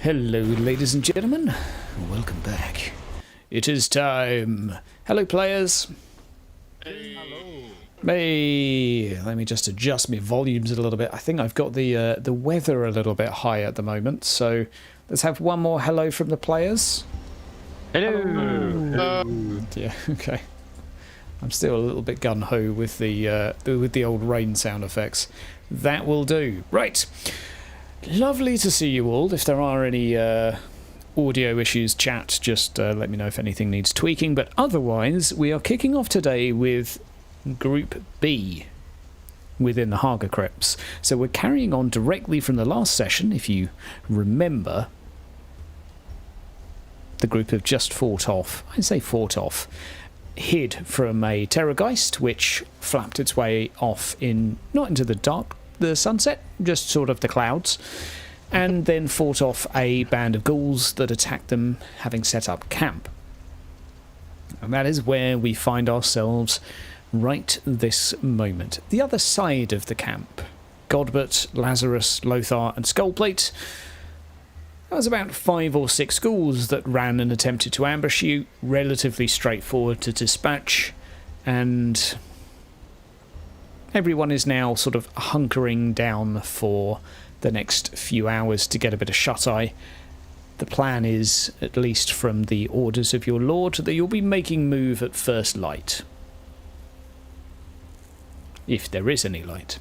Hello, ladies and gentlemen. Welcome back. It is time. Hello, players. Hey. Hello. Hey, let me just adjust my volumes a little bit. I think I've got the weather a little bit high at the moment, so let's have one more hello from the players. Hello. Yeah, okay. I'm still a little bit gun-ho with the old rain sound effects. That will do. Right. Lovely to see you all. If there are any audio issues, chat, just let me know if anything needs tweaking. But otherwise, we are kicking off today with Group B within the Haga crypts. So we're carrying on directly from the last session. If you remember, the group have just fought off. I say fought off. Hid from a terror geist, which flapped its way off not into the sunset, just sort of the clouds, and then fought off a band of ghouls that attacked them, having set up camp. And that is where we find ourselves right this moment. The other side of the camp, Godbert, Lazarus, Lothar and Skullplate. There was about 5 or 6 ghouls that ran and attempted to ambush you, relatively straightforward to dispatch, and everyone is now sort of hunkering down for the next few hours to get a bit of shut-eye. The plan is, at least from the orders of your lord, that you'll be making move at first light. If there is any light.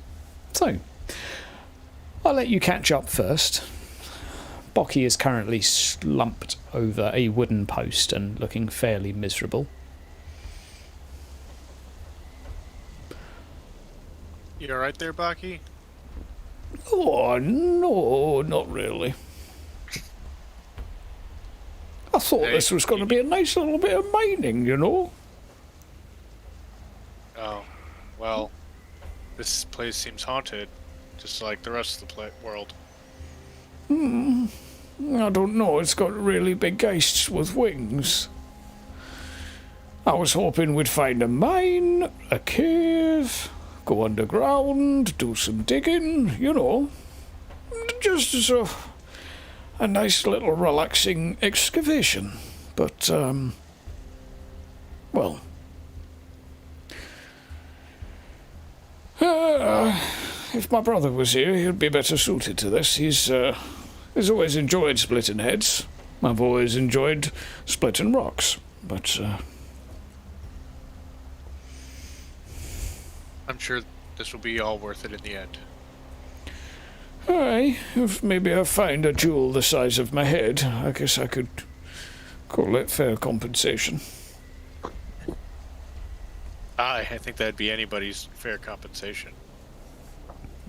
So, I'll let you catch up first. Bocky is currently slumped over a wooden post and looking fairly miserable. You alright there, Baki? Oh, no, not really. I thought this was going to be a nice little bit of mining, you know? Oh, well, this place seems haunted, just like the rest of the world. I don't know, it's got really big geists with wings. I was hoping we'd find a mine, a cave, go underground, do some digging, you know. Just as a nice little relaxing excavation. But, well. If my brother was here, he'd be better suited to this. He's always enjoyed splitting heads. I've always enjoyed splitting rocks, but I'm sure this will be all worth it in the end. aye, if maybe I find a jewel the size of my head, I guess I could call it fair compensation. I think that'd be anybody's fair compensation.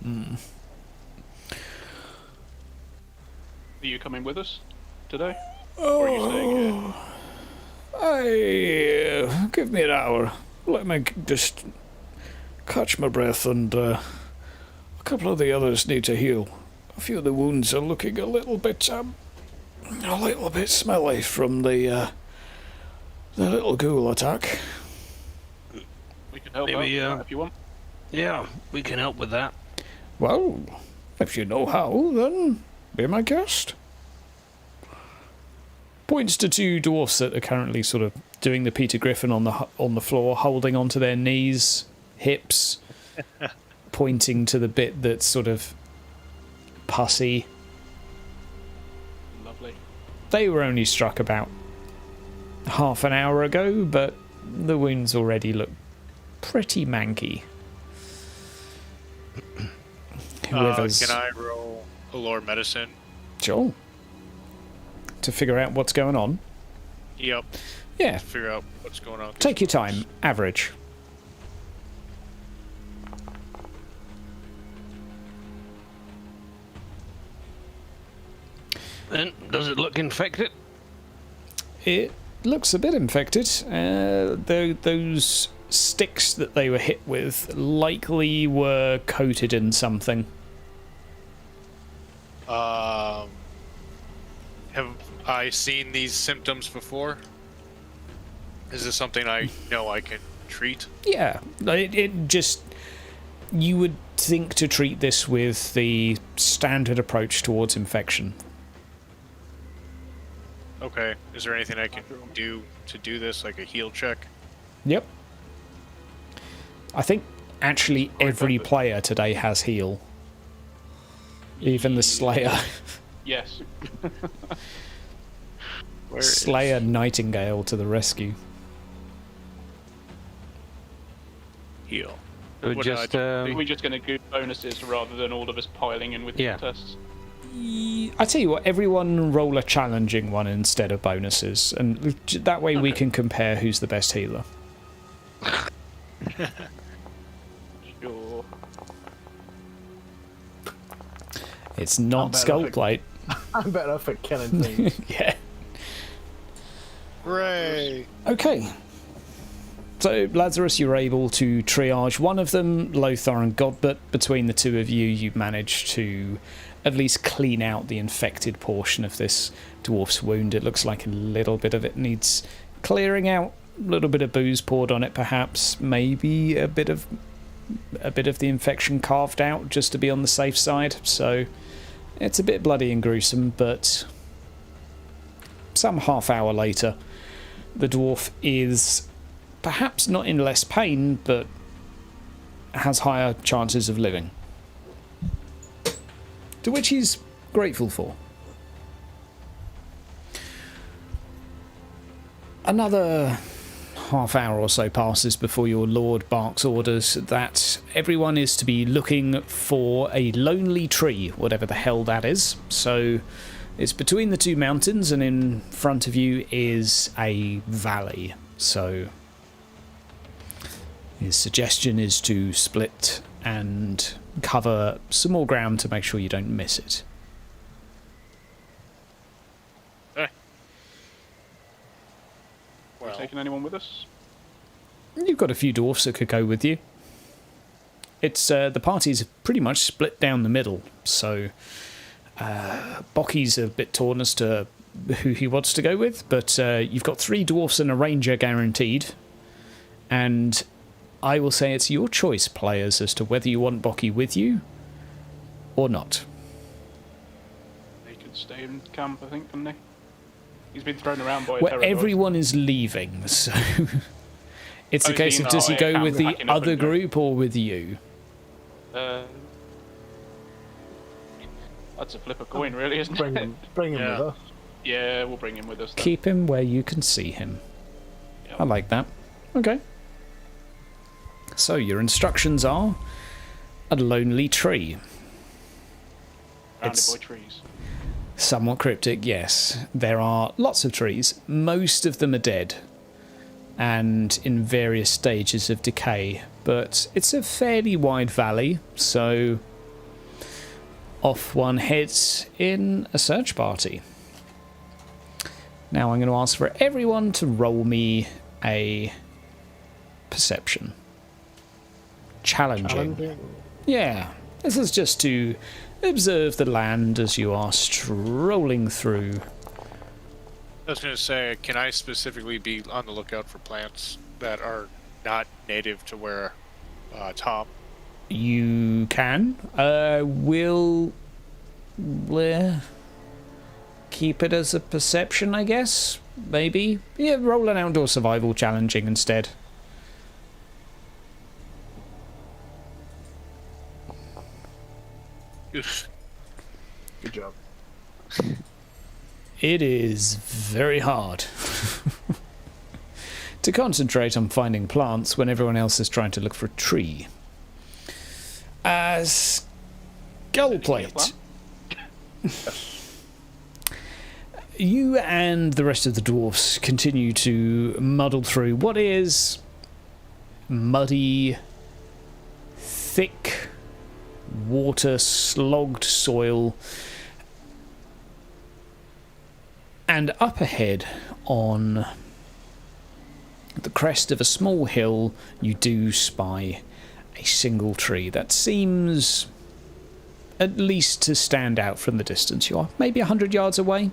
Are you coming with us today? Or are you staying here? Give me an hour. Let me just catch my breath, and a couple of the others need to heal. A few of the wounds are looking a little bit smelly from the little ghoul attack. We can help out if you want. Yeah, we can help with that. Well, if you know how, then be my guest. Points to 2 dwarfs that are currently sort of doing the Peter Griffin on the floor, holding onto their knees, hips, pointing to the bit that's sort of pussy. Lovely. They were only struck about half an hour ago, but the wounds already look pretty manky. Can I roll a lore medicine? Sure. To figure out what's going on? Yep. Yeah. To figure out what's going on. Take your time. Average. And does it look infected? It looks a bit infected. Those sticks that they were hit with likely were coated in something. Have I seen these symptoms before? Is this something I know I can treat? Yeah, it just... You would think to treat this with the standard approach towards infection. Okay. Is there anything I can do to do this, like a heal check? Yep. I think actually every perfect. player today has heal. Even the Slayer. Yes. Where is- Slayer Nightingale to the rescue. Heal. We're What, just, We're just going to do bonuses rather than all of us piling in with Yeah. tests. I tell you what, everyone roll a challenging one instead of bonuses, and that way we can compare who's the best healer. Sure. It's not Skullplate. I'm better off at killing things. Yeah. Hooray! Okay. So, Lazarus, you're able to triage one of them, Lothar and Godbert. Between the two of you, you've managed to at least clean out the infected portion of this dwarf's wound. It looks like a little bit of it needs clearing out, a little bit of booze poured on it perhaps, maybe a bit of the infection carved out just to be on the safe side. So, it's a bit bloody and gruesome, but some half hour later, the dwarf is perhaps not in less pain, but has higher chances of living. To which he's grateful for. Another half hour or so passes before your lord barks orders that everyone is to be looking for a lonely tree, whatever the hell that is. So it's between the two mountains, and in front of you is a valley. So his suggestion is to split and cover some more ground to make sure you don't miss it. Are Well, we taking anyone with us? You've got a few dwarfs that could go with you. It's the party's pretty much split down the middle, so Bocky's a bit torn as to who he wants to go with, but you've got 3 dwarfs and a ranger guaranteed, and I will say it's your choice, players, as to whether you want Bocky with you or not. They could stay in camp, I think, couldn't they? He's been thrown around by a Well, terror everyone is leaving, so it's a Oh, case so of does he yeah, go can't with be the hacking up other and go. group or with you? That's a flip a coin, really, isn't Bring it? him Yeah. with us. Yeah, we'll bring him with us. Then. Keep him where you can see him. Yeah. I like that. Okay. So your instructions are a lonely tree. Surrounded it's- by trees. Somewhat cryptic, yes. There are lots of trees. Most of them are dead and in various stages of decay, but it's a fairly wide valley, so off one heads in a search party. Now I'm going to ask for everyone to roll me a perception. Challenging. Yeah, this is just to observe the land as you are strolling through. I was going to say, can I specifically be on the lookout for plants that are not native to where Tom? You can. We'll keep it as a perception, I guess. Maybe. Yeah, roll an outdoor survival challenging instead. Good job. It is very hard to concentrate on finding plants when everyone else is trying to look for a tree. Skullplate. You and the rest of the dwarfs continue to muddle through what is muddy, thick, water-slogged soil. And up ahead, on the crest of a small hill, you do spy a single tree that seems at least to stand out from the distance. You are maybe 100 yards away,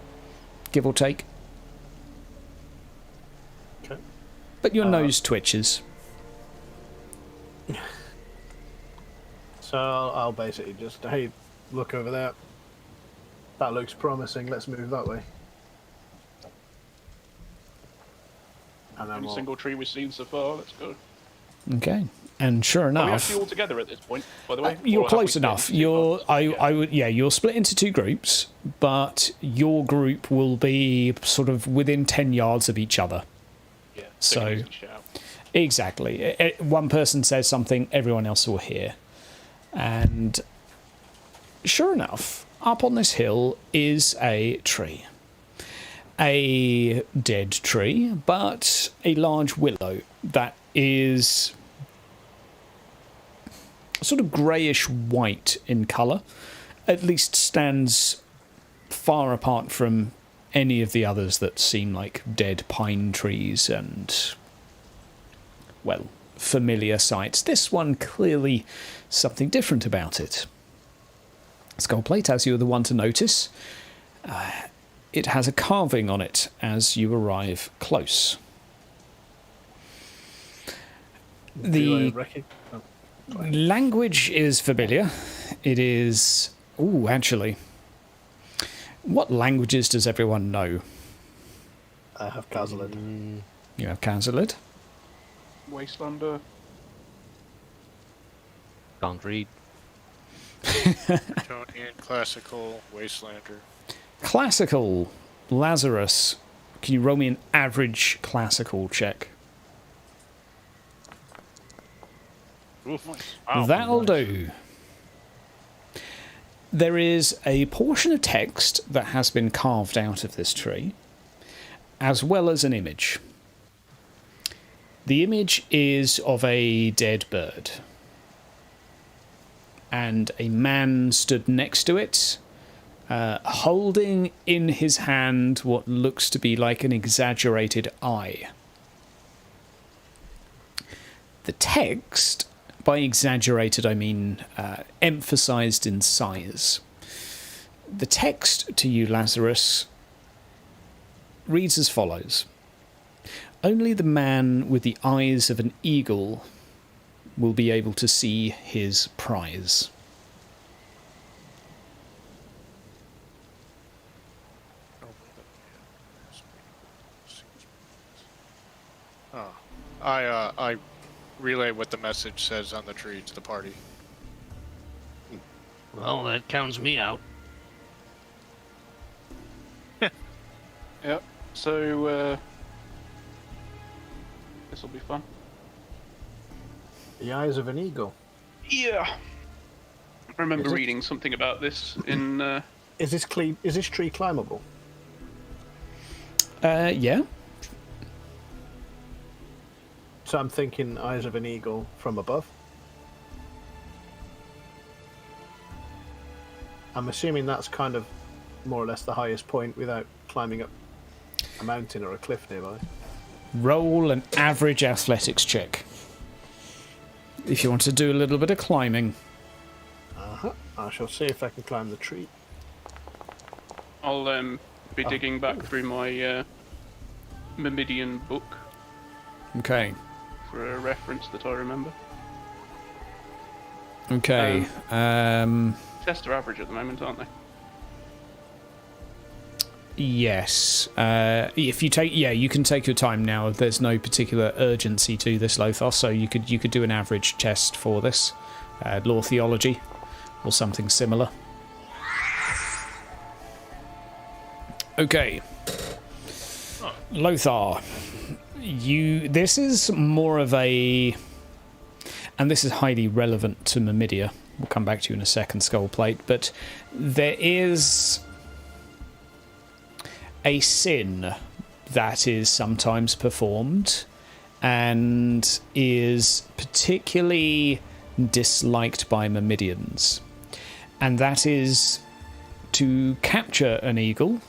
give or take. Okay. But your nose twitches. So I'll basically just, hey, look over there. That looks promising. Let's move that way. And then Every we'll... single tree we've seen so far. Let's go. Okay. And sure Are we enough, actually all together at this point, by the way? you're Or have we close split enough. into two You're, parts? you're split into two groups, but your group will be sort of within 10 yards of each other. Yeah. So- they can easily shout. Exactly. One person says something, everyone else will hear. And sure enough, up on this hill is a tree. A dead tree, but a large willow that is sort of greyish white in colour. At least stands far apart from any of the others that seem like dead pine trees and, well, familiar sights. This one clearly something different about it. Skullplate, as you're the one to notice, it has a carving on it as you arrive close. The language is familiar. It is... Ooh, actually. What languages does everyone know? I have Kazalid. You have Kazalid. Wastelander. Can't read. Kryptonian, classical, wastelander. Classical. Lazarus. Can you roll me an average classical check? Oof. Wow. That'll do. There is a portion of text that has been carved out of this tree, as well as an image. The image is of a dead bird, and a man stood next to it, holding in his hand what looks to be like an exaggerated eye. The text, by exaggerated I mean emphasised in size. The text to you, Lazarus, reads as follows. Only the man with the eyes of an eagle will be able to see his prize. Oh. I relay what the message says on the tree to the party. Well, that counts me out. Yep. So, this will be fun. The eyes of an eagle. Yeah. I remember Is it? reading something about this in. Is this tree climbable? Yeah. So I'm thinking eyes of an eagle from above. I'm assuming that's kind of more or less the highest point without climbing up a mountain or a cliff nearby. Roll an average athletics check. If you want to do a little bit of climbing. Uh-huh. I shall see if I can climb the tree. I'll be digging back through my Myrmidian book Okay. for a reference that I remember. Okay. Tests are average at the moment, aren't they? Yes. If you take, you can take your time now. There's no particular urgency to this, Lothar, so you could do an average test for this, law theology, or something similar. Okay. Lothar, this is more of a, and this is highly relevant to Myrmidia. We'll come back to you in a second, Skullplate, but there is a sin that is sometimes performed and is particularly disliked by Myrmidians, and that is to capture an eagle,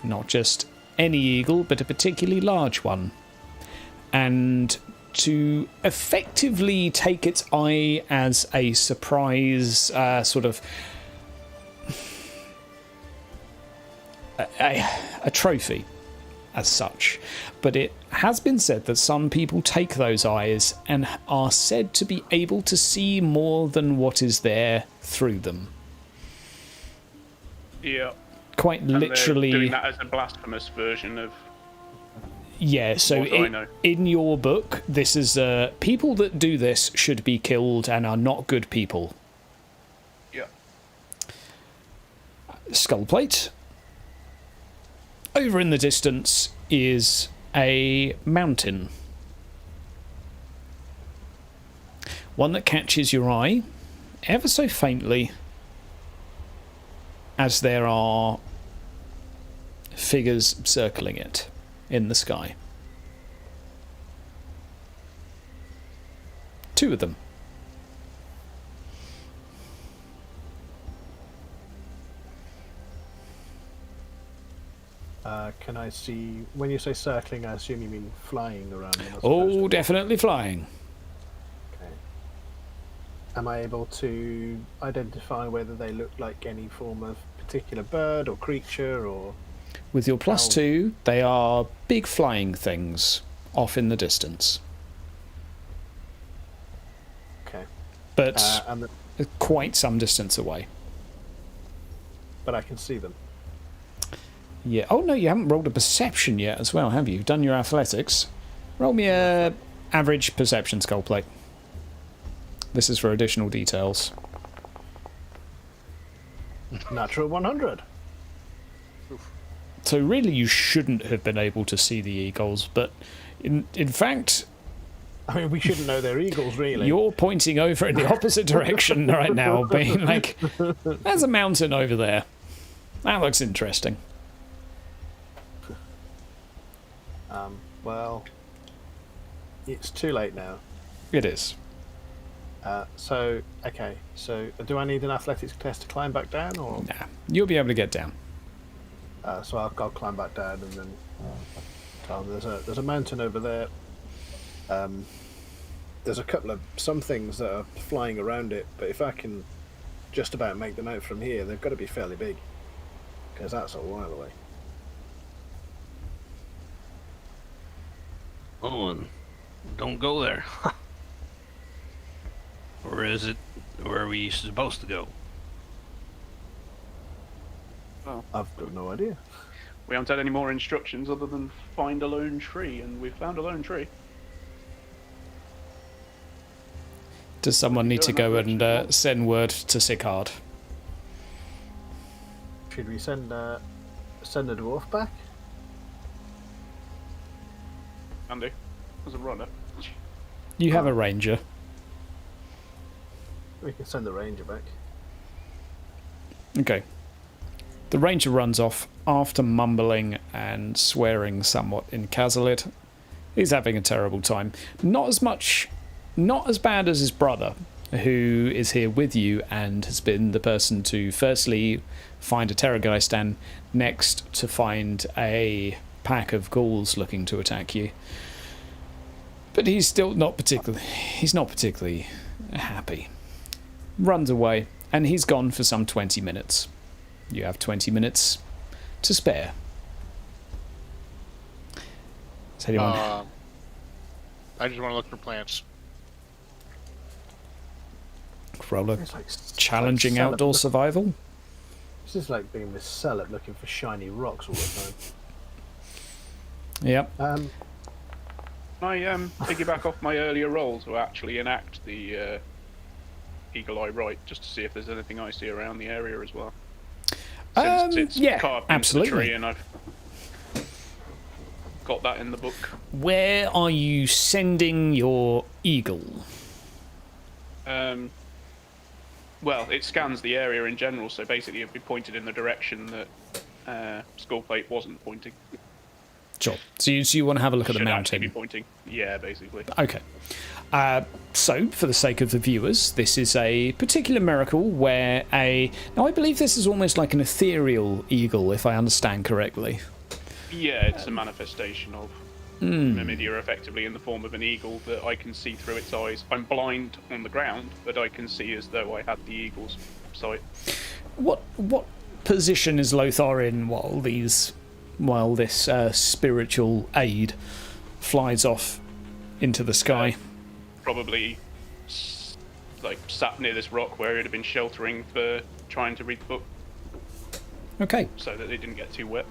not just any eagle, but a particularly large one, and to effectively take its eye as a surprise, sort of a trophy as such. But it has been said that some people take those eyes and are said to be able to see more than what is there through them. Yeah. Quite And literally. they're doing that as a blasphemous version of Yeah, so What do I know? in your book, this is people that do this should be killed and are not good people. Yeah. Skull plate. Over in the distance is a mountain. One that catches your eye ever so faintly as there are figures circling it in the sky. 2 of them. Can I see, when you say circling, I assume you mean flying around them? as opposed Oh, to- definitely flying. Okay. Am I able to identify whether they look like any form of particular bird or creature, or... With your How- +2, they are big flying things off in the distance. Okay. But And quite some distance away. but I can see them. Yeah. Oh, no, you haven't rolled a perception yet as well, have you? Done your athletics. Roll me a average perception skull plate. This is for additional details. Natural 100. So really you shouldn't have been able to see the eagles, but in fact, I mean, we shouldn't know they're eagles, really. you're pointing over in the opposite direction right now, being like, there's a mountain over there. That looks interesting. Well, it's too late now. It is. So, okay. So, do I need an athletics test to climb back down, or... Nah, you'll be able to get down. So I'll climb back down and then tell them there's a mountain over there. There's a couple of some things that are flying around it, but if I can just about make them out from here, they've got to be fairly big, because that's a while away. Oh, and don't go there. Or is it where are we supposed to go? I've got no idea. We haven't had any more instructions other than find a lone tree, and we've found a lone tree. Does someone need to go and send word to Sicard? Should we send the dwarf back? Andy, as a runner. You have a ranger. We can send the ranger back. Okay. The ranger runs off after mumbling and swearing somewhat in Cazalit. He's having a terrible time. Not as bad as his brother, who is here with you and has been the person to firstly find a Terrorgeist and next to find a pack of ghouls looking to attack you. But he's still not particularly happy. Runs away, and he's gone for some 20 minutes. You have 20 minutes to spare. Does anyone... I just want to look for plants. roll a It's like challenging like outdoor survival? This is like being Miss Celeb looking for shiny rocks all the Yep. time. Can I piggyback off my earlier roll to actually enact the Eagle Eye Right, just to see if there's anything I see around the area as well? Since it's yeah, carved into the absolutely. tree, and I've got that in the book. Where are you sending your eagle? Well, it scans the area in general, so basically it'd be pointed in the direction that Skullplate wasn't pointing. Sure. So you want to have a look at the Should actually mountain? be pointing. Yeah, basically. Okay. So, for the sake of the viewers, this is a particular miracle where now I believe this is almost like an ethereal eagle, if I understand correctly. Yeah, it's a manifestation of Mimidia, effectively in the form of an eagle that I can see through its eyes. I'm blind on the ground, but I can see as though I had the eagle's sight. What position is Lothar in while this spiritual aid flies off into the sky? Probably sat near this rock where it had been sheltering for trying to read the book, Okay. so that it didn't get too wet.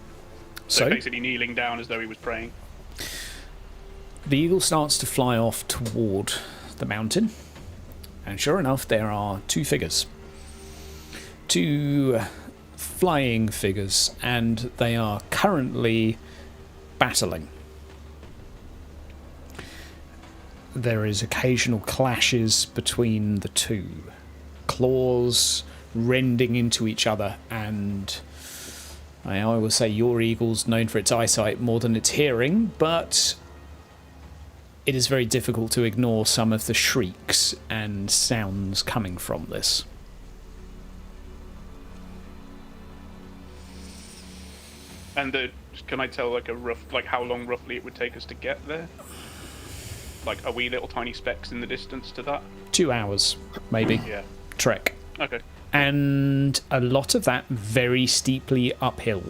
So Basically kneeling down as though he was praying. The eagle starts to fly off toward the mountain, and sure enough, there are two figures. Two flying figures, and they are currently battling. There is occasional clashes between the two. Claws rending into each other, and I always say your eagle's known for its eyesight more than its hearing, but it is very difficult to ignore some of the shrieks and sounds coming from this. And can I tell like a rough, like how long roughly it would take us to get there? Like, are we little tiny specks in the distance to that? 2 hours, maybe. Yeah. Trek. Okay. And a lot of that very steeply uphill.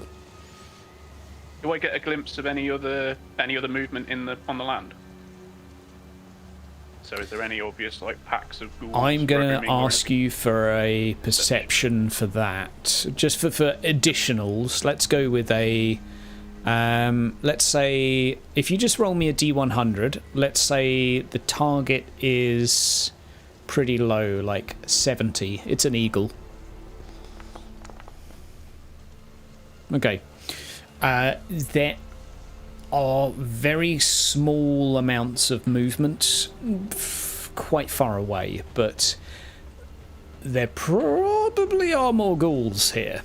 Do I get a glimpse of any other movement on the land? So is there any obvious like packs of ghouls? I'm going roaming to ask you for a perception for that. Just for additionals, let's go with a... let's say, if you just roll me a D100, let's say the target is pretty low, like 70. It's an eagle. Okay. There are very small amounts of movement quite far away, but there probably are more ghouls here.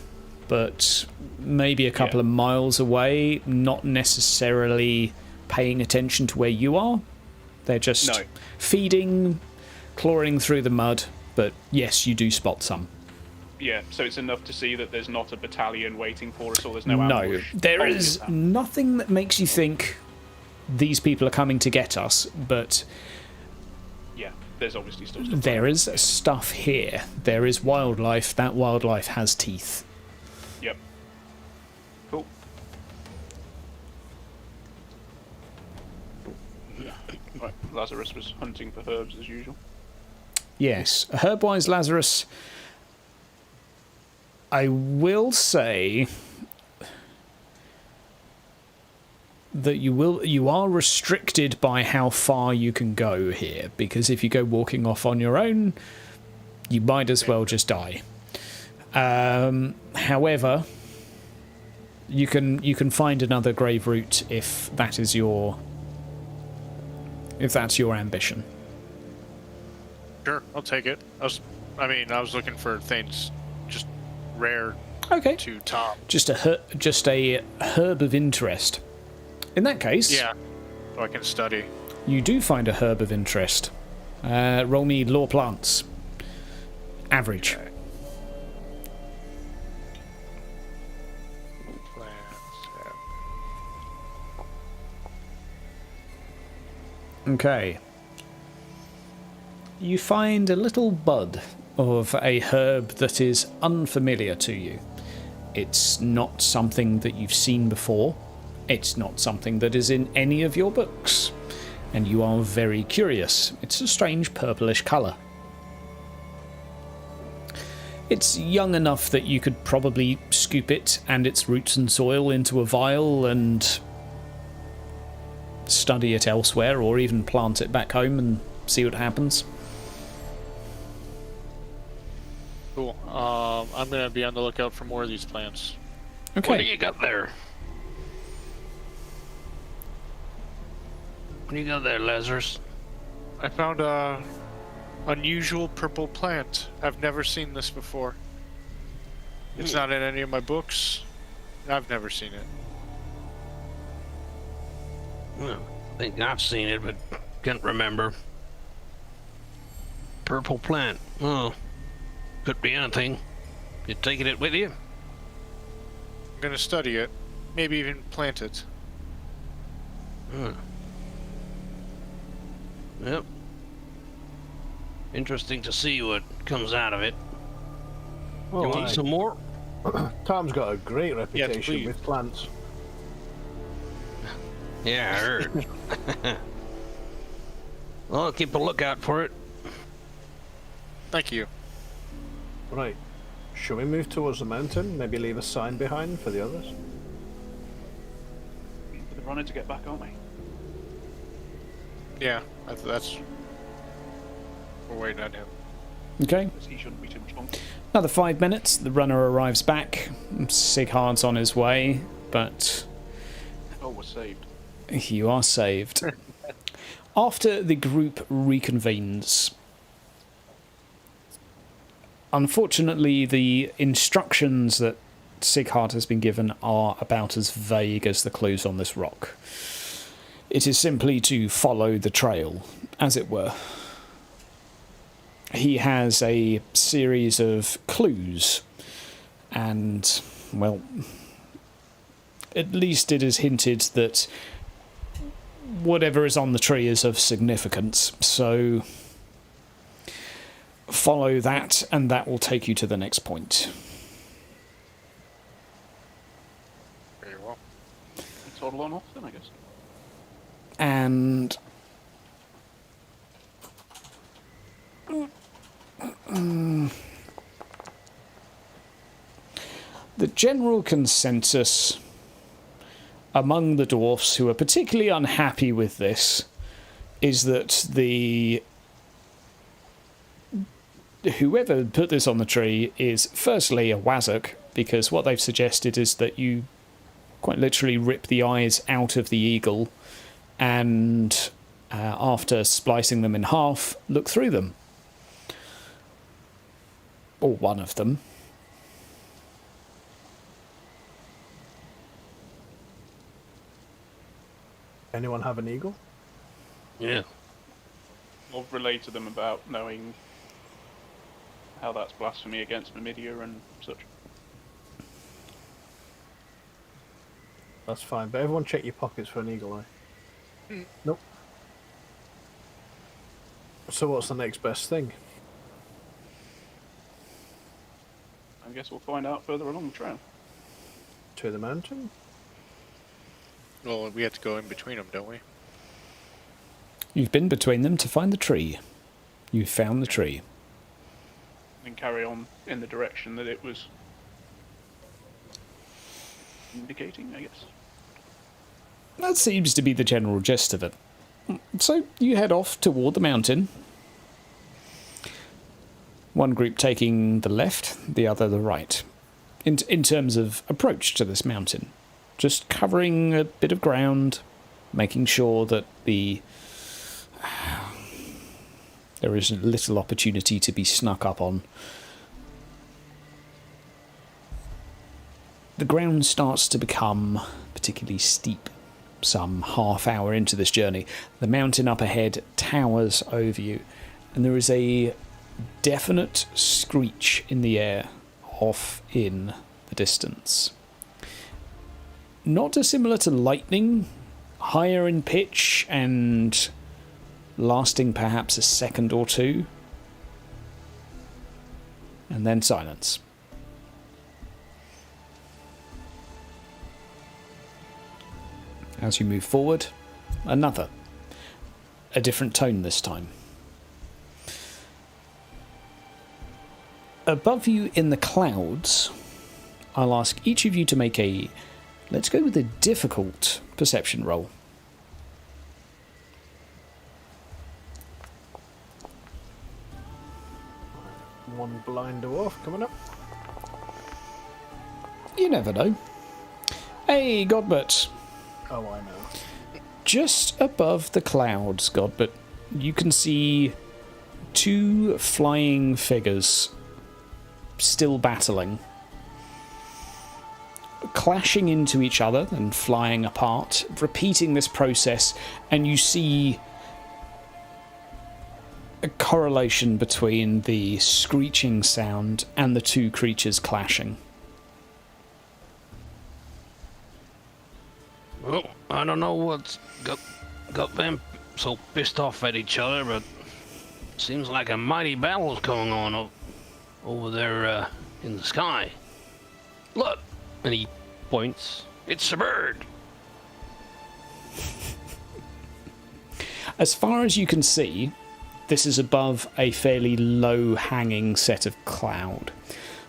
But maybe a couple of miles away, not necessarily paying attention to where you are. They're just feeding, clawing through the mud, but yes, you do spot some. Yeah, so it's enough to see that there's not a battalion waiting for us, or there's no ambush. No, there is nothing that makes you think these people are coming to get us, but... Yeah, there's obviously still stuff. There is stuff here. There is wildlife. That wildlife has teeth. Yep. Cool. Right, Lazarus was hunting for herbs as usual. Yes, herb-wise, Lazarus... I will say that you are restricted by how far you can go here, because if you go walking off on your own, you might as well just die. However, you can find another grave route if that is that's your ambition. Sure, I'll take it. I was looking for things just rare Okay. to top. Just a herb of interest. In that case, Yeah, so I can study. you do find a herb of interest. Roll me law plants. Average. Okay. Plants, yeah. Okay. You find a little bud of a herb that is unfamiliar to you. It's not something that you've seen before. It's not something that is in any of your books. And you are very curious. It's a strange purplish colour. It's young enough that you could probably scoop it and its roots and soil into a vial and study it elsewhere, or even plant it back home and see what happens. Cool. I'm gonna be on the lookout for more of these plants. What do Okay. you got there? What do you got there, Lazarus? I found a unusual purple plant. I've never seen this before. It's not in any of my books. I've never seen it. Well, I think I've seen it, but can't remember. Purple plant. Oh, could be anything. You taking it with you? I'm gonna study it. Maybe even plant it. Hmm. Yep. Interesting to see what comes out of it. Oh, You want some more? Tom's got a great reputation please. with plants. Yeah, I heard. Well, I'll keep a lookout for it. Thank you. Right. Shall we move towards the mountain? Maybe leave a sign behind for the others? They're running to get back, aren't we? Yeah, that's. We're waiting on him. Okay. He shouldn't be too much longer. Another 5 minutes. The runner arrives back. Sighard's on his way, but Oh, we're saved. you are saved. After the group reconvenes, unfortunately, the instructions that Sighard has been given are about as vague as the clues on this rock. It is simply to follow the trail, as it were. He has a series of clues, and, well, at least it is hinted that whatever is on the tree is of significance, so follow that, and that will take you to the next point. Very well. Toddle on off then, I guess. And the general consensus among the dwarfs who are particularly unhappy with this is that whoever put this on the tree is firstly a wazzock, because what they've suggested is that you quite literally rip the eyes out of the eagle and after splicing them in half, look through them. Or one of them. Anyone have an eagle? Yeah. I'll relay to them about knowing how that's blasphemy against Mimidia and such. That's fine, but everyone check your pockets for an eagle eye. Nope. So what's the next best thing? I guess we'll find out further along the trail. To the mountain? Well, we have to go in between them, don't we? You've been between them to find the tree. You've found the tree. And carry on in the direction that it was indicating, I guess. That seems to be the general gist of it. So you head off toward the mountain. One group taking the left, the other the right. In terms of approach to this mountain. Just covering a bit of ground, making sure that there is little opportunity to be snuck up on. The ground starts to become particularly steep some half hour into this journey. The mountain up ahead towers over you, and there is a definite screech in the air off in the distance. Not dissimilar to lightning, higher in pitch and lasting perhaps a second or two, and then silence. As you move forward, a different tone this time. Above you in the clouds, I'll ask each of you to make let's go with a difficult perception roll. One blind dwarf coming up. You never know. Hey, Godbert. Oh, I know. Just above the clouds, Godbert, you can see two flying figures still battling, clashing into each other and flying apart, repeating this process, and you see a correlation between the screeching sound and the two creatures clashing. Well, I don't know what's got them so pissed off at each other, but seems like a mighty battle's going on over there in the sky. Look, and he points. It's a bird. As far as you can see, this is above a fairly low-hanging set of cloud.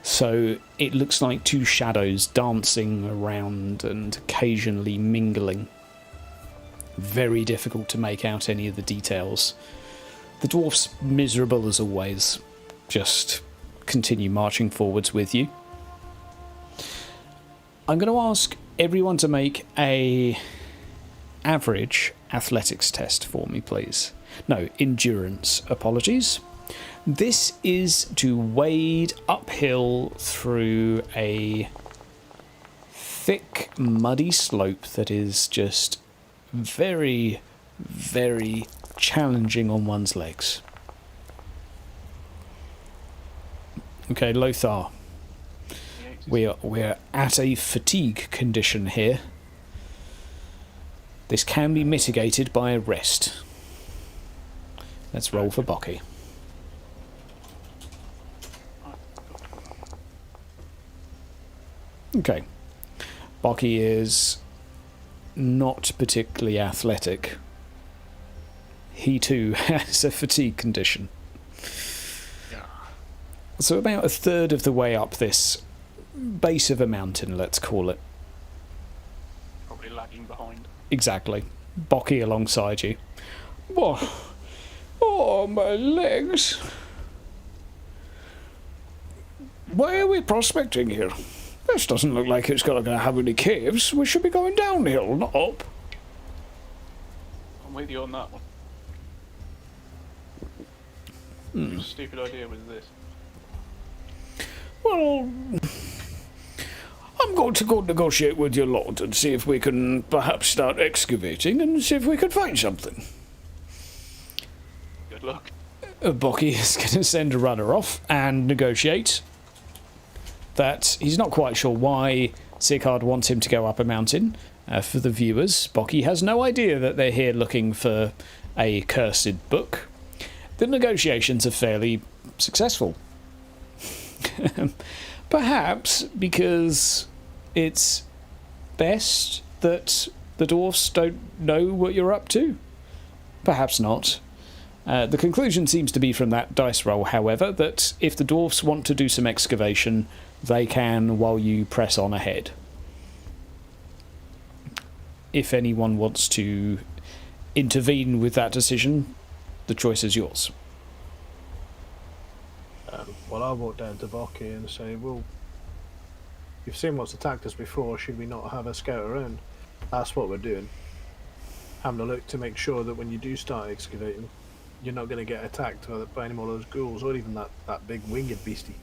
So it looks like two shadows dancing around and occasionally mingling. very difficult to make out any of the details. The dwarf's miserable as always. Just continue marching forwards with you. I'm going to ask everyone to make a average athletics test for me, please. No, endurance. Apologies. This is to wade uphill through a thick, muddy slope that is just very, very challenging on one's legs. Okay, Lothar. We're at a fatigue condition here. This can be mitigated by a rest. Let's roll for Bocky. Okay. Bocky is not particularly athletic. He too has a fatigue condition. Yeah. So about a third of the way up this base of a mountain, let's call it. Probably lagging behind. Exactly. Bocky alongside you. Oh, my legs. Why are we prospecting here? This doesn't look like it's going to have any caves. We should be going downhill, not up. I'm with you on that one. Whose stupid idea was this? Well, I'm going to go negotiate with your lord and see if we can perhaps start excavating and see if we can find something. Good luck. Bocky is going to send a runner off and negotiate that he's not quite sure why Sigurd wants him to go up a mountain. For the viewers, Bocky has no idea that they're here looking for a cursed book. The negotiations are fairly successful. Perhaps because it's best that the dwarfs don't know what you're up to. Perhaps not. The conclusion seems to be from that dice roll, however, that if the dwarfs want to do some excavation, they can while you press on ahead. If anyone wants to intervene with that decision, the choice is yours. Well, I'll walk down to Bocky and say, well, you've seen what's attacked us before, should we not have a scout around? That's what we're doing. Having a look to make sure that when you do start excavating, you're not going to get attacked by any more of those ghouls, or even that big winged beastie.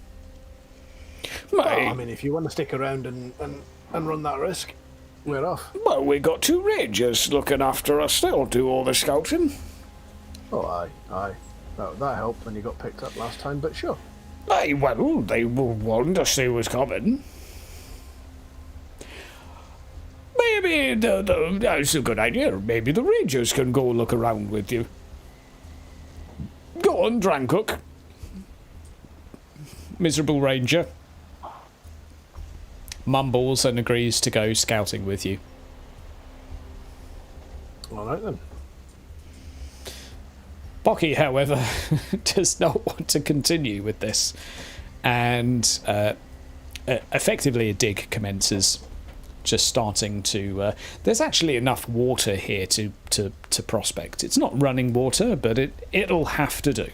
I mean, if you want to stick around and run that risk, we're off. Well, we got two rangers looking after us. They'll do all the scouting. Oh, aye. That helped when you got picked up last time, but sure. Aye, well, they warned us they was coming. Maybe that's a good idea. Maybe the rangers can go look around with you. Go on, Drancook. Miserable ranger mumbles and agrees to go scouting with you. All right then. Bocky, however, does not want to continue with this, and effectively a dig commences, just starting to... there's actually enough water here to prospect. It's not running water, but it'll have to do.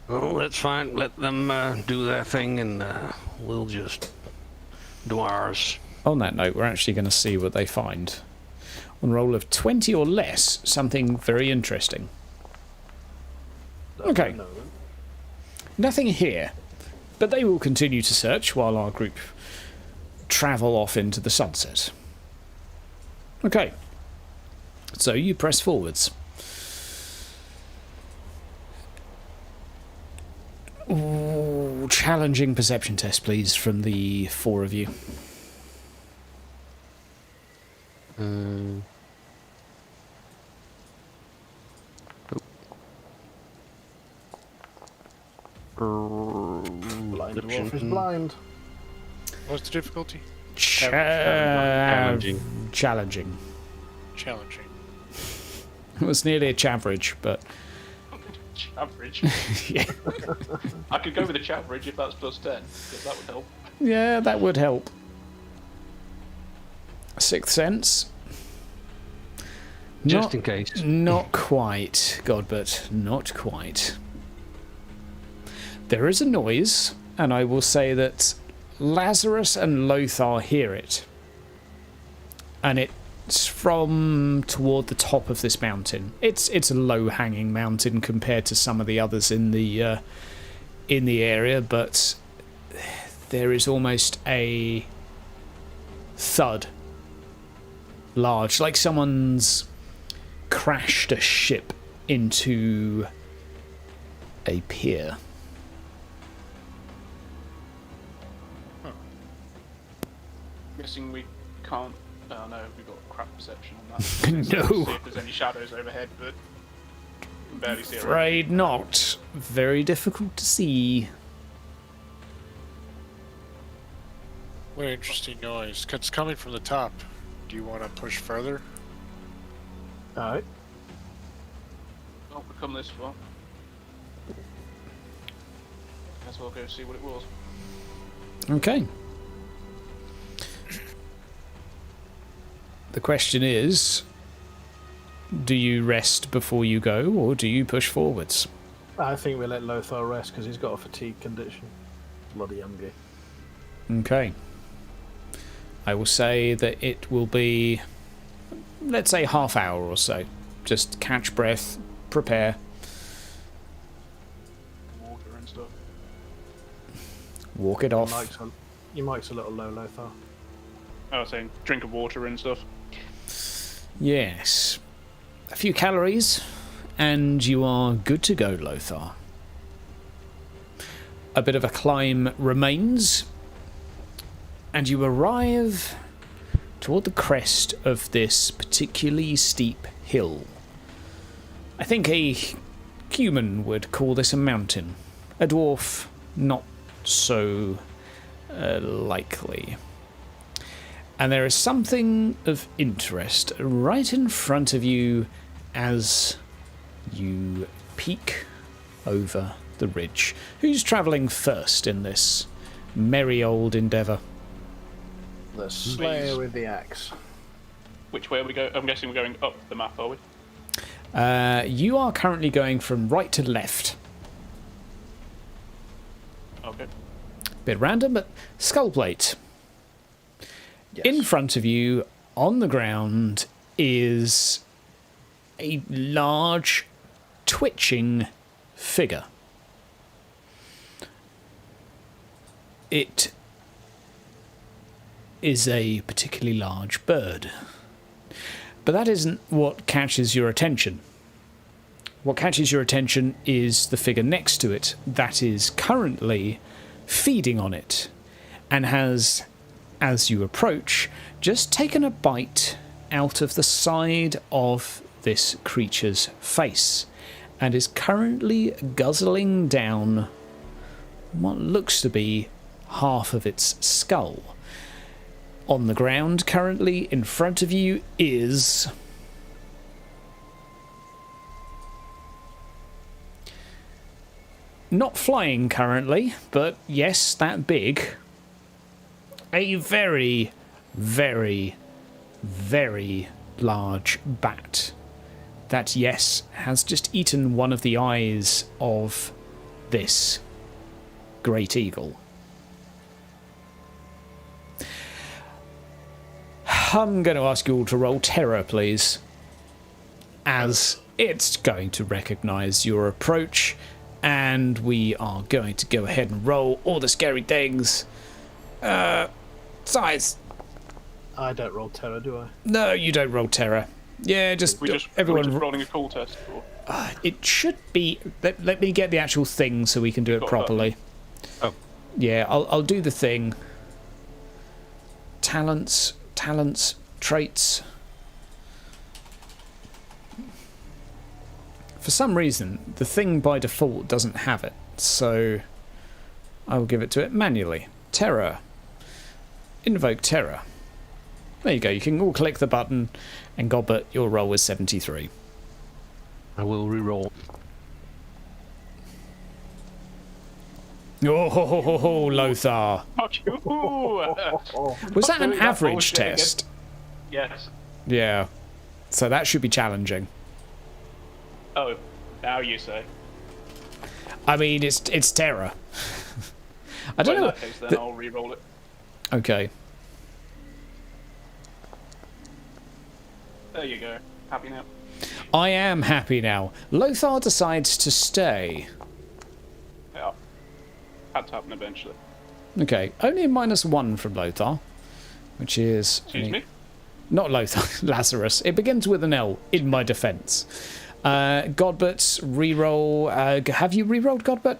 Well, that's fine. Let them do their thing, and we'll just do ours. On that note, we're actually going to see what they find. On a roll of 20 or less, something very interesting. Okay. Nothing here, but they will continue to search while our group travel off into the sunset. Okay. So you press forwards. Ooh, challenging perception test, please, from the four of you. Blind dwarf is blind. What's the difficulty? Challenging. Challenging. It was nearly a chaverage, but... Average. yeah. I could go with a chaverage if that's +10. If that would help. Yeah, that would help. Sixth sense. Just in case. Not quite, Godbert. Not quite. There is a noise, and I will say that Lazarus and Lothar hear it. And it's from toward the top of this mountain. It's a low-hanging mountain compared to some of the others in the area, but there is almost a thud. Large, like someone's crashed a ship into a pier. Guessing we can't. Oh no, we've got crap perception on that. No. See if there's any shadows overhead, but we can barely see it. Afraid not. Very difficult to see. What an interesting noise. It's coming from the top. Do you want to push further? Alright. Oh, we've come this far. Guess as well go see what it was. Okay. The question is, do you rest before you go, or do you push forwards? I think we let Lothar rest because he's got a fatigue condition. Bloody hungry. Okay. I will say that it will be, let's say, half hour or so. Just catch breath, prepare. Water and stuff. Walk it off. Your mic's a little low, Lothar. I was saying, drink of water and stuff. Yes. A few calories, and you are good to go, Lothar. A bit of a climb remains, and you arrive toward the crest of this particularly steep hill. I think a human would call this a mountain. A dwarf, not so likely. And there is something of interest right in front of you as you peek over the ridge. Who's travelling first in this merry old endeavour? The Slayer with the axe. Which way are we go? I'm guessing we're going up the map, are we? You are currently going from right to left. Okay. Bit random, but skull plate. Yes. In front of you, on the ground, is a large, twitching figure. It is a particularly large bird. But that isn't what catches your attention. What catches your attention is the figure next to it that is currently feeding on it and has, as you approach, just taken a bite out of the side of this creature's face and is currently guzzling down what looks to be half of its skull. On the ground currently in front of you is not flying currently, but yes, that big. A very, very, very large bat that, yes, has just eaten one of the eyes of this great eagle. I'm going to ask you all to roll terror, please, as it's going to recognise your approach, and we are going to go ahead and roll all the scary things. Size. I don't roll terror, do I? No, you don't roll terror. Yeah, just everyone. We're just rolling a cool test. Or... It should be. Let me get the actual thing so we can do it properly. Oh. Yeah, I'll do the thing. Talents, traits. For some reason, the thing by default doesn't have it, so I will give it to it manually. Terror. Invoke terror. There you go, you can all click the button, and Godbert, your roll was 73. I will re-roll. Oh, Lothar. Fuck you! Was that an That average bullshit again. test? Yes. Yeah. So that should be challenging. Oh, now you say. I mean, it's terror. I don't In know. that case, then I'll re-roll it. Okay. There you go. Happy now. I am happy now. Lothar decides to stay. Yeah. Had to happen eventually. Okay. Only a -1 from Lothar, which is... Excuse me? Not Lothar, Lazarus. It begins with an L, in my defence. Godbert's reroll. Have you rerolled, Godbert?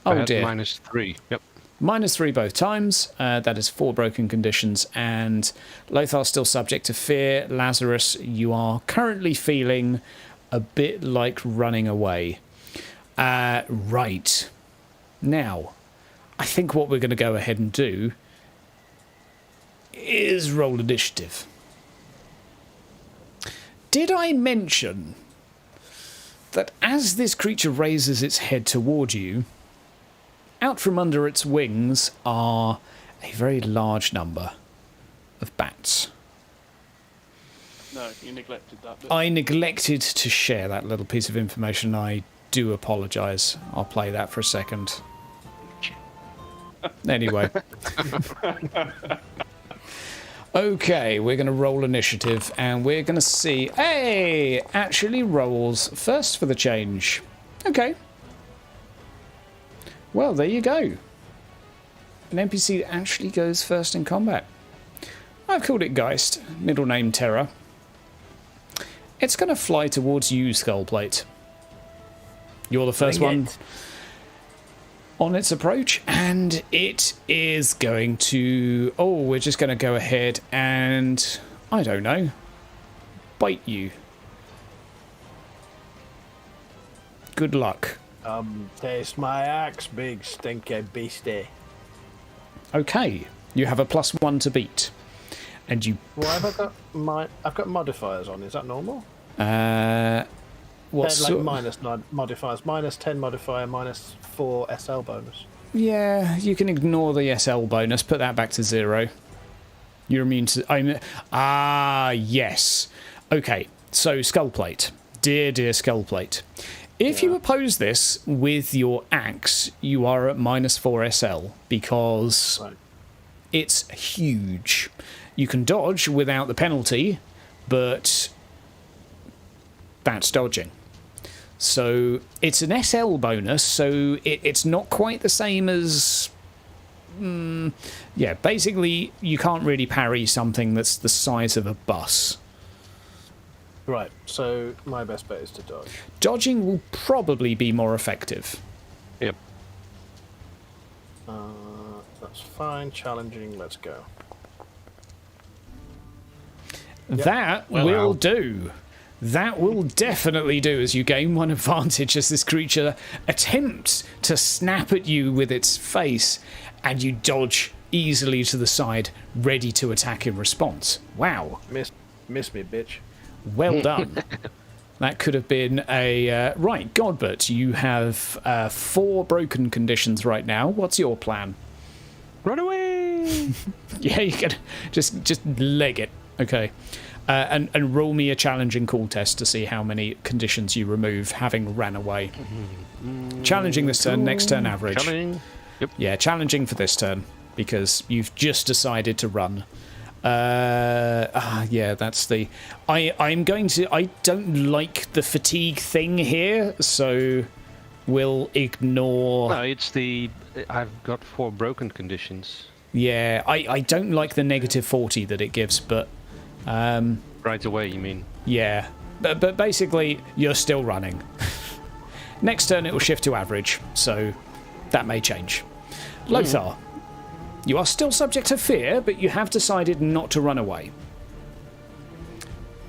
I Oh had dear. -3. Yep. -3 both times. That is 4 broken conditions. And Lothar's still subject to fear. Lazarus, you are currently feeling a bit like running away. Right. Now, I think what we're going to go ahead and do is roll initiative. Did I mention that as this creature raises its head toward you, out from under its wings are a very large number of bats? No, you neglected that bit. I neglected to share that little piece of information. I do apologise. I'll play that for a second. Anyway. Okay, we're going to roll initiative, and we're going to see... Hey! Actually rolls first for the change. Okay. Well, there you go. An NPC that actually goes first in combat. I've called it Geist, middle name Terror. It's going to fly towards you, Skullplate. You're the first one on its approach, and it is going to... Oh, we're just going to go ahead and, I don't know, bite you. Good luck. Taste my axe, big stinky beastie. Okay, you have a +1 to beat. And you... Why have I got I've got modifiers on, is that normal? What's They're like -9 modifiers, -10 modifier, -4 SL bonus. Yeah, you can ignore the SL bonus. Put that back to 0. You're immune to... yes. Okay, so Skullplate. Dear Skullplate. If you oppose this with your axe, you are at -4 SL, because it's huge. You can dodge without the penalty, but that's dodging. So it's an SL bonus, so it's not quite the same as... yeah, basically you can't really parry something that's the size of a bus. Right, so my best bet is to dodge. Dodging will probably be more effective. Yep. That's fine. Challenging, let's go. That will do. That will definitely do, as you gain 1 advantage as this creature attempts to snap at you with its face, and you dodge easily to the side, ready to attack in response. Wow. Miss me, bitch. Well done. That could have been a... right, Godbert, you have 4 broken conditions right now. What's your plan? Run away! Yeah, you can just leg it. Okay. And roll me a challenging call test to see how many conditions you remove having ran away. Challenging this turn, next turn average. Challenging. Yep. Yeah, challenging for this turn, because you've just decided to run. Yeah, that's the... I'm going to... I don't like the fatigue thing here, so we'll ignore... No, it's the... I've got 4 broken conditions. Yeah, I don't like the -40 that it gives, but... Right away, you mean? Yeah, but basically, you're still running. Next turn, it will shift to average, so that may change. Lothar, you are still subject to fear, but you have decided not to run away.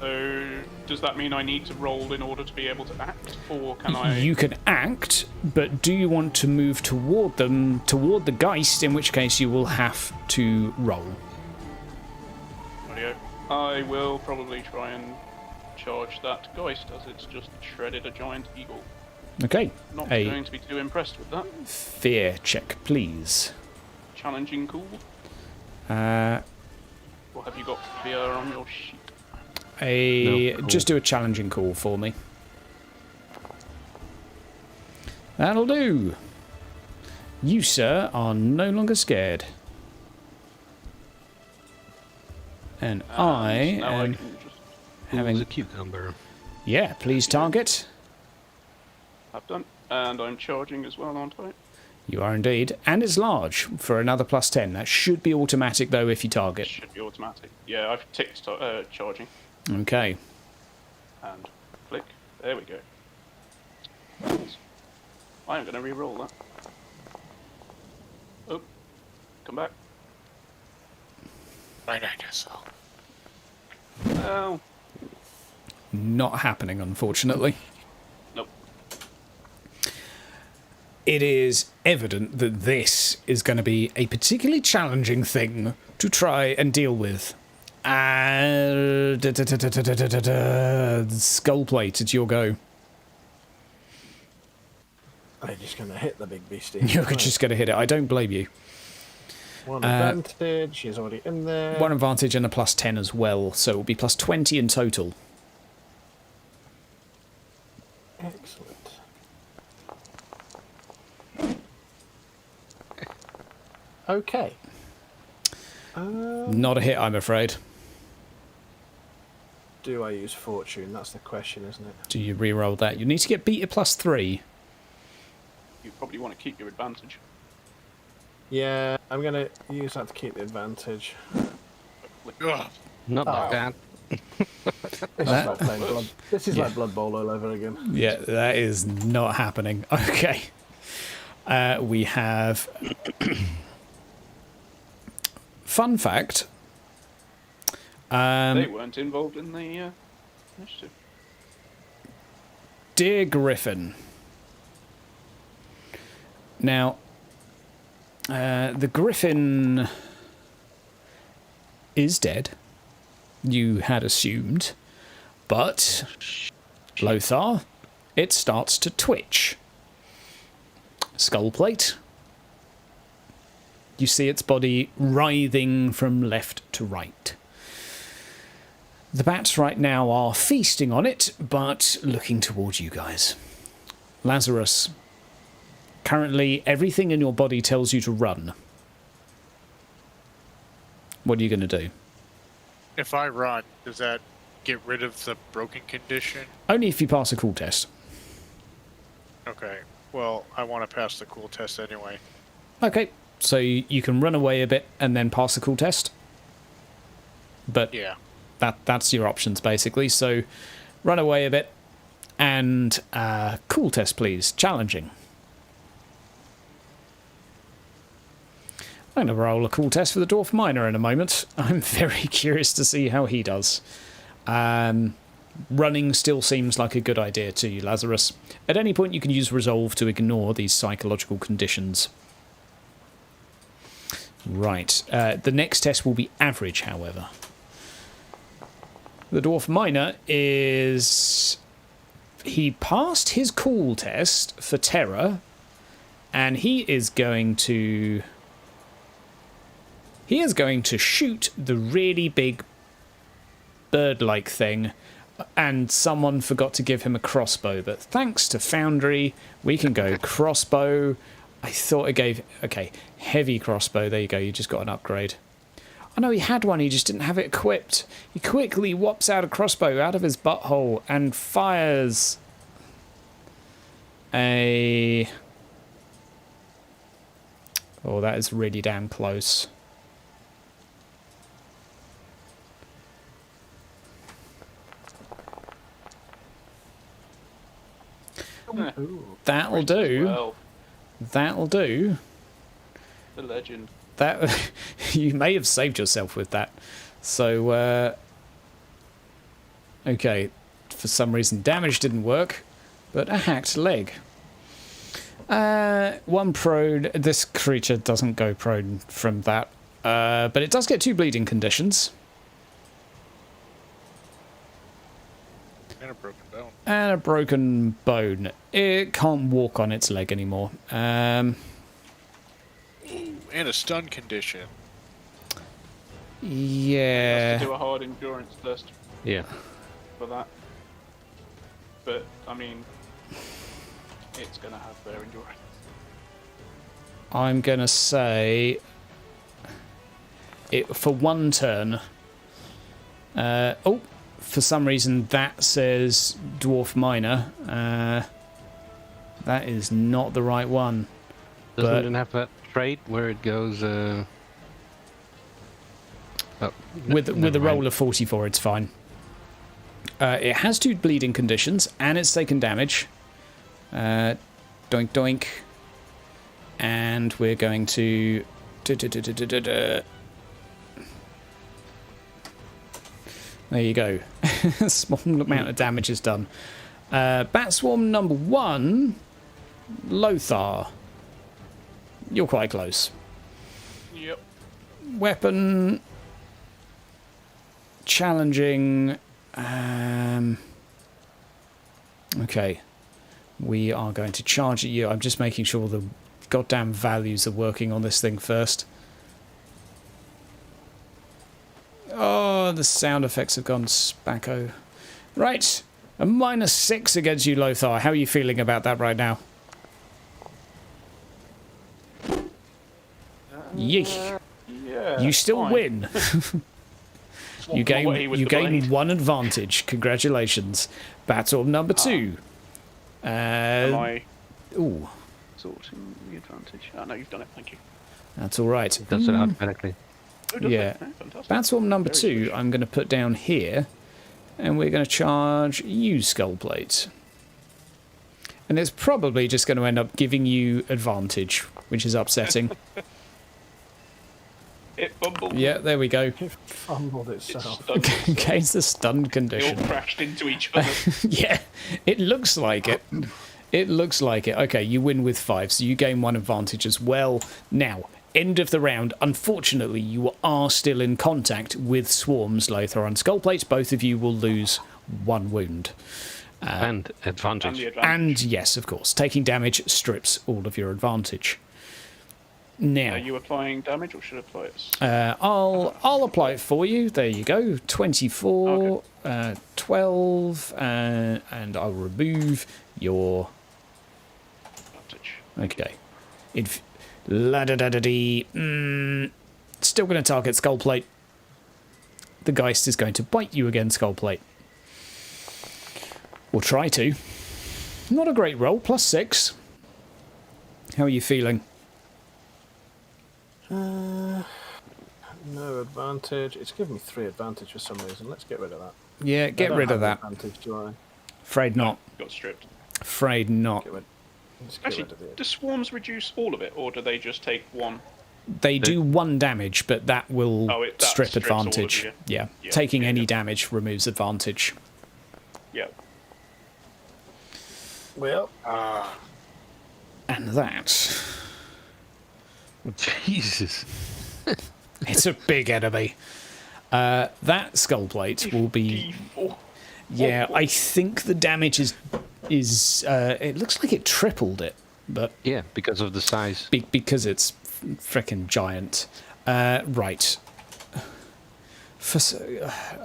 So, does that mean I need to roll in order to be able to act, or can I... You can act, but do you want to move toward them, toward the Geist, in which case you will have to roll. Rightio. I will probably try and charge that Geist, as it's just shredded a giant eagle. Okay, Not a going to be too impressed with that. fear check, please. Challenging cool. Uh, Or Have you got fear on your sheet? No, cool. Just do a challenging call for me. That'll do. You, sir, are no longer scared. And I now I am can just having... a cucumber. Yeah, please target. have done. And I'm charging as well, aren't I? You are indeed. And it's large for another +10. That should be automatic, though, if you target. Should be automatic. Yeah, I've ticked charging. Okay. And flick. There we go. I'm going to re-roll that. Oh, come back. Right, I guess so. Oh, Not happening, unfortunately. nope. It is evident that this is going to be a particularly challenging thing to try and deal with. Skull plate, it's your go. I'm just going to hit the big beastie. You're just going to hit it. I don't blame you. One advantage. She's already in there. One advantage and a +10 as well, so it will be +20 in total. Excellent. Okay. Not a hit, I'm afraid. Do I use fortune? That's the question, isn't it? Do you re-roll that? You need to get beat at +3. You probably want to keep your advantage. Yeah, I'm going to use that to keep the advantage. Ugh. Not like that. This is like playing blood. This is like Blood Bowl all over again. Yeah, that is not happening. Okay. We have... Fun fact. They weren't involved in the initiative. Dear Griffin. Now, the Griffin is dead. You had assumed. But, Lothar, it starts to twitch. Skull plate. You see its body writhing from left to right. The bats right now are feasting on it, but looking towards you guys. Lazarus, currently everything in your body tells you to run. What are you going to do? If I run, does that get rid of the broken condition? Only if you pass a cool test. Okay. Well, I want to pass the cool test anyway. Okay, so you can run away a bit and then pass the cool test. But Yeah. that's your options, basically. So run away a bit and cool test, please. Challenging. I'm going to roll a cool test for the Dwarf Miner in a moment. I'm very curious to see how he does. Running still seems like a good idea to you, Lazarus. At any point you can use Resolve to ignore these psychological conditions. Right. The next test will be average, however. The Dwarf Miner is... He passed his cool test for terror, and he is going to... He is going to shoot the really big bird-like thing, and someone forgot to give him a crossbow, but thanks to Foundry, we can go crossbow. I thought it gave... Okay, heavy crossbow. There you go, you just got an upgrade. I know he had one, he just didn't have it equipped. He quickly whops out a crossbow out of his butthole and fires a... Oh, that is really damn close. That'll do. Well, That'll do. the legend. That you may have saved yourself with that. So, okay. For some reason, damage didn't work, but a hacked leg. One prone. This creature doesn't go prone from that, but it does get 2 bleeding conditions. And a broken bone. And a broken bone. It can't walk on its leg anymore. And a stun condition. Has Yeah. to do a hard endurance test Yeah. for that. But I mean, it's gonna have their endurance. I'm going to say it for 1 turn. Oh, for some reason that says dwarf minor. That is not the right one. Doesn't it have that trait where it goes? With a roll of 44, it's fine. It has 2 bleeding conditions, and it's taken damage. Doink doink. And we're going to... There you go. Small amount of damage is done. Bat swarm number 1, Lothar. You're quite close. Yep. Weapon... Challenging. Okay. We are going to charge at you. I'm just making sure the goddamn values are working on this thing first. Oh, the sound effects have gone spacko. Right. A -6 against you, Lothar. How are you feeling about that right now? Yeek. Yeah. You still fine. win. You gain 1 advantage. Congratulations. Battle number 2. Am I Ooh, sorting the advantage? Oh no, you've done it. Thank you. that's all right. It does it automatically. Oh, does Yeah. it? Oh, fantastic. Battle number Very 2, good. I'm going to put down here, and we're going to charge you, Skullplate. And it's probably just going to end up giving you advantage, which is upsetting. It fumbled. Yeah, there we go. It fumbled itself. Against the stunned They condition. all crashed into each other. Yeah, it looks like it. It looks like it. Okay, you win with 5, so you gain 1 advantage as well. Now, end of the round. Unfortunately, you are still in contact with swarms, Lothar and Skullplate. Both of you will lose 1 wound. And advantage. And the advantage. And yes, of course, taking damage strips all of your advantage. Now, Are you applying damage, or should I apply it? I'll apply it for you. There you go. 24, 12, and I'll remove your. Advantage. Okay. La da da da dee. Still going to target Skullplate. The Geist is going to bite you again, Skullplate. Or try to. Not a great roll. +6. How are you feeling? No advantage. It's given me 3 advantage for some reason. Let's get rid of that. Yeah, I get don't rid of have that. Advantage, do I? Afraid not. Got stripped. Afraid not. Let's get Actually, rid of the do swarms reduce all of it, or do they just take 1? They do 1 damage, but that will That strip strips all of advantage. it, Yeah. Yeah, Taking yeah, any yeah. damage removes advantage. Yeah. Well, And that... Jesus. It's a big enemy. That Skullplate will be... D4. Yeah, I think the damage is it looks like it tripled it, but Yeah, because of the size. because it's frickin' giant. Right.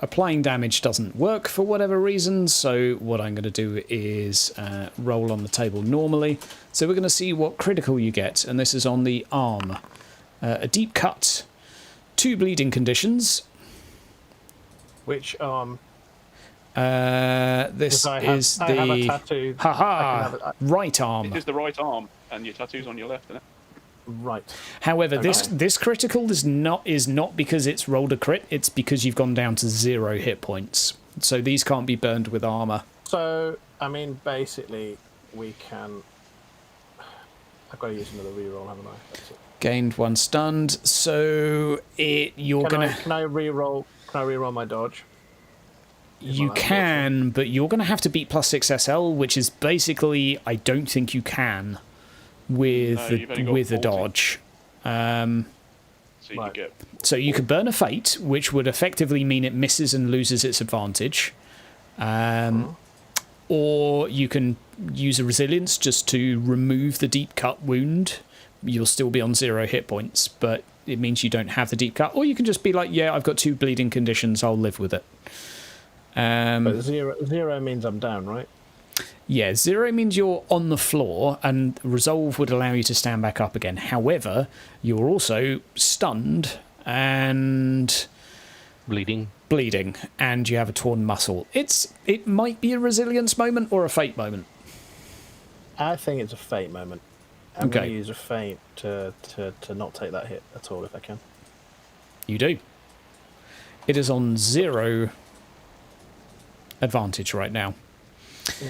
Applying damage doesn't work for whatever reason, so what I'm going to do is roll on the table normally. So we're going to see what critical you get, and this is on the arm. A deep cut, 2 bleeding conditions. which This I have, is I have a the tattoo. haha right arm. It is the right arm, and your tattoo's on your left, isn't it? Right. However, Okay. this critical is not because it's rolled a crit. It's because you've gone down to 0 hit points. So these can't be burned with armor. So, I mean, basically, we can. I've got to use another reroll, haven't I? That's it. Gained 1 stunned. So you're Can gonna I reroll? Can I reroll my dodge? you can, but you're gonna have to beat +6 SL, which is basically I don't think you can with No, you've only got with a 40. dodge. So you Right. could get. So you could burn a fate, which would effectively mean it misses and loses its advantage. Or you can use a resilience just to remove the deep cut wound. You'll still be on 0 hit points, but it means you don't have the deep cut. Or you can just be like, yeah, I've got 2 bleeding conditions, I'll live with it. But zero means I'm down, right? Yeah, 0 means you're on the floor, and resolve would allow you to stand back up again. However, you're also stunned and Bleeding. and you have a torn muscle. It might be a resilience moment or a fate moment. I think it's a fate moment. I'm Okay. going to use a fate to not take that hit at all if I can. You do. It is on 0 advantage right now.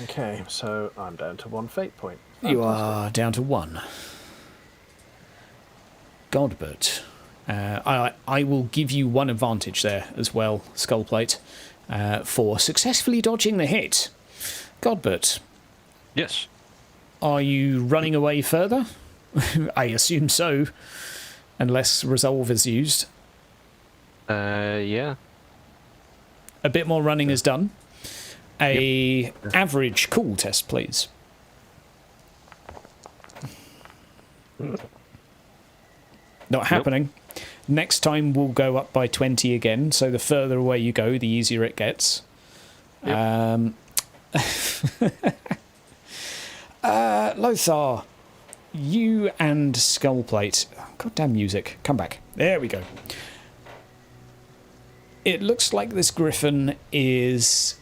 Okay, so I'm down to 1 fate point. You are down to 1. Godbert. I will give you 1 advantage there as well, Skullplate, for successfully dodging the hit. Godbert, Yes. are you running away further? I assume so, unless resolve is used. Yeah. A bit more running is done. Average cool test, please. Not happening. Next time we'll go up by 20 again, so the further away you go, the easier it gets. Lothar, you and Skullplate. Goddamn music. Come back. There we go. It looks like this griffin is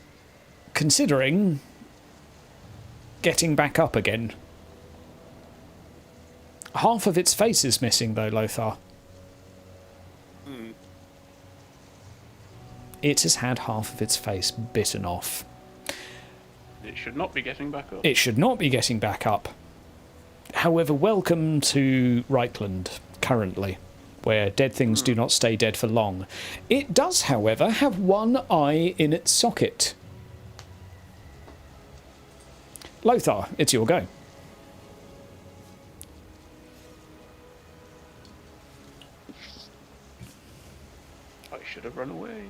considering getting back up again. Half of its face is missing, though, Lothar. It has had half of its face bitten off. It should not be getting back up. It should not be getting back up. However, welcome to Reichland, currently, where dead things do not stay dead for long. It does, however, have 1 eye in its socket. Lothar, it's your go. I should have run away.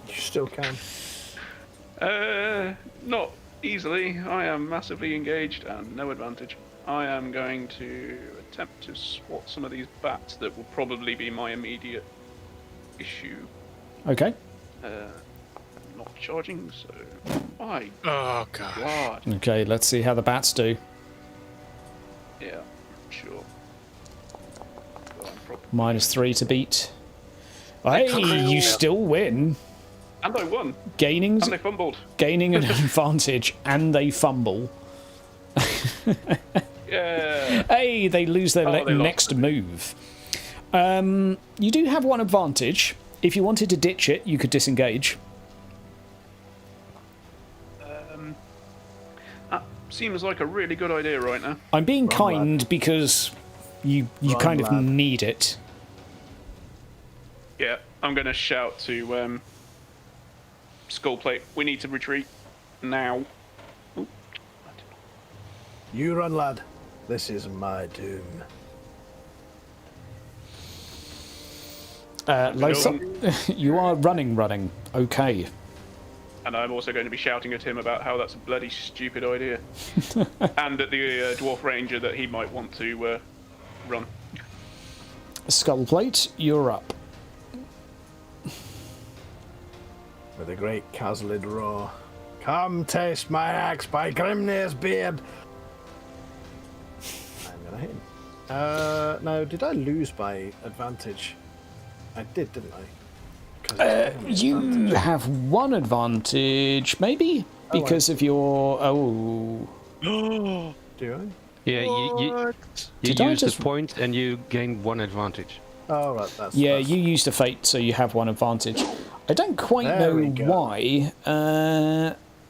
You still can. Not easily. I am massively engaged and no advantage. I am going to attempt to swat some of these bats that will probably be my immediate issue. Okay. Not charging, so... My Oh, God. God. Okay, let's see how the bats do. Yeah, sure. Well, I'm probably... -3 to beat. Hey, you still win. And I won. Gaining And they fumbled. an advantage, and they fumble. Yeah. Hey, they lose their Oh, they lost. next move. You do have 1 advantage. If you wanted to ditch it, you could disengage. That seems like a really good idea right now. I'm being Run, kind because you Run, kind of lad. need it. Yeah, I'm going to shout to Skullplate, we need to retreat now. Ooh. You run, lad. This is my doom. Lothar, you are running. Okay. And I'm also going to be shouting at him about how that's a bloody stupid idea. And at the Dwarf Ranger that he might want to run. Skullplate, you're up. With a great Caslid roar. Come taste my axe by Grimnir's beard. I'm gonna hit him. No, did I lose by advantage? I did, didn't I? 'Cause it's given me You advantage. have 1 advantage, maybe? Because of your... Oh... Oh, Do I? Yeah, you Did I use just- the point and you gain 1 advantage. Oh, right, that's... Yeah, that's- you used a fate, so you have 1 advantage. I don't quite There we know go. why.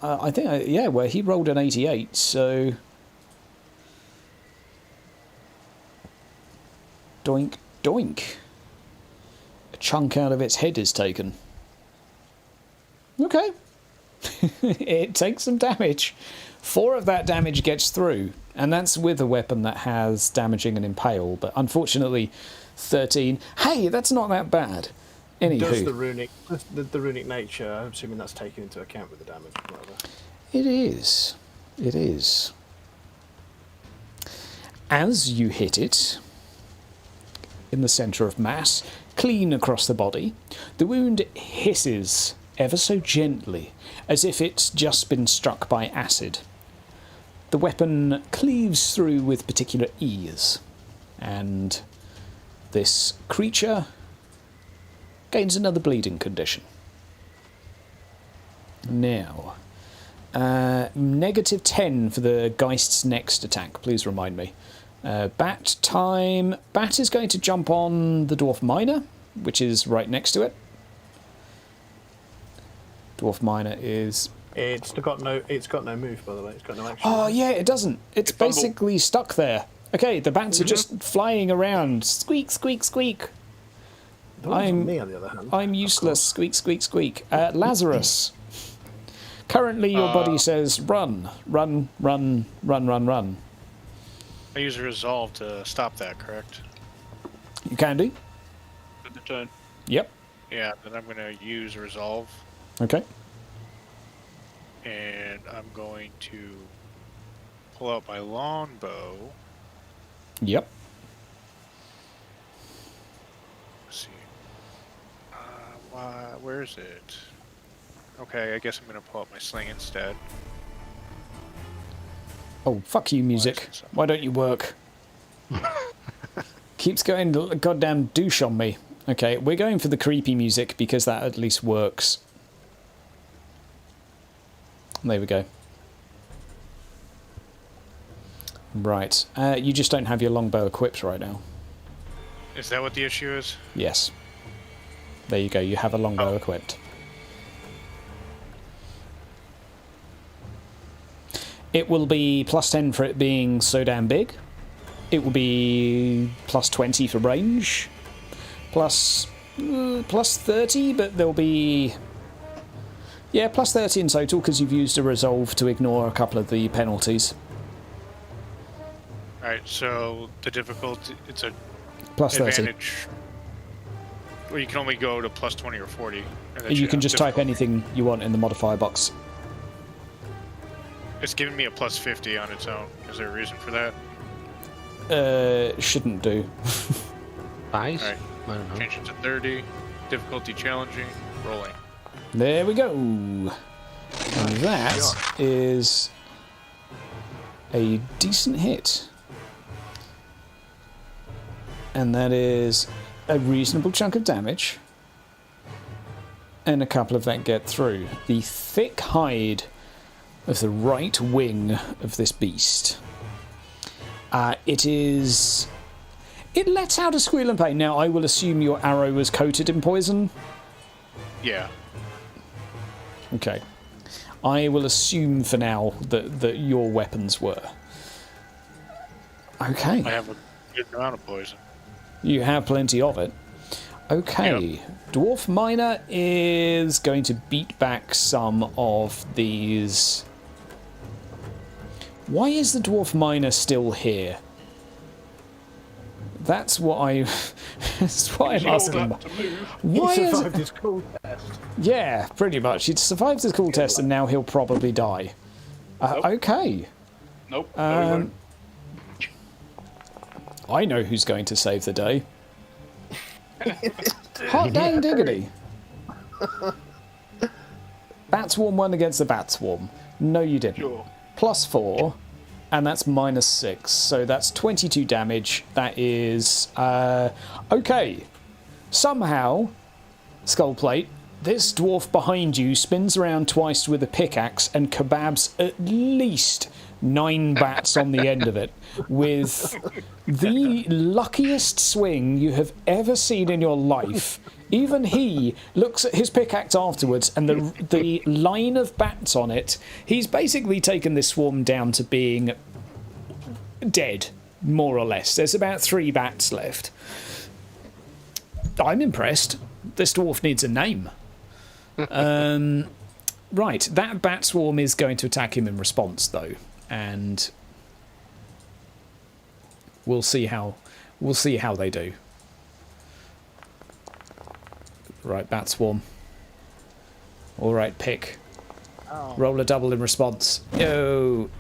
I think, yeah, well, he rolled an 88, so... Doink, doink. A chunk out of its head is taken. Okay. It takes some damage. 4 of that damage gets through, and that's with a weapon that has damaging and impale, but unfortunately 13. Hey, that's not that bad. Does the Anywho, runic nature, I'm assuming that's taken into account with the damage. Whatever. it is. It is. As you hit it, in the centre of mass, clean across the body. The wound hisses ever so gently, as if it's just been struck by acid. The weapon cleaves through with particular ease, and this creature gains another bleeding condition. Now, -10 for the Geist's next attack, please remind me. Bat time. Bat is going to jump on the Dwarf Miner, which is right next to it. Dwarf Miner is... It's got no move, by the way. It's got no action. Oh, yeah, it doesn't. It's basically stuck there. Okay, the bats are just flying around. Squeak, squeak, squeak. Me, on the other hand. I'm useless. Squeak, squeak, squeak. Lazarus. Currently, your body says run, run, run, run, run, run. I use a resolve to stop that, correct? You can do. At the turn. Yep. Yeah, then I'm going to use resolve, Okay. and I'm going to pull out my longbow. Yep. Let's see. Where is it? Okay, I guess I'm going to pull out my sling instead. Oh, fuck you, music. Why don't you work? Keeps going goddamn douche on me. Okay, we're going for the creepy music because that at least works. There we go. Right. You just don't have your longbow equipped right now. Is that what the issue is? Yes. There you go. You have a longbow equipped. It will be +10 for it being so damn big. It will be +20 for range. +30, but there'll be... Yeah, +30 in total because you've used a resolve to ignore a couple of the penalties. Alright, so the difficulty, it's a +30. advantage. Well, you can only go to +20 or 40. And then You can have just type difficulty. anything you want in the modifier box. It's giving me a +50 on its own. Is there a reason for that? Shouldn't do. Nice. Alright, I don't know. change it to 30. Difficulty challenging. Rolling. There we go. And that is a decent hit. And that is a reasonable chunk of damage. And a couple of that get through. The thick hide of the right wing of this beast. It lets out a squeal in pain. Now, I will assume your arrow was coated in poison. Yeah. Okay. I will assume for now that your weapons were. Okay. I have a good amount of poison. You have plenty of it. Okay. Dwarf Miner is going to beat back some of these... Why is the Dwarf Miner still here? That's what I'm asking. Why He is survived his cool test. Yeah, pretty much. He survived his cool test and now he'll probably die. Okay. Nope. No, he won't. I know who's going to save the day. Hot dang diggity. Bat Swarm won against the Bat Swarm. No, you didn't. Sure. +4, and that's -6, so that's 22 damage. That is okay. Somehow, Skullplate, this dwarf behind you spins around twice with a pickaxe and kebabs at least 9 bats on the end of it, with the luckiest swing you have ever seen in your life. Even he looks at his pickaxe afterwards, and the line of bats on it, he's basically taken this swarm down to being dead, more or less. There's about 3 bats left. I'm impressed. This dwarf needs a name. Right, that bat swarm is going to attack him in response, though, and we'll see how they do. Right, bat swarm. All right, pick. Roll a double in response. Yo.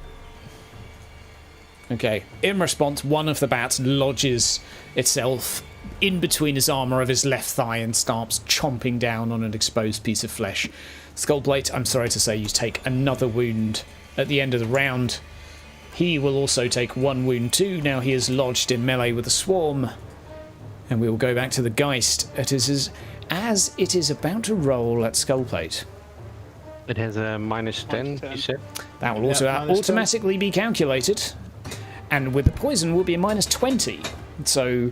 Okay. In response, one of the bats lodges itself in between his armour of his left thigh and starts chomping down on an exposed piece of flesh. Skullplate, I'm sorry to say you take another wound at the end of the round. He will also take one wound too. Now he is lodged in melee with a swarm. And we will go back to the Geist as it is about to roll at Skullplate. It has a -10, you said? That will also automatically be calculated. And with the poison will be a -20. So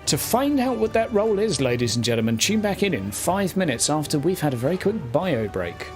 to find out what that roll is, ladies and gentlemen, tune back in 5 minutes after we've had a very quick bio break.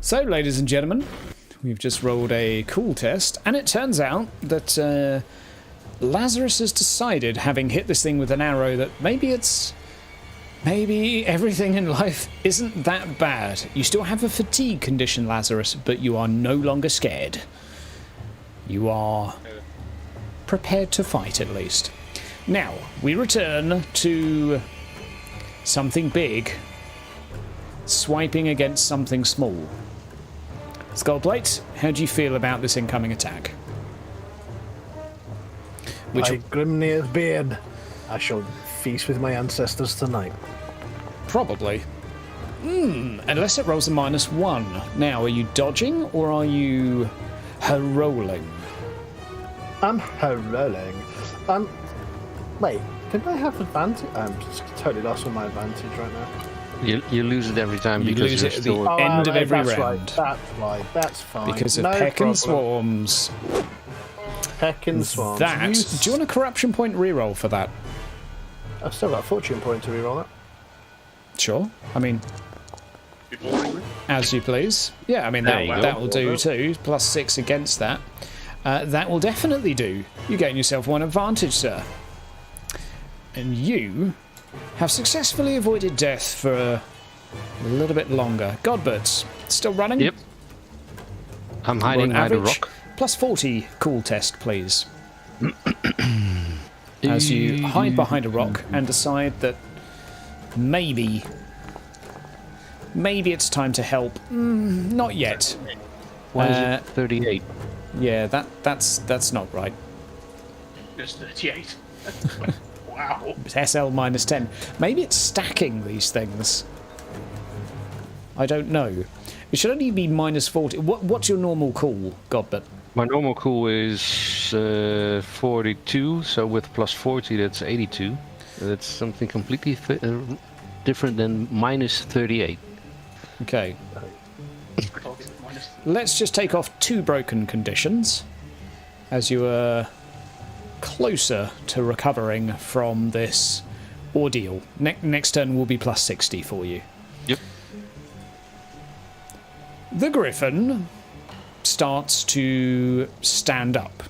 So, ladies and gentlemen, we've just rolled a cool test, and it turns out that Lazarus has decided, having hit this thing with an arrow, that maybe everything in life isn't that bad. You still have a fatigue condition, Lazarus, but you are no longer scared. You are prepared to fight, at least. Now, we return to something big swiping against something small. Skullplate, how do you feel about this incoming attack? By Grimnir's beard, I shall feast with my ancestors tonight. Probably. Unless it rolls a -1. Now, are you dodging or are you her-rolling? I'm her-rolling. Wait, did I have advantage? I'm just totally lost on my advantage right now. You lose it every time You because lose you're it at still... the end of every that's round. Right, that's right, that's fine. Because of no peck and problem. swarms. Peck and swarms. That. Do you want a corruption point reroll for that? I've still got a fortune point to reroll that. Sure. I mean, as you please. Yeah, I mean, that will do too. +6 against that. That will definitely do. You gain yourself one advantage, sir. And you have successfully avoided death for a little bit longer. Godbirds, still running? Yep. I'm hiding behind a Average. rock. +40 cool test, please. As you hide behind a rock and decide that maybe it's time to help. Not yet. Why is it 38? Yeah, that's not right. It's 38. Wow. It's SL -10. Maybe it's stacking these things. I don't know. It should only be -40. What's your normal cool, Godbert? My normal cool is 42, so with +40 that's 82. That's something completely different than -38. Okay. Let's just take off 2 broken conditions, as you are closer to recovering from this ordeal. Next turn will be +60 for you. Yep. The griffin starts to stand up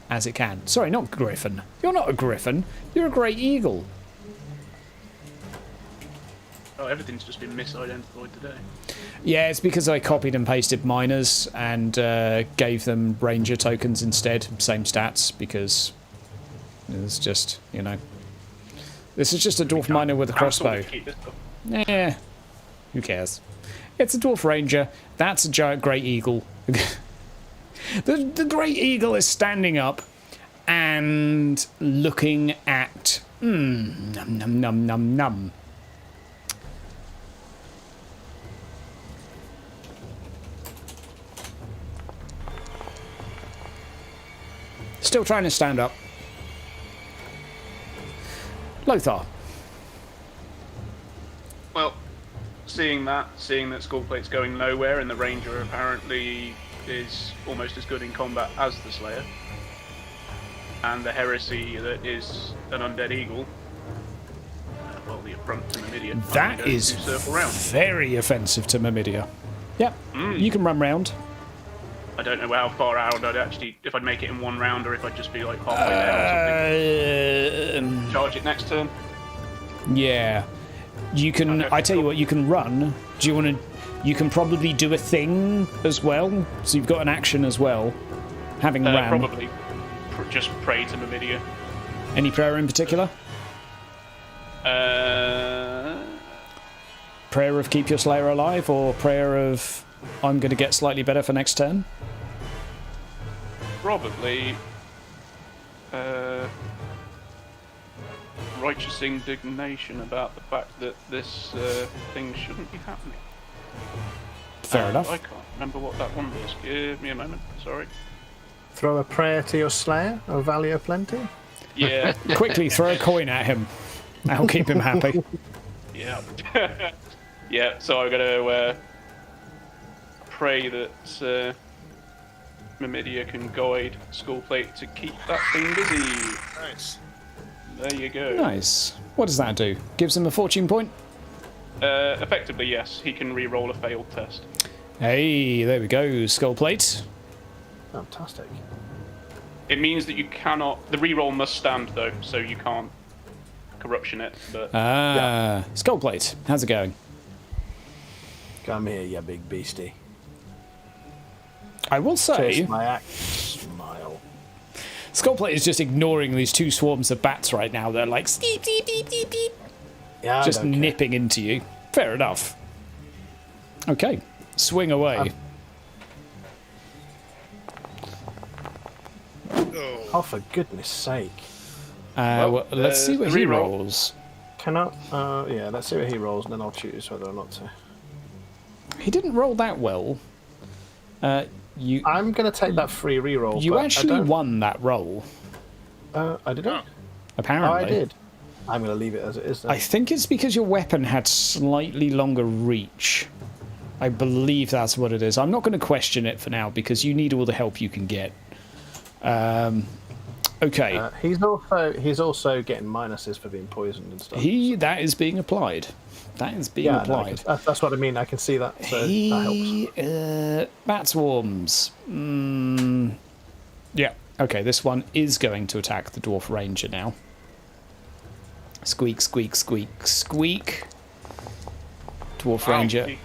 as it can. Sorry, not griffin. You're not a griffin. You're a great eagle. Oh, everything's just been misidentified today. Yeah, it's because I copied and pasted miners and gave them ranger tokens instead. Same stats, because it's just, you know. This is just a dwarf miner with a crossbow. Yeah, who cares? It's a dwarf ranger. That's a giant great eagle. The great eagle is standing up and looking at... num num num num num. Still trying to stand up. Lothar. Well, seeing that Skullplate's going nowhere and the ranger apparently is almost as good in combat as the slayer, and the heresy that is an undead eagle, well, the affront to Mamidia. That is very offensive to Mamidia. Yep, you can run round. I don't know how far out I'd actually, if I'd make it in one round or if I'd just be like halfway there or something. Charge it next turn. Yeah. You can, Okay, I tell you what, you can run. Do you want to, you can probably do a thing as well. So you've got an action as well, having ran. Probably just pray to Mamidia. Any prayer in particular? Prayer of keep your slayer alive, or prayer of I'm going to get slightly better for next turn? Probably righteous indignation about the fact that this thing shouldn't be happening. Fair enough. I can't remember what that one was. Give me a moment, sorry. Throw a prayer to your slayer, O Valley of Plenty? Yeah. Quickly throw a coin at him. That'll keep him happy. Yeah. Yeah, so I'm going to pray that Mamidia can guide Skullplate to keep that thing busy. Nice. There you go. Nice. What does that do? Gives him a fortune point? Effectively, yes. He can re-roll a failed test. Hey, there we go. Skull plate. Fantastic. It means that you cannot. The re-roll must stand though, so you can't corruption it. But Skull plate. How's it going? Come here, you big beastie. I will say, Taste my axe. Smile. Skullplate is just ignoring these two swarms of bats right now. They're like steep, steep, steep, steep, steep, Yeah, just nipping into you. Fair enough. Okay, swing away. Oh, for goodness sake! Well, let's see what he re-roll. rolls. Can I? Yeah, let's see what he rolls, and then I'll choose whether or not to. He didn't roll that well. You I'm gonna take that free reroll. you but actually won that roll, I didn't. apparently. Oh, I did. I'm gonna leave it as it is. Then. I think it's because your weapon had slightly longer reach. I believe that's what it is. I'm not going to question it for now because you need all the help you can get. Okay. He's also getting minuses for being poisoned and stuff. That is being applied. That is being applied. No, that's what I mean. I can see that. So that helps. Bat swarms. Yeah. Okay, this one is going to attack the dwarf ranger now. Squeak, squeak, squeak, squeak. Dwarf ranger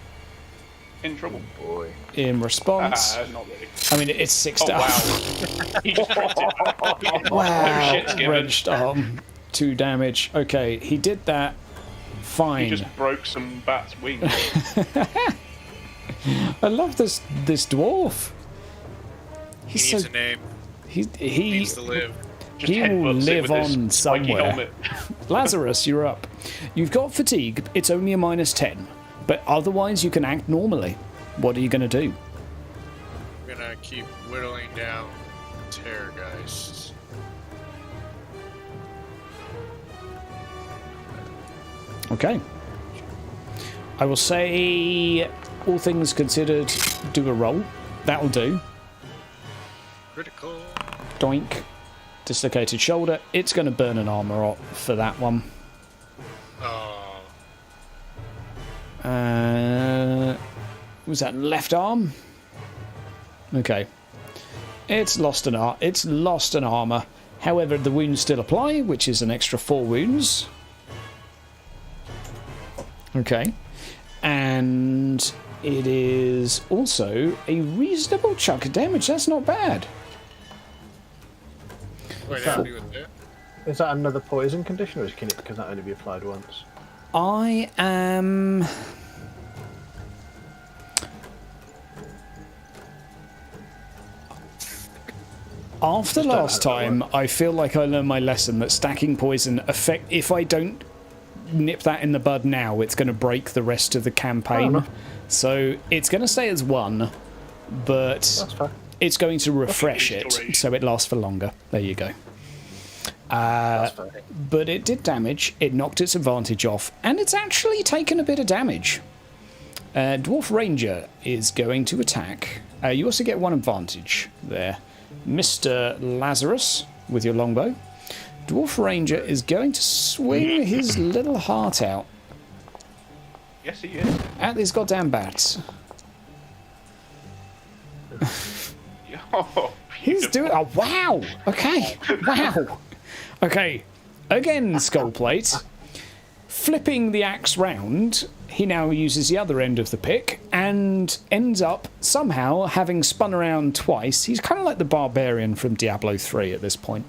In trouble. Boy. in response. Not really. I mean, it's 6 Oh down. wow! He just crit it. Wow. shit's given. Wrenched arm. 2 damage. Okay, he did that. Fine. He just broke some bat's wings. I love this dwarf. He He's needs so a name. he He needs to live. Just He will headbutts it live with his on spiky somewhere. helmet. Lazarus, you're up. You've got fatigue. It's only a -10, but otherwise you can act normally. What are you going to do? I'm gonna keep whittling down terror geists. Okay. I will say, all things considered, do a roll. That'll do. Critical. Doink. Dislocated shoulder. It's going to burn an armor up for that one. Oh. Was that left arm? Okay. It's lost an armor. However, the wounds still apply, which is an extra 4 wounds. Okay. And it is also a reasonable chunk of damage. That's not bad. Quite happy with that. Is that another poison condition, or can that only be applied once? I am... After last time, I feel like I learned my lesson that stacking poison if I don't nip that in the bud now, it's going to break the rest of the campaign. So it's going to stay as 1, but it's going to refresh it, so it lasts for longer. There you go. But it did damage, it knocked its advantage off, and it's actually taken a bit of damage. Dwarf Ranger is going to attack. You also get 1 advantage there. Mr. Lazarus with your longbow. Dwarf Ranger is going to swing his little heart out Yes, he is. at these goddamn bats. Oh, He's doing... Oh, wow! Okay. Wow. Okay. Again, skull plate. Flipping the axe round, he now uses the other end of the pick and ends up somehow having spun around twice. He's kind of like the barbarian from Diablo 3 at this point.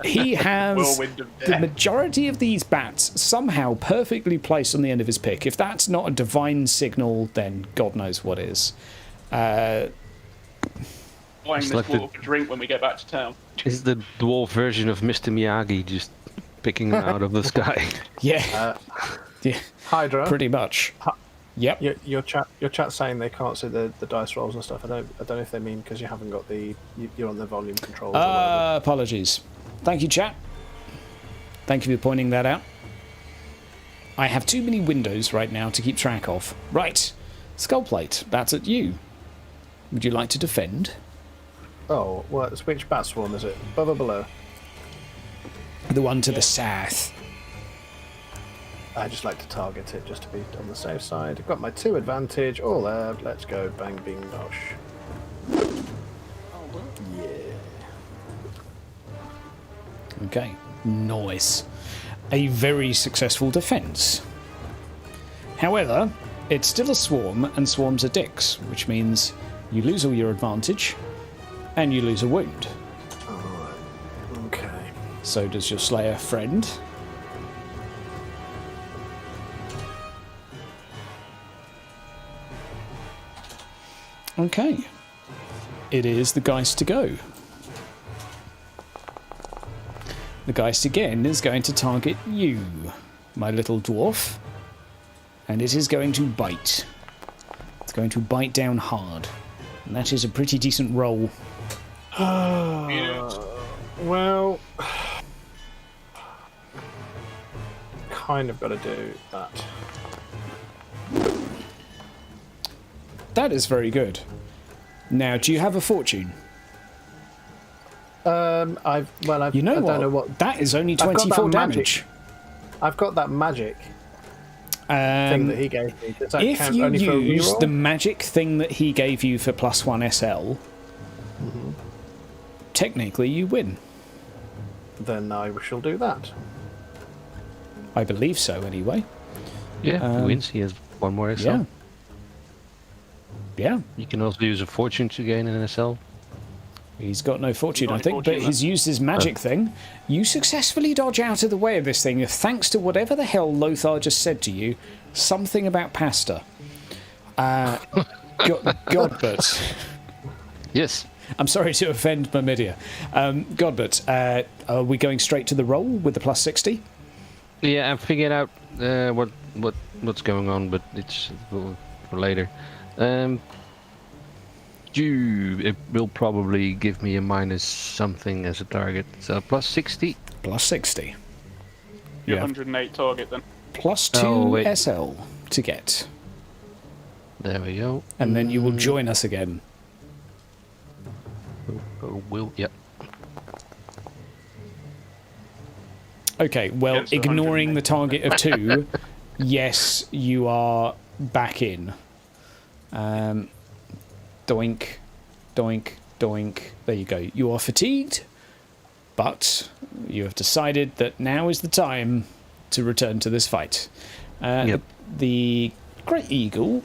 He has Whirlwind of the death. majority of these bats somehow perfectly placed on the end of his pick. If that's not a divine signal, then God knows what is. Buying this like water for drink when we get back to town. Is the dwarf version of Mr. Miyagi just picking them out of the sky? Yeah. Yeah. Hydra. Pretty much. Yep. Your chat's saying they can't see the dice rolls and stuff. I don't know if they mean because you haven't got you're on the volume controls. Or whatever. Apologies. Thank you, chat. Thank you for pointing that out. I have too many windows right now to keep track of. Right. Skullplate, that's at you. Would you like to defend? Oh, which bat swarm is it? Above or below? The one to the south. I just like to target it just to be on the safe side. I've got my 2 advantage, all there. Let's go, bang, bing, nosh. Yeah. Okay, nice. A very successful defense. However, it's still a swarm, and swarms are dicks, which means you lose all your advantage, and you lose a wound. Alright. Okay. So does your Slayer friend. Okay. It is the Geist to go. The Geist again is going to target you, my little dwarf. And it is going to bite. It's going to bite down hard. And that is a pretty decent roll. Well, kind of got to do that. That is very good. Now, do you have a fortune? You You know I what? don't know what. That is only I've got that 24 magic damage. I've got that magic thing that he gave me. Does that If count you only for a use reroll? the magic thing that he gave you for +1 SL, technically you win. Then I shall do that. I believe so, anyway. Yeah, he wins. He has 1 more SL. Yeah. Yeah. You can also use a fortune to gain an SL. He's got no fortune, Got I any think, fortune but left? he's used his magic thing. You successfully dodge out of the way of this thing, thanks to whatever the hell Lothar just said to you. Something about pasta. Godbert. Yes. I'm sorry to offend Myrmidia. Godbert, are we going straight to the roll with the +60? Yeah, I figured out what's going on, but it's for later. It will probably give me a minus something as a target. So +60. +60. Your Yeah. 108 target then. +2 Oh, wait. SL to get. There we go. And then you will join us again. Yep. Okay, well, Against the ignoring the 108. target of 2, yes, you are back in. Doink, doink, doink. There you go. You are fatigued, but you have decided that now is the time to return to this fight. Yep. The Great Eagle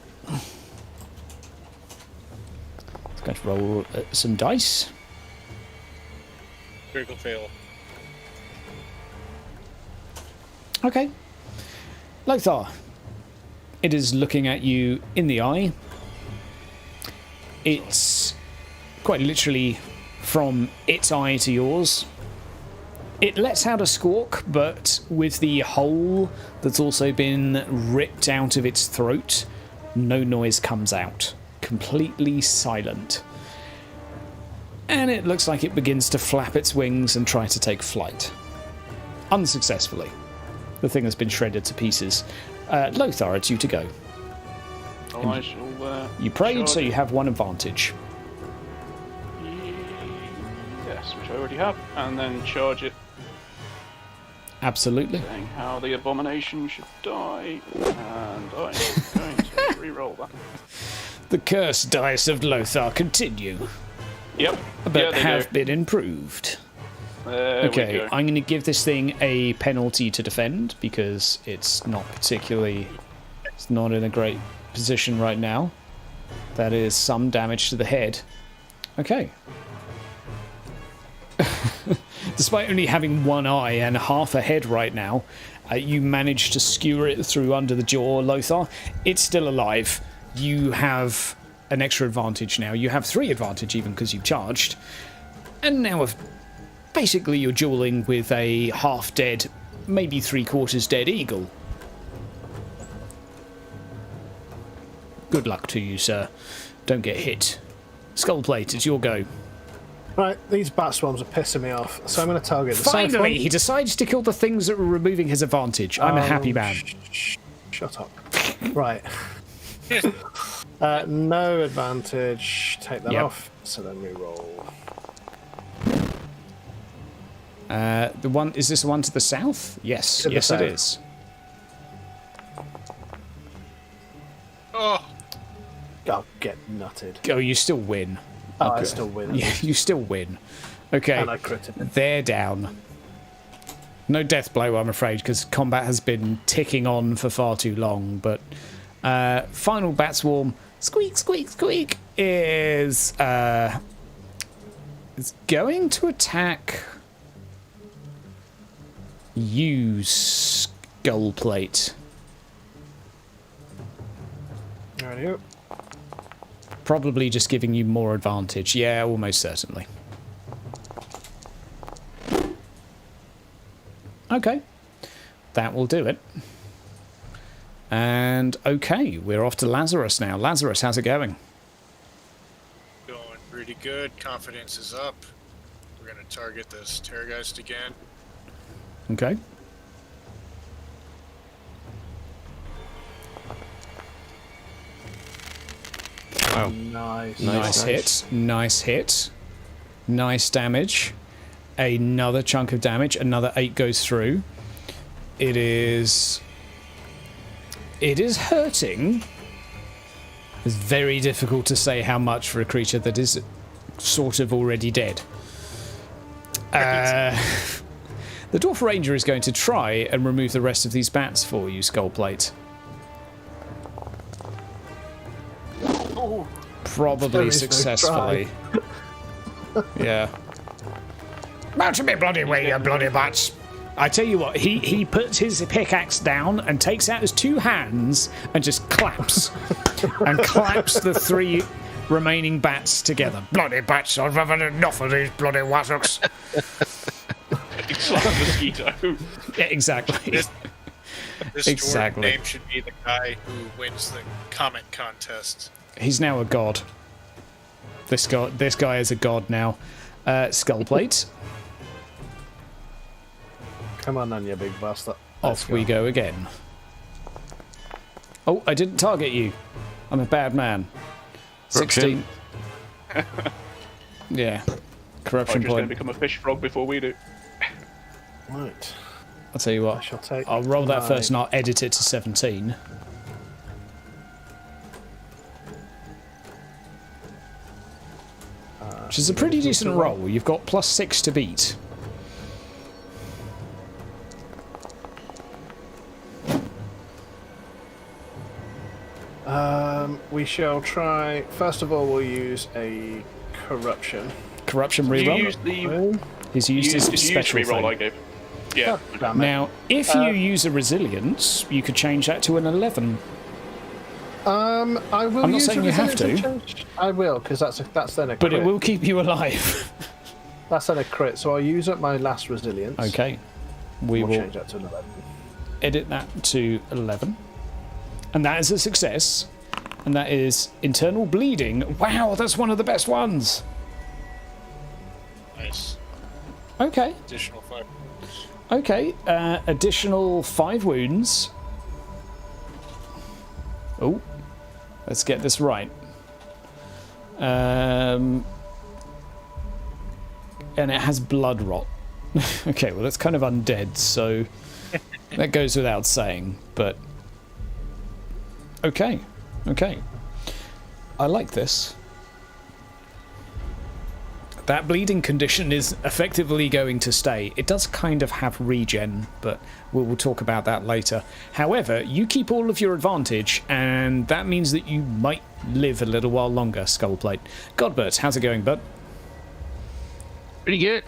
is going to roll some dice. Critical fail. Okay. Lothar, it is looking at you in the eye. It's quite literally from its eye to yours. It lets out a squawk, but with the hole that's also been ripped out of its throat, no noise comes out. Completely silent. And it looks like it begins to flap its wings and try to take flight. Unsuccessfully. The thing has been shredded to pieces. Lothar, it's you to go. Oh, I shall. You prayed, charge so you it. have 1 advantage. Yes, which I already have, and then charge it, Absolutely. saying how the abomination should die, and I'm going to re-roll that. The cursed dice of Lothar continue, Yep. but yeah, they have do. been improved. There we Okay, go. I'm going to give this thing a penalty to defend because it's not in a great position right now. That is some damage to the head. Okay. Despite only having 1 eye and half a head right now, you managed to skewer it through under the jaw, Lothar. It's still alive. You have an extra advantage now. You have 3 advantage even because you've charged. And now basically you're dueling with a half-dead, maybe 3/4 dead eagle. Good luck to you, sir. Don't get hit. Skullplate, it's your go. Right, these bat swarms are pissing me off, so I'm going to target the safe one. Finally, he decides to kill the things that were removing his advantage. I'm a happy man. Shut up. Right. No advantage. Take that Yep. off. So then we roll. Is this the one to the south? Yes, To the yes south. it is. Oh, I'll get nutted. Oh, you still win. Oh, I Okay. still win. Yeah, you still win. Okay, And I critted. they're down. No death blow, I'm afraid, because combat has been ticking on for far too long. But final bat swarm, squeak, squeak, squeak, is going to attack you, Skullplate. Rightio. Probably just giving you more advantage. Yeah, almost certainly. Okay. That will do it. And okay, we're off to Lazarus now. Lazarus, how's it going? going pretty good. Confidence is up. We're gonna target this Terrorgeist again. Okay. Wow. Nice. Nice hit. Nice hit. Nice damage. Another chunk of damage. Another 8 goes through. It is hurting. It's very difficult to say how much for a creature that is sort of already dead. The Dwarf Ranger is going to try and remove the rest of these bats for you, Skullplate. Probably There is no successfully. Yeah. Out of me bloody way, you bloody bats! I tell you what, he puts his pickaxe down and takes out his 2 hands and just claps. And claps the 3 remaining bats together. Bloody bats, I've had enough of these bloody wassocks. It's like a mosquito. Yeah, exactly. This Exactly. dwarf name should be the guy who wins the comment contest. He's now a god. This guy is a god now. Skullplate. Come on then, you big bastard. Off we go again. Oh, I didn't target you. I'm a bad man. 16. Yeah. Corruption I'm just going to point. become a fish frog before we do. Right. I'll tell you I what. shall take. I'll roll that my- first and I'll edit it to 17. Which is a pretty decent roll. You've got +6 to beat. We shall try. First of all, we'll use a corruption. Corruption Did you reroll. use the He's used his special reroll I thing. gave? Yeah. Damn it. Now, if you use a resilience, you could change that to an 11. I will. I'm not use saying a you have resilience to. and change- I will, because that's then a crit. But it will keep you alive. That's then a crit. So I'll use up my last resilience. Okay. We We'll will change that to an 11. edit that to 11. And that is a success. And that is internal bleeding. Wow, that's one of the best ones. Nice. Okay. Additional 5. Okay. Additional 5 wounds. Oh. Let's get this right. And it has blood rot. Okay, well, it's kind of undead, so that goes without saying, but okay. Okay. I like this. That bleeding condition is effectively going to stay. It does kind of have regen, but we'll talk about that later. However, you keep all of your advantage, and that means that you might live a little while longer, Skullplate. Godbert, how's it going, bud? Pretty good.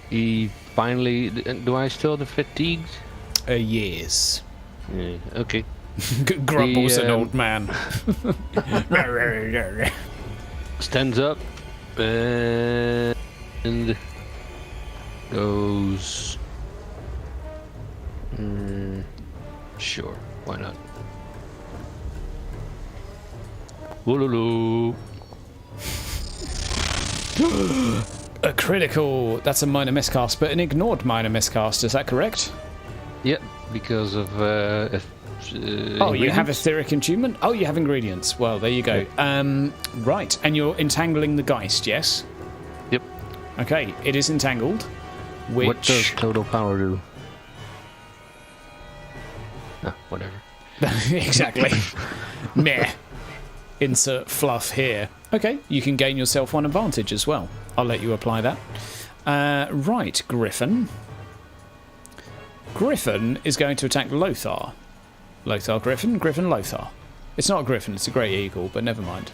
He finally. Do I still have the fatigues? Years. Yeah, okay. Grumbles an The, old man. Stands up and goes. Sure, why not? Wololo. A critical. That's a minor miscast, but an ignored minor miscast. Is that correct? Yep, because of. Oh, you have etheric attunement? Oh, you have ingredients. Well, there you go. Right, and you're entangling the Geist, yes? Yep. Okay, it is entangled. Which What does total power do? No, whatever. Exactly. Meh. Insert fluff here. Okay, you can gain yourself one advantage as well. I'll let you apply that. Right, Griffin. Griffin is going to attack Lothar. Lothar, Griffin, Griffin, Lothar. It's not a griffin, it's a grey eagle, but never mind.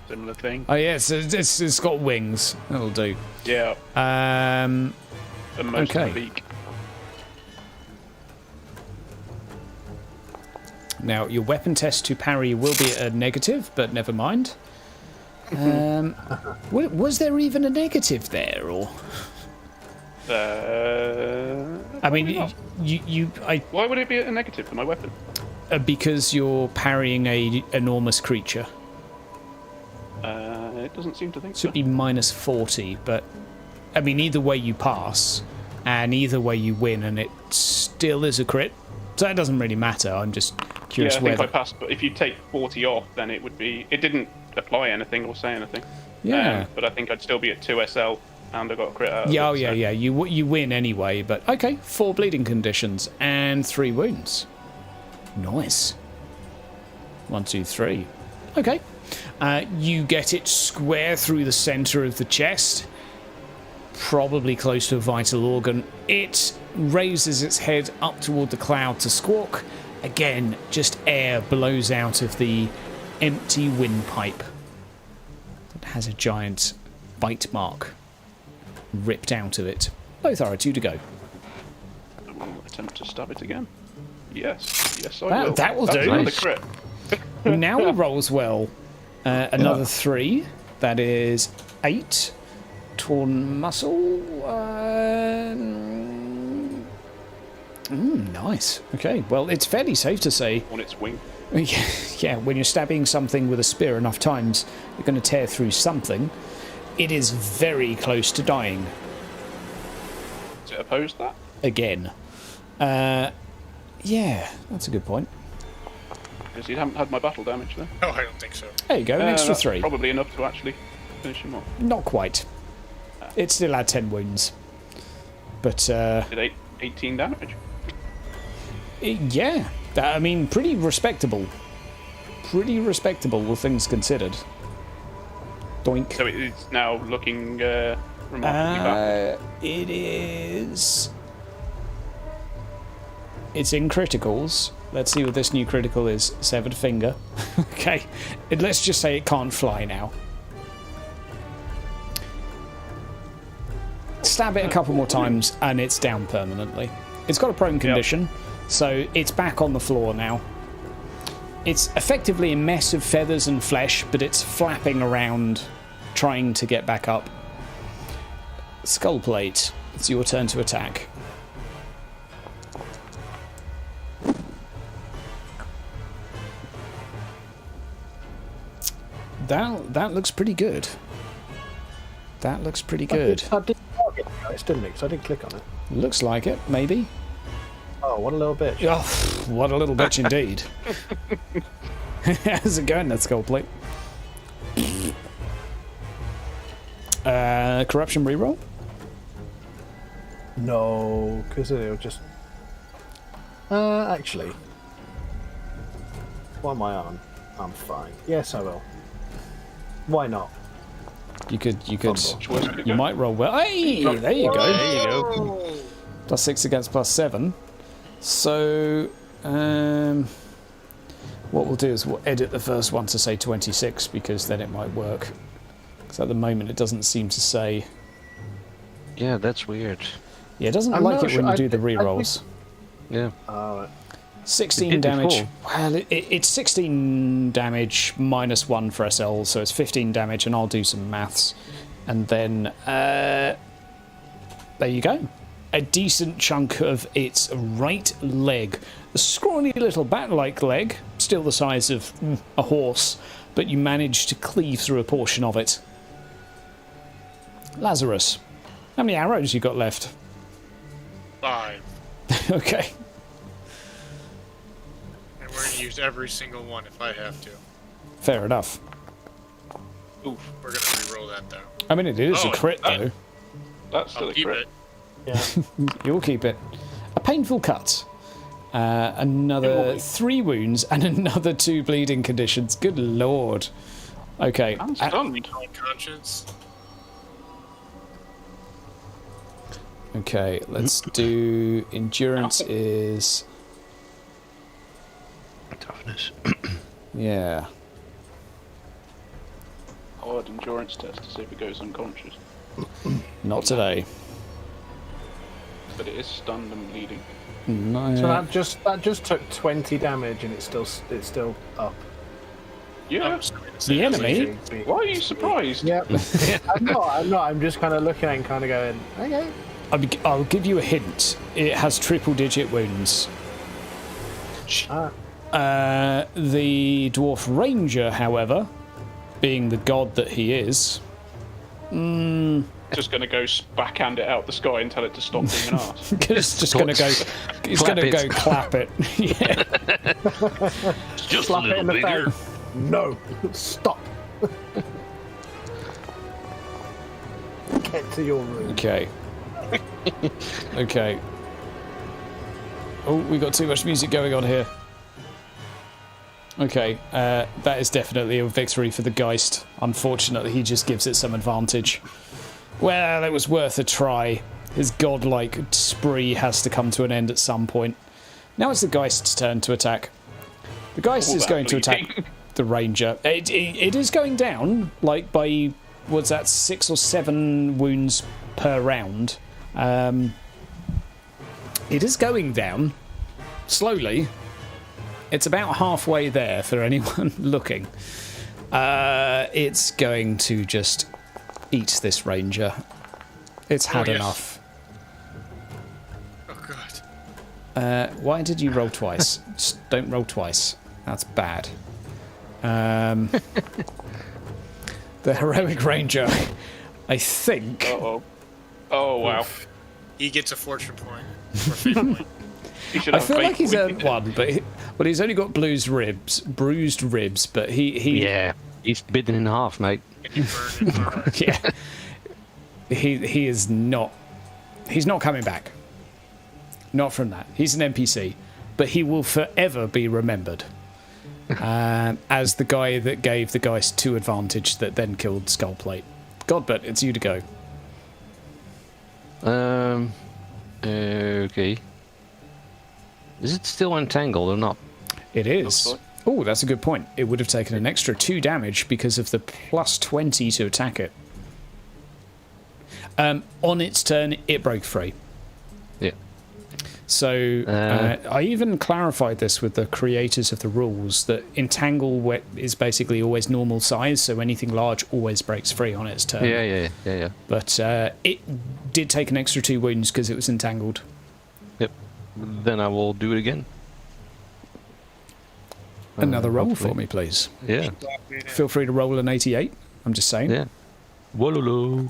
Similar thing. Oh yes, it's got wings. That'll do. Yeah. And most okay. of the beak. Now, your weapon test to parry will be a negative, but never mind. Was there even a negative there, or? I mean, Why would it be a negative for my weapon? Because you're parrying a enormous creature. It doesn't seem to think So so. it'd be minus 40, but I mean, either way you pass, and either way you win, and it still is a crit. So it doesn't really matter. I'm just curious Yeah, I think whether. I passed, but if you take 40 off, then it would be. It didn't apply anything or say anything. Yeah. But I think I'd still be at 2 SL, and I got a crit out of Yeah, oh it, yeah, so- yeah. You win anyway, but okay. 4 bleeding conditions and 3 wounds. Nice. 1, 2, 3. Okay. You get it square through the centre of the chest, probably close to a vital organ. It raises its head up toward the cloud to squawk. Again, just air blows out of the empty windpipe that has a giant bite mark ripped out of it. Both are 2 to go. I will attempt to stab it again. Yes, I will. That will That's do. another Nice. crit. Now he rolls well. Another 3. That is 8. Torn muscle. Nice. Okay, well, it's fairly safe to say. On its wing. Yeah, when you're stabbing something with a spear enough times, you're going to tear through something. It is very close to dying. Is it opposed that? Again. Yeah, that's a good point. Because you haven't had my battle damage then. No, I don't think so. There you go, an extra That's 3. Probably enough to actually finish him off. Not quite. It still had 10 wounds. But, Did 18 damage? yeah. I mean, pretty respectable. Pretty respectable, all things considered. Doink. So it's now looking remarkably back. It is... It's in criticals. Let's see what this new critical is. Severed finger. Okay. Let's just say it can't fly now. Stab it a couple more times and it's down permanently. It's got a prone condition, so it's back on the floor now. It's effectively a mess of feathers and flesh, but it's flapping around, trying to get back up. Skullplate, it's your turn to attack. That looks pretty good. That looks pretty good. I did target the guys, didn't it? 'Cause I didn't click on it. Looks like it, maybe. Oh, what a little bitch. Oh, what a little bitch indeed. How's it going, that skull plate? Corruption reroll? No, because it'll just... actually... What am I on? I'm fine. Yes, I will. Why not? You could, Fumble. you might roll well. Hey, there you go. There you go. +6 against +7. So, what we'll do is we'll edit the first one to say 26 because then it might work. Because at the moment it doesn't seem to say. Yeah, that's weird. Yeah, it doesn't I'm like not it sure- when you I do the think- rerolls. Yeah. 16 It did damage. before. Well, it's 16 damage -1 for SL, so it's 15 damage, and I'll do some maths. And then, there you go. A decent chunk of its right leg. A scrawny little bat-like leg, still the size of a horse, but you managed to cleave through a portion of it. Lazarus, how many arrows you got left? 5. Okay. And we're going to use every single one if I have to. Fair enough. Oof. We're going to re-roll that, though. I mean, it is Oh, a crit, though. That's still I'll a keep crit. it. Yeah. You'll keep it. A painful cut. Another 3 wounds and another 2 bleeding conditions. Good lord. Okay. I'm stunned. Conscience. Okay, let's do endurance is Toughness. yeah. Hard endurance test to see if it goes unconscious. Not today. But it is stunned and bleeding. No. So that just took 20 damage and it's still up. Yeah. The enemy? Why are you surprised? Yep. I'm not. I'm just kind of looking at it and kind of going, okay. I'll give you a hint. It has triple-digit wounds. Ah. The dwarf ranger, however, being the god that he is, Just going to go backhand it out the sky and tell it to stop being an arse. just going to go. He's going to go clap it. Yeah. It's just Slap a it little in the bigger. face. No, stop. Get to your room. Okay. Okay. Oh, we got too much music going on here. Okay, that is definitely a victory for the Geist. Unfortunately, he just gives it some advantage. Well, it was worth a try. His godlike spree has to come to an end at some point. Now it's the Geist's turn to attack. The Geist is going to attack the Ranger. It is going down, like by, what's that, 6 or 7 wounds per round. It is going down, slowly. It's about halfway there for anyone looking. It's going to just eat this Ranger. It's had yes. enough. Oh god. Why did you roll twice? Just don't roll twice. That's bad. The heroic Ranger, I think. Uh-oh. Oh, wow. He gets a fortune point. Or fate point. He should I have feel like fate he's point. earned one, but he's only got bruised ribs. But he Yeah, he's bitten in half, mate. And you burn it. Alright. yeah, he is not. He's not coming back. Not from that. He's an NPC, but he will forever be remembered as the guy that gave the Geist 2 advantage that then killed Skullplate. Godbert, it's you to go. Okay. Is it still entangled or not? It is. Oh, that's a good point. It would have taken an extra 2 damage because of the plus 20 to attack it. On its turn, it broke free. Yeah. So I even clarified this with the creators of the rules that entangle is basically always normal size, so anything large always breaks free on its turn. Yeah. But it did take an extra 2 wounds because it was entangled. Yep. Then I will do it again. Another roll hopefully. for me, please. Yeah. Feel free to roll an 88. I'm just saying. Yeah. Wololo.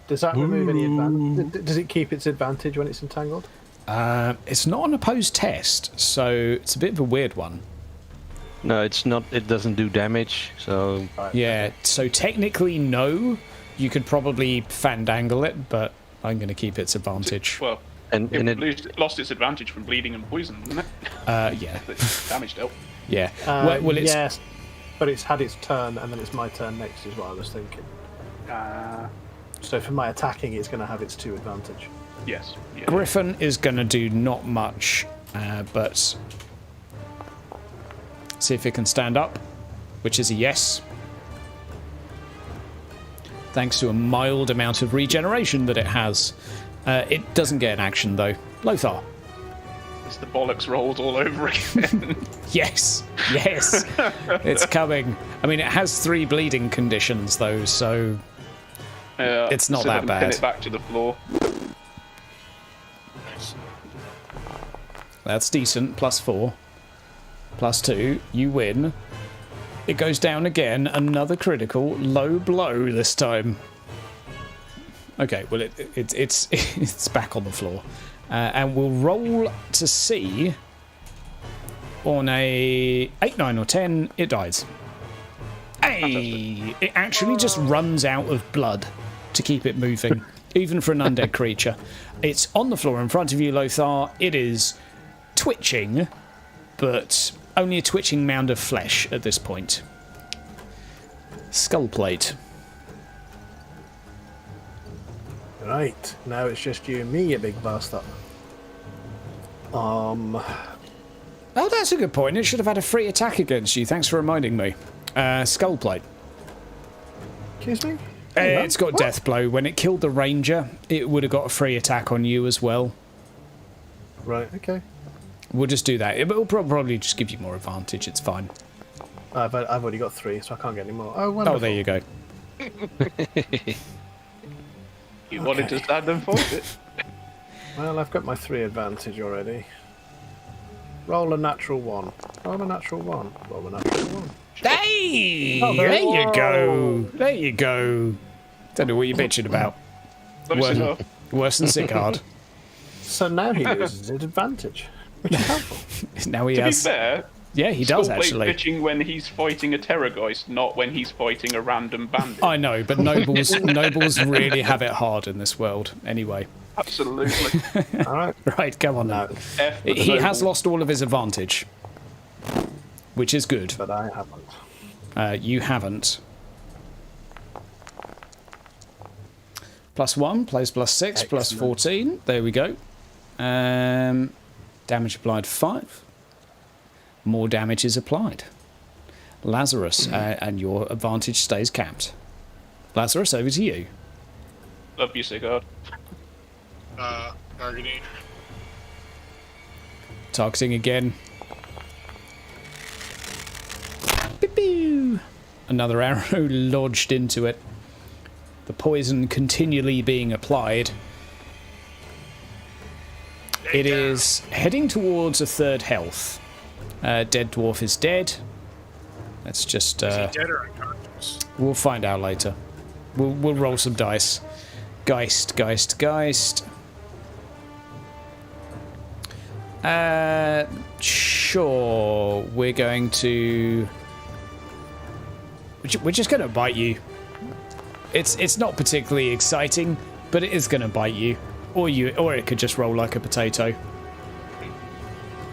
Does that remove any advantage? Does it keep its advantage when it's entangled? It's not an opposed test, so it's a bit of a weird one. No, it's not. It doesn't do damage, so... Yeah, so technically no. You could probably fandangle it, but I'm going to keep its advantage. Well, And it lost its advantage from bleeding and poison, didn't it? Yeah. The damage dealt. Yeah. Well, it's... Yes, but it's had its turn, and then it's my turn next, is what I was thinking. So for my attacking, it's going to have its 2 advantage. Yes. Yeah. Griffin is going to do not much, but see if it can stand up, which is a yes. Thanks to a mild amount of regeneration that it has. It doesn't get an action, though. Lothar. It's the bollocks rolled all over again. Yes. It's coming. I mean, it has 3 bleeding conditions, though, so it's not so that then bad. Pin it back to the floor. That's decent. Plus 4. Plus 2. You win. It goes down again. Another critical. Low blow this time. Okay, well, it's back on the floor. And we'll roll to see. On a 8, 9, or 10, it dies. Hey! It actually just runs out of blood to keep it moving. even for an undead creature. It's on the floor in front of you, Lothar. It is twitching, but only a twitching mound of flesh at this point. Skull plate. Right, now it's just you and me, you big bastard. Oh, that's a good point. It should have had a free attack against you. Thanks for reminding me. Skull plate. Excuse me? It's got death blow. When it killed the ranger, it would have got a free attack on you as well. Right, okay. We'll just do that. It will probably just give you more advantage. It's fine. I've already got 3, so I can't get any more. Oh, wonderful. Oh, there you go. You wanted to stand and fight it. Well, I've got my 3 advantage already. Roll a natural 1. Roll a natural 1. Roll a natural 1. Hey! Oh, There you go. There you go. Don't know what you're bitching about. Worse than Sickard. So now he loses his advantage, which is helpful. Now he To be has. fair, Yeah, he does Skullplate actually. bitching when he's fighting a terrorgeist, not when he's fighting a random bandit. I know, but nobles really have it hard in this world. Anyway, Absolutely. All right. right, come on now. F for the He has nobles. lost all of his advantage, which is good. But I haven't. You haven't. +1 plays +6 plus Excellent. 14. There we go. Damage applied 5. More damage is applied. Lazarus, and your advantage stays capped. Lazarus, over to you. Love you, Sigurd. Targeting. Targeting again. Beep-boo. Another arrow lodged into it. The poison continually being applied. It is heading towards a 3rd health. Dead dwarf is dead. Let's just. Is he dead or unconscious? We'll find out later. We'll roll some dice. Geist. Sure. We're going to. We're just going to bite you. It's not particularly exciting, but it is going to bite you, or it could just roll like a potato.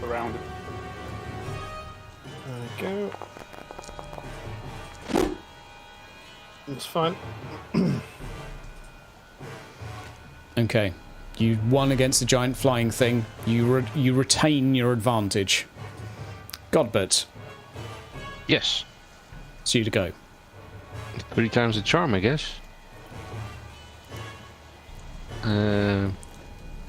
Around it. There we go. It's fine. Okay, you won against the giant flying thing. You retain your advantage. Godbert, Yes. it's you to go. 3 times the charm, I guess.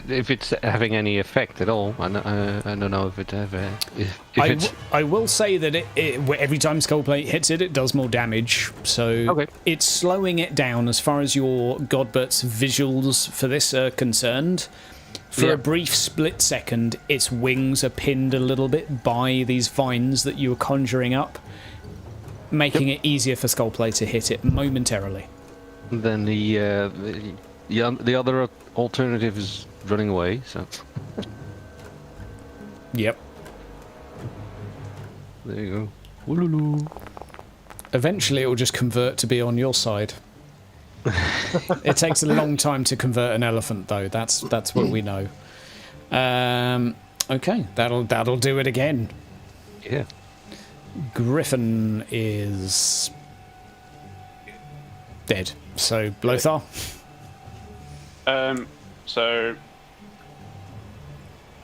If it's having any effect at all, I don't know if it have. If it's I will say that every time Skullplate hits it, it does more damage. So Okay. it's slowing it down as far as your Godbert's visuals for this are concerned. For Yeah. a brief split second, its wings are pinned a little bit by these vines that you were conjuring up, making it easier for Skullplate to hit it momentarily. then the other alternative is running away. So Yep. there you go. Wooloo. Eventually, it will just convert to be on your side. It takes a long time to convert an elephant, though. That's what we know. Okay, that'll do it again. Yeah. Griffin is dead. So Lothar. So,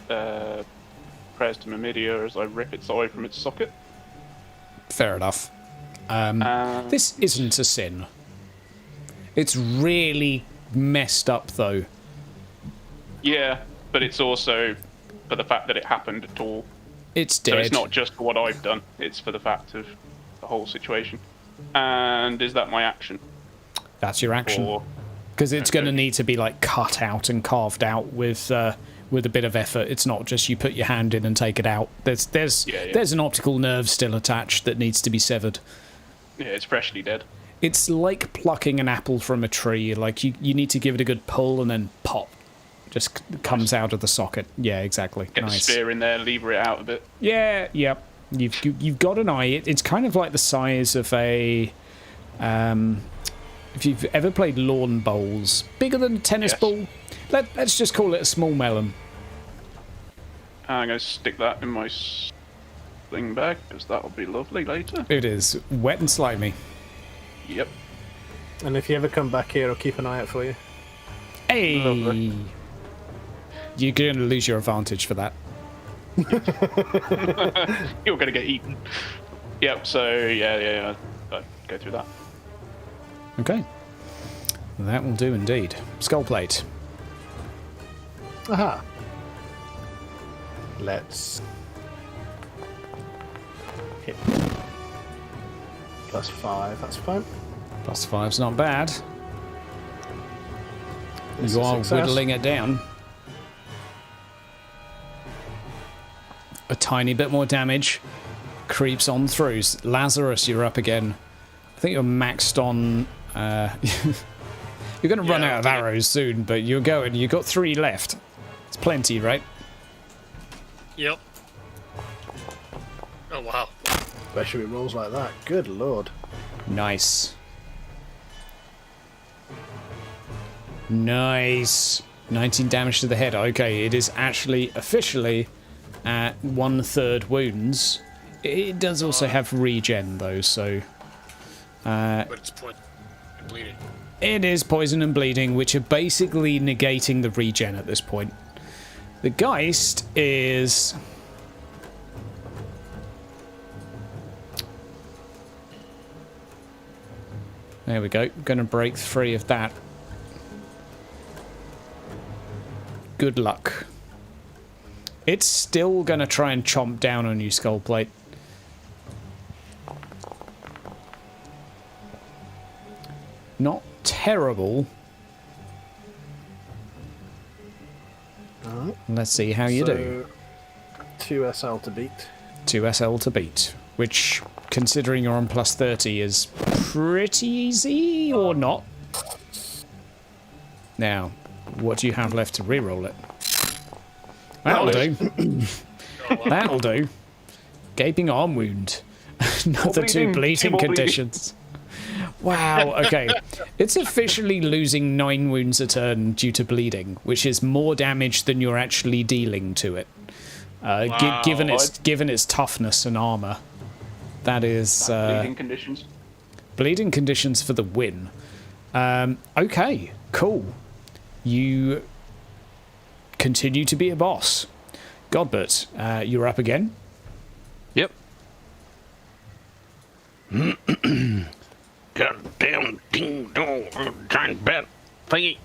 prayers to Mimidia as I rip its eye from its socket. Fair enough. This isn't a sin. It's really messed up, though. Yeah, but it's also for the fact that it happened at all. It's dead. So it's not just for what I've done, it's for the fact of the whole situation. And is that my action? That's your action. Or Because it's Okay. going to need to be like cut out and carved out with a bit of effort. It's not just you put your hand in and take it out. There's an optical nerve still attached that needs to be severed. yeah, it's freshly dead. It's like plucking an apple from a tree. Like you need to give it a good pull and then pop, just comes out of the socket. Yeah, exactly. Get the Nice. spear in there, lever it out a bit. Yeah, yep. You've got an eye. It's kind of like the size of a if you've ever played lawn bowls, bigger than a tennis Yes. ball, let's just call it a small melon. I'm going to stick that in my sling bag, because that'll be lovely later. It is wet and slimy. Yep. And if you ever come back here, I'll keep an eye out for you. Hey! Lovely. You're going to lose your advantage for that. You're going to get eaten. Yep, so yeah. Go through that. Okay. That will do indeed. Skull plate. Aha. Let's hit +5. That's fine. +5's not bad. This You is are success. whittling it down. A tiny bit more damage. Creeps on through. Lazarus, you're up again. I think you're maxed on... you're going to run out of arrows soon, but you're going. You've got 3 left. It's plenty, right? Yep. Oh, wow. Especially with rolls like that. Good lord. Nice. Nice. 19 damage to the head. Okay, it is actually officially at 1/3 wounds. It does also have regen though, so But it's point and bleeding. it is poison and bleeding, which are basically negating the regen at this point. The Geist is... There we go. Gonna break free of that. Good luck. It's still gonna try and chomp down on you, Skullplate. Not terrible. Alright. Let's see how you do. 2 SL to beat. 2 SL to beat, which, considering you're on +30, is pretty easy, or not? Now, what do you have left to reroll it? That'll do. That'll do. Gaping arm wound. Another 2 bleeding conditions. Wow, okay. It's officially losing 9 wounds a turn due to bleeding, which is more damage than you're actually dealing to it. Wow. Given its toughness and armor. That is... Bleeding conditions. bleeding conditions for the win. Okay, cool. You continue to be a boss. Godbert, you're up again. Yep. Goddamn ding dong, giant bat thingy.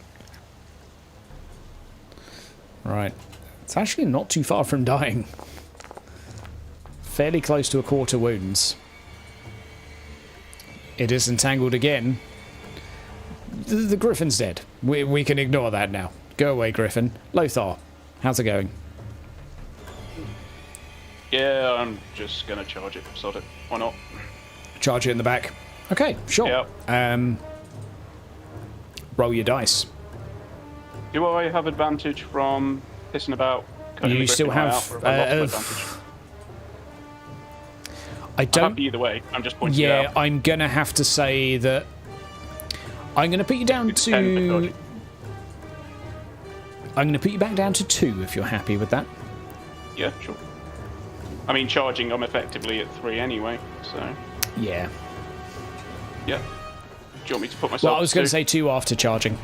Right. It's actually not too far from dying. Fairly close to a quarter wounds. It is entangled again. The Griffin's dead. We can ignore that now. Go away, Griffin. Lothar, how's it going? Yeah, I'm just gonna charge it. Sod it. Why not? Charge it in the back. Okay, sure. Yep. Roll your dice. Do I have advantage from pissing about? cutting You the still Griffin eye have, out, or have I lost advantage? I I'm don't... happy either way. I'm just pointing it Yeah, out. I'm gonna have to say that I'm gonna put you down It's 10 for to... dodging. I'm gonna put you back down to 2 if you're happy with that. Yeah, sure. I mean, charging, I'm effectively at 3 anyway, so... Yeah. Yeah. Do you want me to put myself Well, I was going to to say 2 after charging.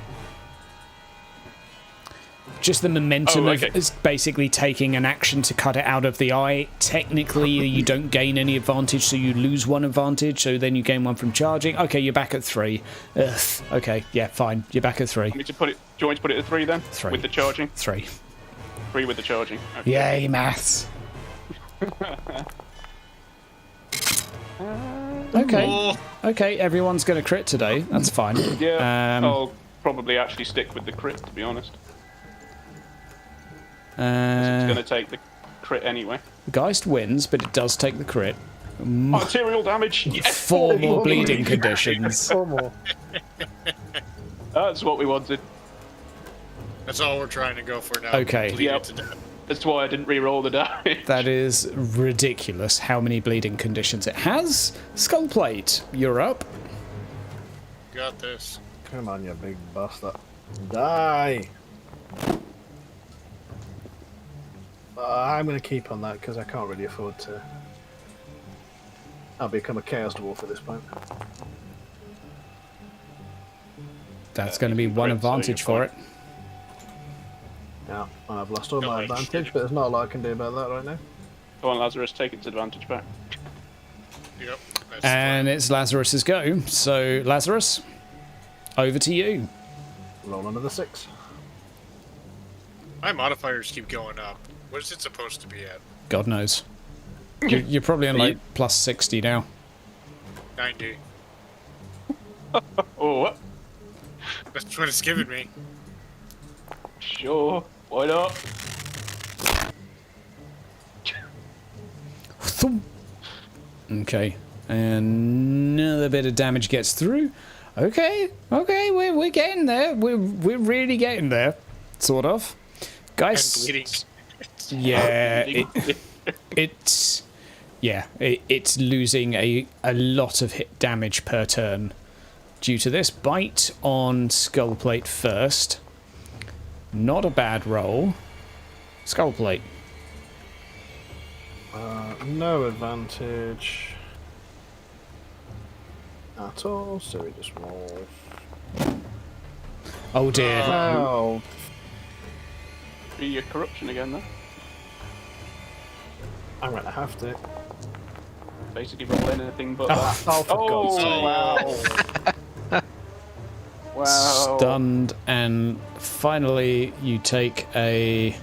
Just the momentum Oh, okay. of is basically taking an action to cut it out of the eye. Technically, you don't gain any advantage, so you lose 1 advantage, so then you gain 1 from charging. Okay, you're back at 3. Ugh. Okay, yeah, fine. You're back at 3. Do you want me to put it at 3 then? 3. With the charging? 3. 3 with the charging. Okay. Yay, maths. Okay. Oh, Okay, everyone's going to crit today. That's fine. Yeah, Um, I'll probably actually stick with the crit, to be honest. It's Uh, going to take the crit anyway. Geist wins, but it does take the crit. Arterial damage! Yes! 4 more bleeding conditions. 4 more. That's what we wanted. that's all we're trying to go for now. Okay. Bleed it Yep. to death. That's why I didn't re-roll the die. That is ridiculous how many bleeding conditions it has. Skullplate, you're up. Got this. Come on, you big bastard. Die! I'm going to keep on that because I can't really afford to. I'll become a chaos dwarf at this point. That's going to be one crit, so advantage you're for fine. it. Yeah, I've lost all No, my I advantage, shouldn't. but there's not a lot I can do about that right now. Come on, Lazarus, take its advantage back. Yep. That's And it's Lazarus's go. So, Lazarus, over to you. Roll another 6. my modifiers keep going up. What is it supposed to be at? God knows. You're probably on like plus 60 now. 90. Oh, what? That's what it's giving me. Sure, why not? Thump. Okay. Another bit of damage gets through. Okay, we're getting there. We're really getting there, sort of. I'm Guys, bleeding. yeah, it's losing a lot of hit damage per turn due to this bite on skull plate first. Not a bad roll. Skull plate. No advantage at all, so we just roll. Oh dear. Oh, Be your corruption again, though. I'm gonna have to. Basically, roll anything but Oh, that. Oh, for God's sake. Wow! Wow! Stunned, and finally you take a.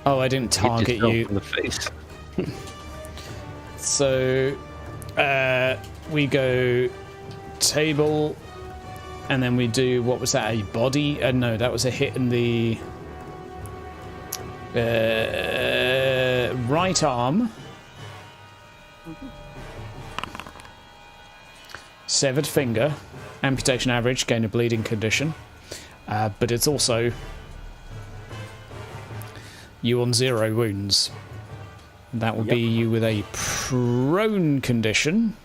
Oh, I didn't target yourself you. in the face. So we go table, and then we do, what was that? A body? No, that was a hit in the right arm. Severed finger, amputation average, gain a bleeding condition, but it's also you on 0 wounds. That will be you with a prone condition,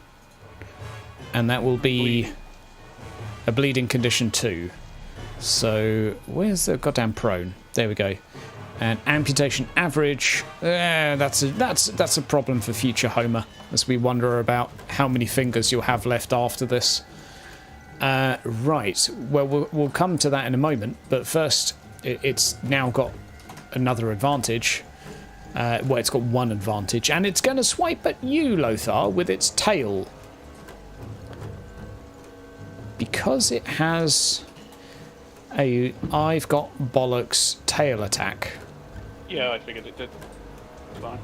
and that will be a bleeding condition too. So where's the goddamn prone? There we go. And amputation average. That's a problem for future Homer, as we wonder about how many fingers you'll have left after this. Right. Well, we'll come to that in a moment. But first, it's now got another advantage. Well, it's got one advantage, and it's going to swipe at you, Lothar, with its tail. Because it has a I've got bollocks tail attack. Yeah, I figured it did. It's fine.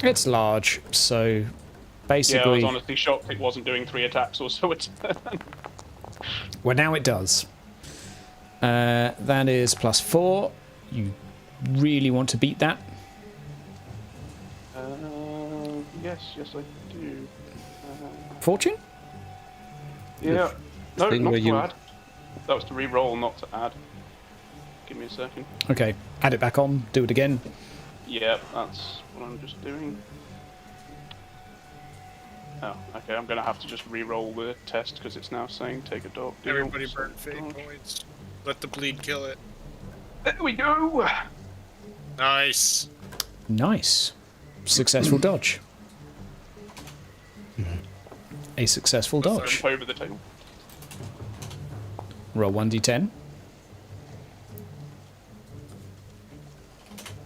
It's large, so basically... Yeah, I was honestly shocked it wasn't doing 3 attacks or so. Well, now it does. That is +4. You really want to beat that? Yes, I do. Fortune? Yeah. No, thing not where to you- add. That was to re-roll, not to add. Give me a second. Okay, add it back on. Do it again. Yeah, that's what I'm just doing. Oh, okay, I'm gonna have to just re-roll the test because it's now saying take a dog. deal, Everybody so burn fate dodge. points. Let the bleed kill it. There we go! Nice. Nice. Successful dodge. A successful dodge. Over the table. Roll 1d10.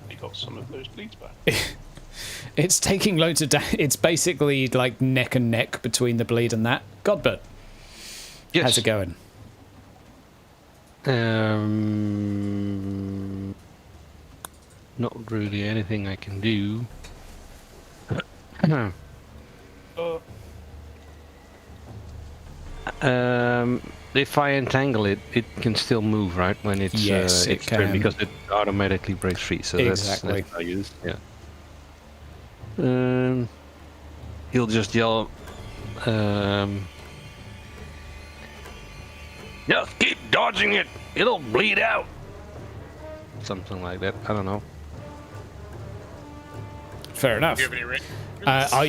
We got some of those bleeds back. It's taking loads of damage. It's basically like neck and neck between the bleed and that. Godbert, Yes. how's it going? Not really anything I can do. If I entangle it, it can still move, right? When it's Yes, it its turn, can. because it automatically breaks free. So Exactly. that's what I use. Yeah. He'll just yell. Just keep dodging it. It'll bleed out. Something like that. I don't know. Fair enough. Do you have any range? Are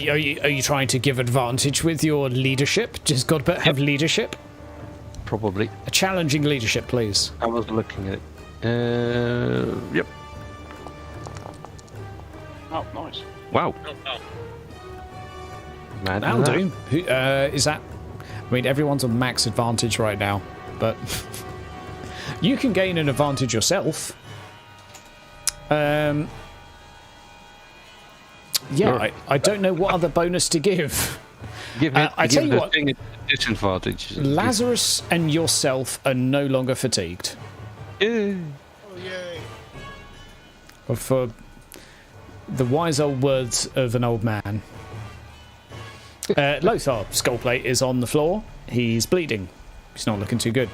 you trying to give advantage with your leadership? Does Godbert have leadership? probably. A challenging leadership, please. I was looking at it. Yep. Oh, nice. Wow. Oh, oh. Mad That'll at that. do. Who, is that... I mean, everyone's on max advantage right now, but... you can gain an advantage yourself. Yeah, Sure. I don't know what other bonus to give. Give it. I tell give you the what. thing a disadvantage. Lazarus and yourself are no longer fatigued. Yeah. Oh, yay. For the wise old words of an old man. Lothar, skullplate is on the floor. He's bleeding. He's not looking too good.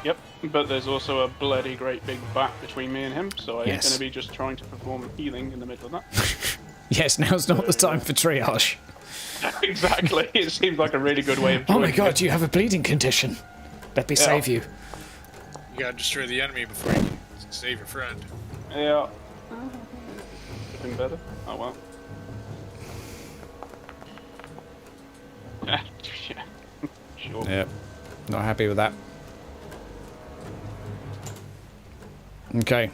Yep, but there's also a bloody great big bat between me and him, so I'm Yes. going to be just trying to perform healing in the middle of that. Yes, now's not the time for triage. Exactly, it seems like a really good way of Oh doing my it. god, you have a bleeding condition. Let me save you. You gotta destroy the enemy before you can save your friend. Yeah. Could been better. Oh well. Yeah. Sure. Yep. Not happy with that. Okay.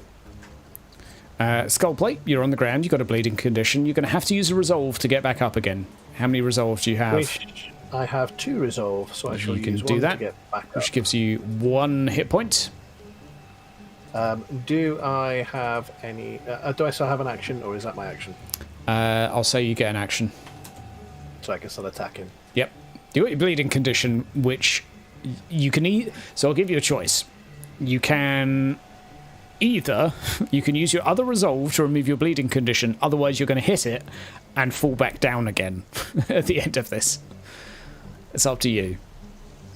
Skullplate, you're on the ground. You've got a bleeding condition. You're going to have to use a resolve to get back up again. How many resolves do you have? I have 2 resolve, so I shall You can use do one that, to get back up. which gives you 1 hit point. Do I have any... do I still have an action, or is that my action? I'll say you get an action. So I can still attack him. Yep. You got your bleeding condition, which you can eat. So I'll give you a choice. You can either you can use your other resolve to remove your bleeding condition. Otherwise, you're going to hit it and fall back down again at the end of this. It's up to you.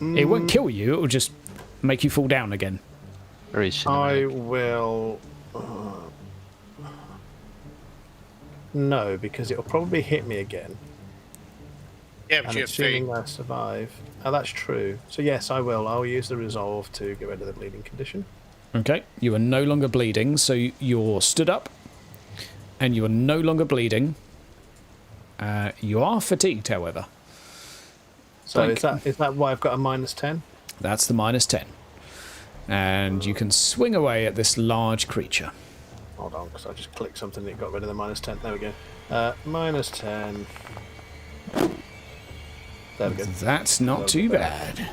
It won't kill you. It will just make you fall down again. Very I cinematic. will... no, because it'll probably hit me again. Yeah, but And you have fate. assuming I survive... Oh, that's true. So yes, I will. I'll use the resolve to get rid of the bleeding condition. Okay. You are no longer bleeding, so you're stood up, and you are no longer bleeding. You are fatigued, however. So Thank- is that why I've got a -10? That's the -10. And you can swing away at this large creature. Hold on, because I just clicked something that got rid of the -10. There we go. -10. There we go. That's not too bad.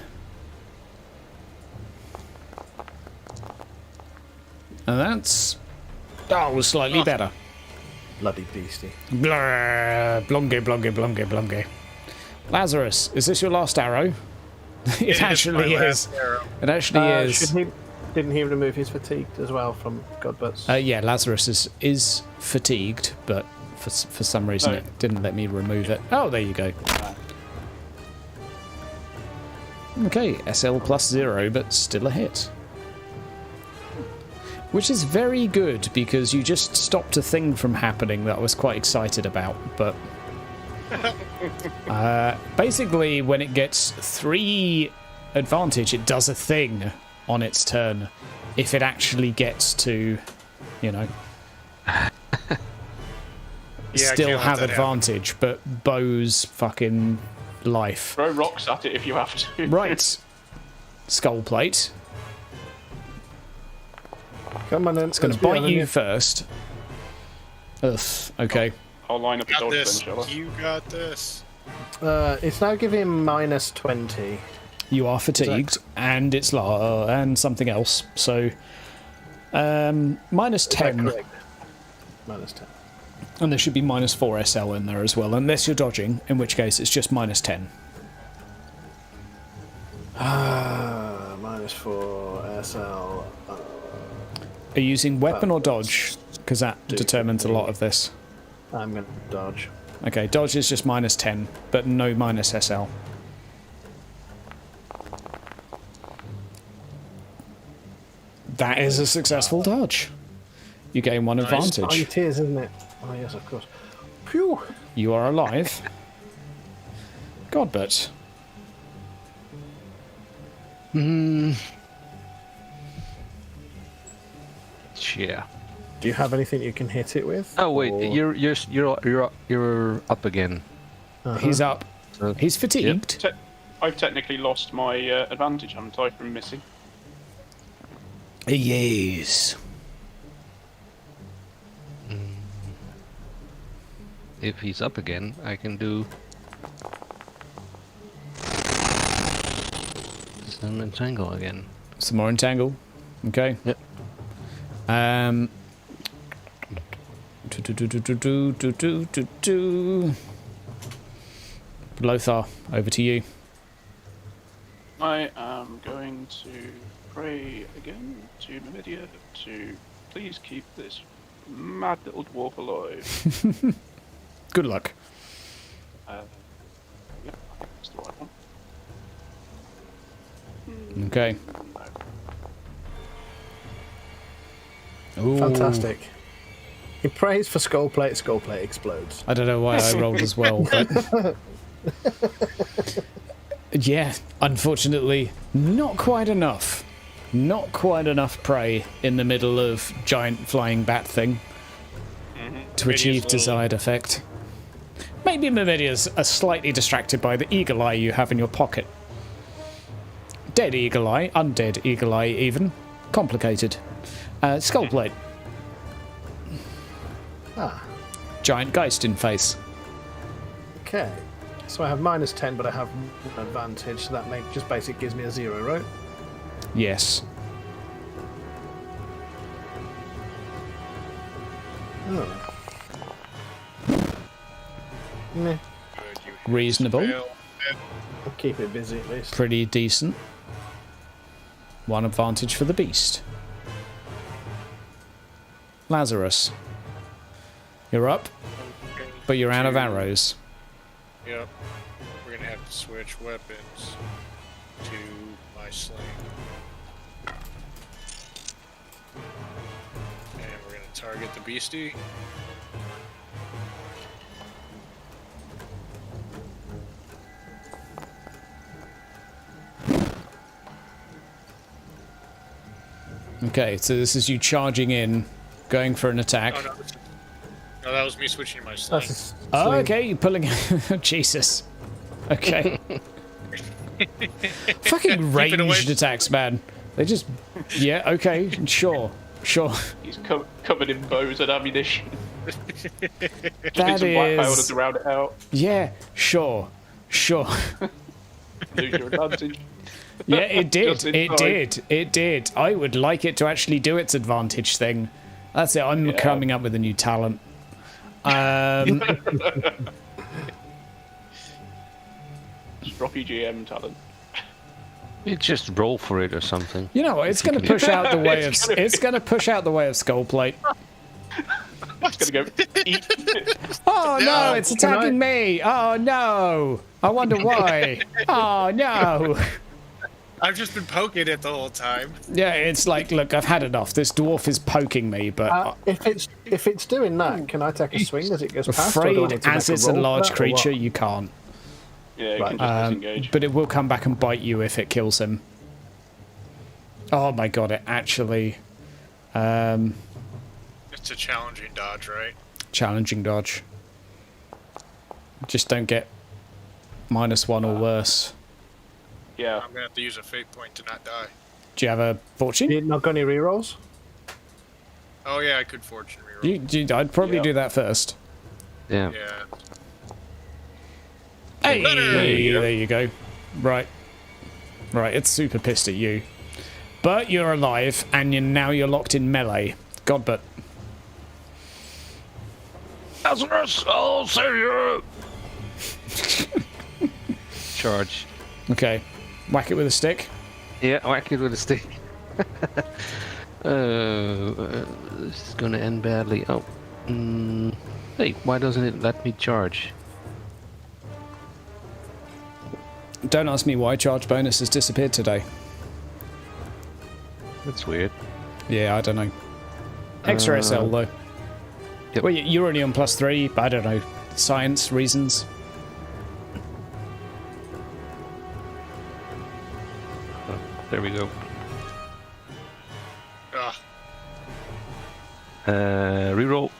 And that's... oh, slightly better. Bloody beastie. Blur, blonge, blonge, blonge, blonge. Lazarus, is this your last arrow? It actually my is. last arrow. It actually is. Didn't he remove his fatigued as well from Godbutts? Yeah, Lazarus is fatigued, but for some reason No. it didn't let me remove it. Oh, there you go. Okay, SL +0, but still a hit. Which is very good, because you just stopped a thing from happening that I was quite excited about, but... basically, when it gets 3 advantage, it does a thing on its turn. If it actually gets to, you know... Yeah, I still can't let have that happen. advantage, but Bo's fucking life. Throw rocks at it if you have to. Right. Skull plate. Come on then. It's going to bite you first. Ugh. Okay. I'll line up a Got dodge then, this. shall I? You got this. It's now giving him -20. You are fatigued, and it's and something else. So, -10, Is that correct? -10. and there should be -4 SL in there as well, unless you're dodging, in which case it's just -10. -4 SL. Are you using weapon or dodge? Because that determines a lot of this. I'm going to dodge. Okay, dodge is just -10, but no -SL. That is a successful dodge. You gain 1 Oh, advantage. it is, isn't it? Oh, yes, of course. Phew! You are alive. God, but Yeah. Do you have anything you can hit it with? Oh wait, Or- you're up again. he's up. So- He's fatigued. I've technically lost my advantage, haven't I, from missing? Yes. If he's up again, I can do some entangle again. Some more entangle. Okay. Yep. Lothar, over to you. I am going to pray again to Numidia to please keep this mad little dwarf alive. Good luck. Yeah, I think that's the right one. Okay. No. Ooh. Fantastic. He prays for skull plate explodes. I don't know why I rolled as well, but yeah, unfortunately, not quite enough. Not quite enough prey in the middle of giant flying bat thing to achieve desired effect. Maybe Mimedia's are slightly distracted by the eagle eye you have in your pocket. Dead eagle eye, undead eagle eye even. Complicated. Skull plate. Ah, Giant geist in face. okay. So I have -10, but I have an advantage, so that just basically gives me a 0, right? Yes. Oh. Meh. Reasonable. I'll keep it busy at least. Pretty decent. One advantage for the beast. Lazarus. You're up, but you're out of arrows. Yep. We're gonna have to switch weapons to my sling. And we're gonna target the beastie. Okay, so this is you charging in, going for an attack. Oh, no, that was me switching my sling. That's Oh, okay, you're pulling. Jesus. Okay. Fucking ranged attacks, man. They just. Yeah, okay, sure. He's covered in bows and ammunition. That some black powder is. to round it out. Yeah, sure. Lose your advantage. Yeah, it Just did. in time. It did. I would like it to actually do its advantage thing. That's it. I'm coming up with a new talent. Stroppy GM talent. You just roll for it or something. You know what? It's going to push out the way of. It's going to push out the way of skull plate. It's gonna go eat. Oh no! It's attacking me. Oh no! I wonder why. Oh no! I've just been poking it the whole time. Yeah, it's like, look, I've had enough. This dwarf is poking me, but if it's doing that, can I take a swing as it goes past? Or do I afraid need to as make it's a roll for large that, or creature, what? you can't. Yeah, you can just disengage. But it will come back and bite you if it kills him. Oh my god! It actually. It's a challenging dodge, right? Challenging dodge. Just don't get -1 or worse. Yeah. I'm gonna have to use a fate point to not die. Do you have a fortune? You not got any rerolls? Oh yeah, I could fortune reroll. I'd probably Yeah. do that first. Yeah. Yeah. Hey, Better. there you go. Right, it's super pissed at you, but you're alive, and now you're locked in melee. God, but Lazarus, I'll save you! Charge. okay, whack it with a stick. Yeah, whack it with a stick. This is gonna end badly. Oh. Hey, why doesn't it let me charge? Don't ask me why charge bonus has disappeared today. That's weird. Yeah, I don't know. Extra SL though. Yep. Well, you're only on +3, but I don't know. Science reasons. Oh, there we go. Ugh. Reroll.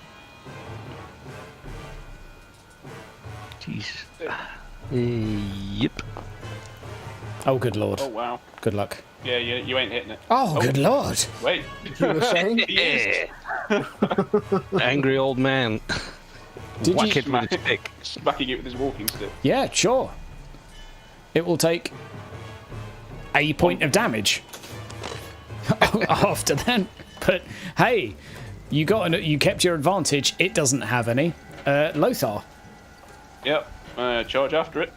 Jeez. Yep. Oh, good lord. Oh wow. Good luck. Yeah, you ain't hitting it. Oh, good lord. Wait. You were saying? Angry old man. Did Whack you? it with a stick. Smacking it with his walking stick. Yeah, sure. It will take a point of damage after that. But hey, you kept your advantage. It doesn't have any. Lothar. Yep. Charge after it.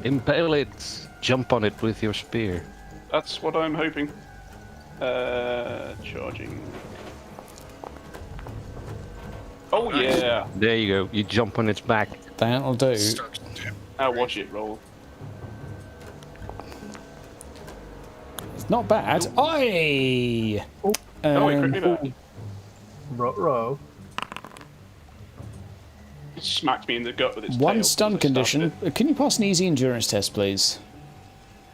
Impale it. Jump on it with your spear. That's what I'm hoping. Charging. Oh yeah. There you go. You jump on its back. That'll do. Now watch it roll. It's not bad. Oi! Oh, it crit me back. Row. It smacked me in the gut with its One tail stun as I condition. stabbed Can you pass an easy endurance test, please?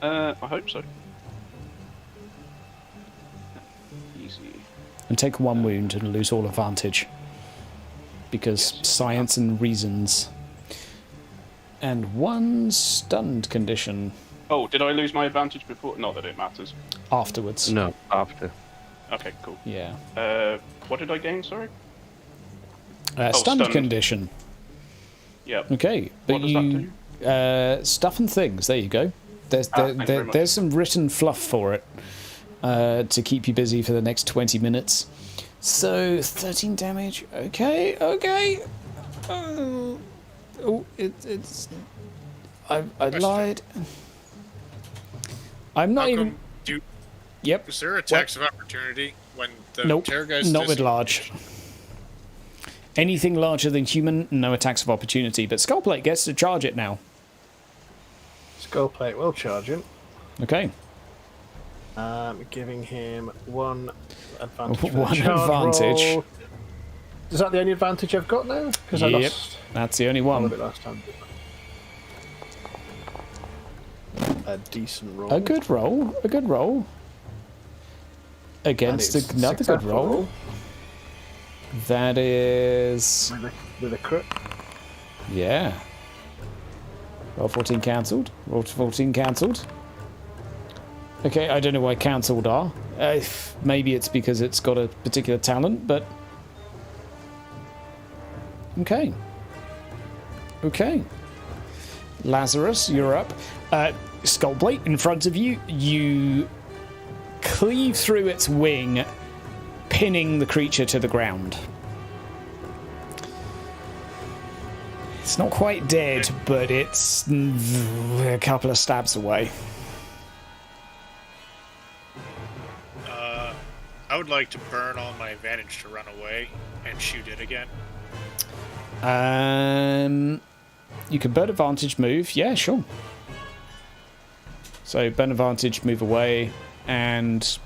it. I hope so. Easy. And take one wound and lose all advantage. Because science and reasons. And one stunned condition Oh, did I lose my advantage before? Not that it matters. afterwards. No, after. Okay, cool. Yeah. What did I gain? Sorry. Stunned stunned. condition. Yep. Okay, but What does you stuff and things. There you go. There's thank you very much. there's some written fluff for it to keep you busy for the next 20 minutes. So 13 damage. Okay. It's. I lied. I'm not even. Yep. Is there attacks of opportunity when the Nope. Terrorgeist Not with large. Anything larger than human, no attacks of opportunity. But Skullplate gets to charge it now. Skullplate will charge him. Okay. Giving him one advantage. for the One charge advantage. roll. Is that the only advantage I've got now? Because I Yep. lost That's the only all of one. it last time. A decent roll. A good roll. A good roll. Against And it's another good successful roll. That is. with a crit. Yeah. Roll 14 cancelled. Roll 14 cancelled. Okay, I don't know why cancelled are. Maybe it's because it's got a particular talent, but. Okay. Okay. Lazarus, you're up. Skullblade in front of you. You cleave through its wing, pinning the creature to the ground. It's not quite dead, but it's a couple of stabs away. I would like to burn all my advantage to run away and shoot it again. You can burn advantage move. Yeah, sure. So burn advantage, move away, and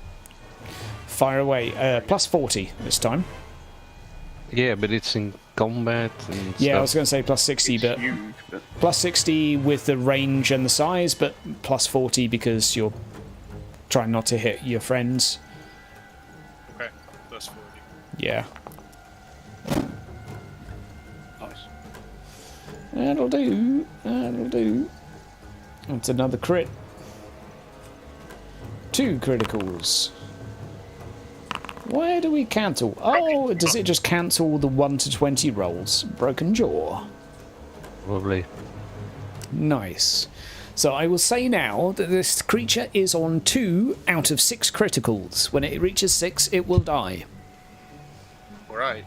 fire away. Plus 40 this time. Yeah, but it's in combat and Yeah, I stuff. was going to say plus 60, It's but huge, but plus 60 with the range and the size, but plus 40 because you're trying not to hit your friends. Okay, plus 40. Yeah. nice. That'll do. That'll do. That's another crit. 2 criticals. Where do we cancel? Oh, does it just cancel the 1 to 20 rolls? Broken jaw. Probably. Nice. So I will say now that this creature is on 2 out of 6 criticals. When it reaches 6, it will die. Alright.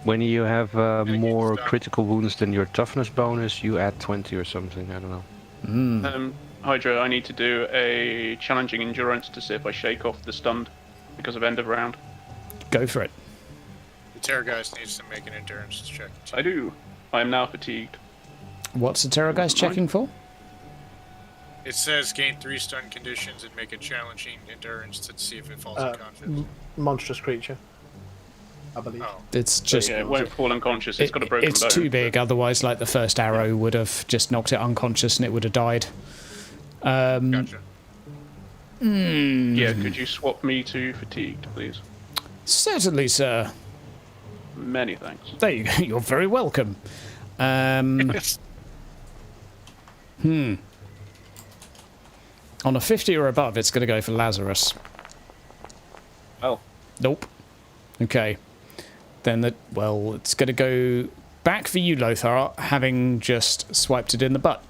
When you have get more stuck. critical wounds than your toughness bonus, you add 20 or something. I don't know. Hydra, I need to do a challenging endurance to see if I shake off the stunned because of end of round. Go for it. The Terrorgeist needs to make an endurance check. I do. I am now fatigued. What's the Terrorgeist checking for? It says gain 3 stun conditions and make a challenging endurance to see if it falls unconscious. Monstrous creature, I believe. Oh, It's So, just... yeah, it won't fall unconscious. It's got a broken it's bone. too big, otherwise like the first arrow would have just knocked it unconscious and it would have died. gotcha. Yeah, could you swap me to fatigued, please? Certainly, sir. Many thanks. There you go. You're very welcome. On a 50 or above, it's going to go for Lazarus. Oh. Nope. Okay. Then it's going to go back for you, Lothar, having just swiped it in the butt.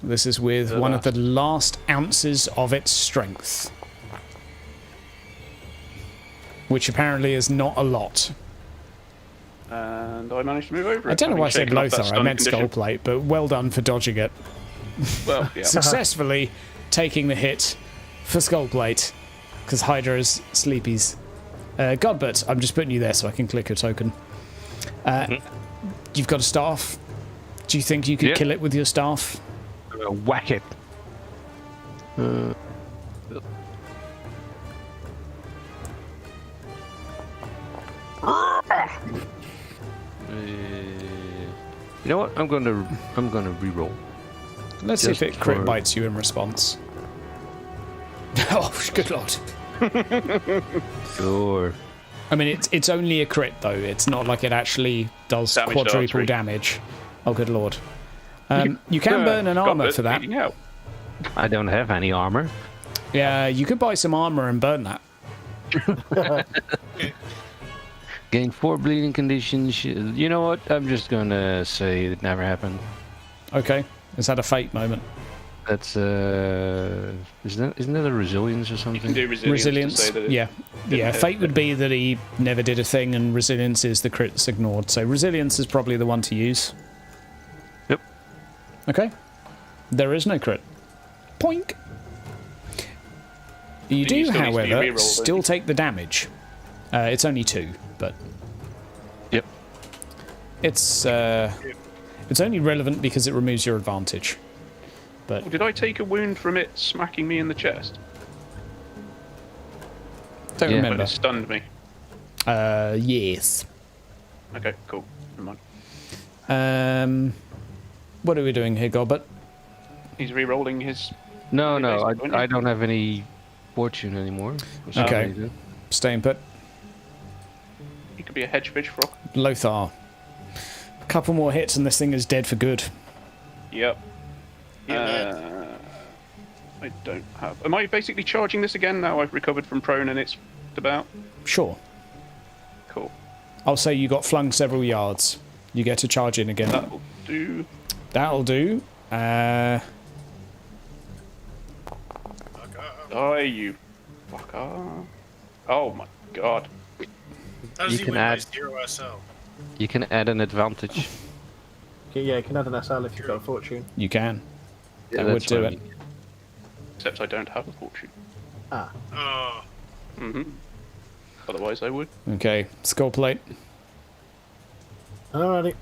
This is with one of the last ounces of its strength. Which apparently is not a lot. And I managed to move over it. I don't know why I said having shaken off that Lothar, I stun meant condition. Skullplate, but well done for dodging it. Well, yeah. Successfully taking the hit for Skullplate, because Hydra is sleepies. Godbert, I'm just putting you there so I can click a token. You've got a staff. Do you think you could kill it with your staff? Whack it. You know what? I'm gonna re-roll. Let's see if Just it crit for- bites you in response. Oh, good lord. Sure. I mean, it's only a crit, though. It's not like it actually does Damage to quadruple archery. damage. Oh, good lord. You can burn an Got armor it, for that. bleeding out. I don't have any armor. Yeah, you could buy some armor and burn that. Gain 4 bleeding conditions. You know what? I'm just gonna say it never happened. Okay. Is that a fate moment? That's isn't that a resilience or You something? can do resilience. To say that it Yeah. didn't Yeah, hit. fate would be that he never did a thing, and resilience is the crits ignored. So resilience is probably the one to use. Yep. Okay. There is no crit. Poink. You You do, still need to do however, reroll, don't still you? take the damage. It's only 2, but Yep. it's only relevant because it removes your advantage. But Did I take a wound from it smacking me in the chest? don't Yeah. But remember. it stunned me. Yes. Okay, cool. Never mind. What are we doing here, Gobbert? He's re-rolling his. No, no, Basically, don't you? I don't have any fortune anymore. for some Okay. reason. Staying put. He could be a hedge fish frog. Lothar. A couple more hits and this thing is dead for good. Yep. I don't have. Am I basically charging this again now? I've recovered from prone and it's about. Sure. Cool. I'll say you got flung several yards. You get to charge in again. That'll do. That'll do. Die, you fucker. Oh my god. How does You he can win by add- 0 SL? You can add an advantage. Yeah, you can add an SL if you've got a fortune. You can. Yeah, That would that's do what I it. mean. Except I don't have a fortune. Ah, Oh, Otherwise I would. Okay. Skull plate. alrighty.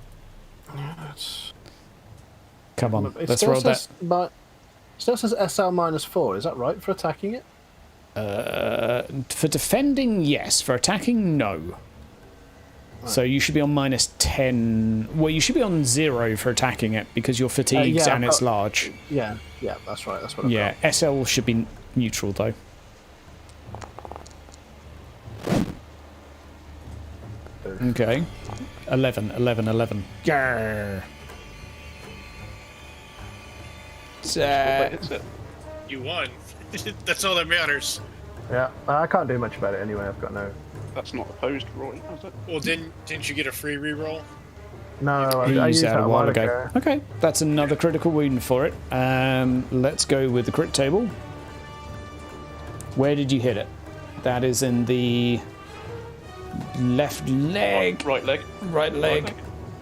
Yeah, it's, Come on. it Let's still roll that. says, but still says SL -4. Is that right for attacking it? For defending, yes. For attacking, no. So you should be on -10. Well, you should be on 0 for attacking it because you're fatigued yeah, and I've it's got- large. Yeah, that's right. That's what I've Yeah, SL should be neutral though. Okay. 11. Yeah. But hits it. you won. That's all that matters. got. Yeah, I can't do much about it anyway. I've got no. That's not opposed, Roy, is it? Well, didn't you get a free reroll? No, I He used used that a while ago. ago. Okay, that's another critical wound for it. Let's go with the crit table. Where did you hit it? That is in the left leg, Right leg. right leg,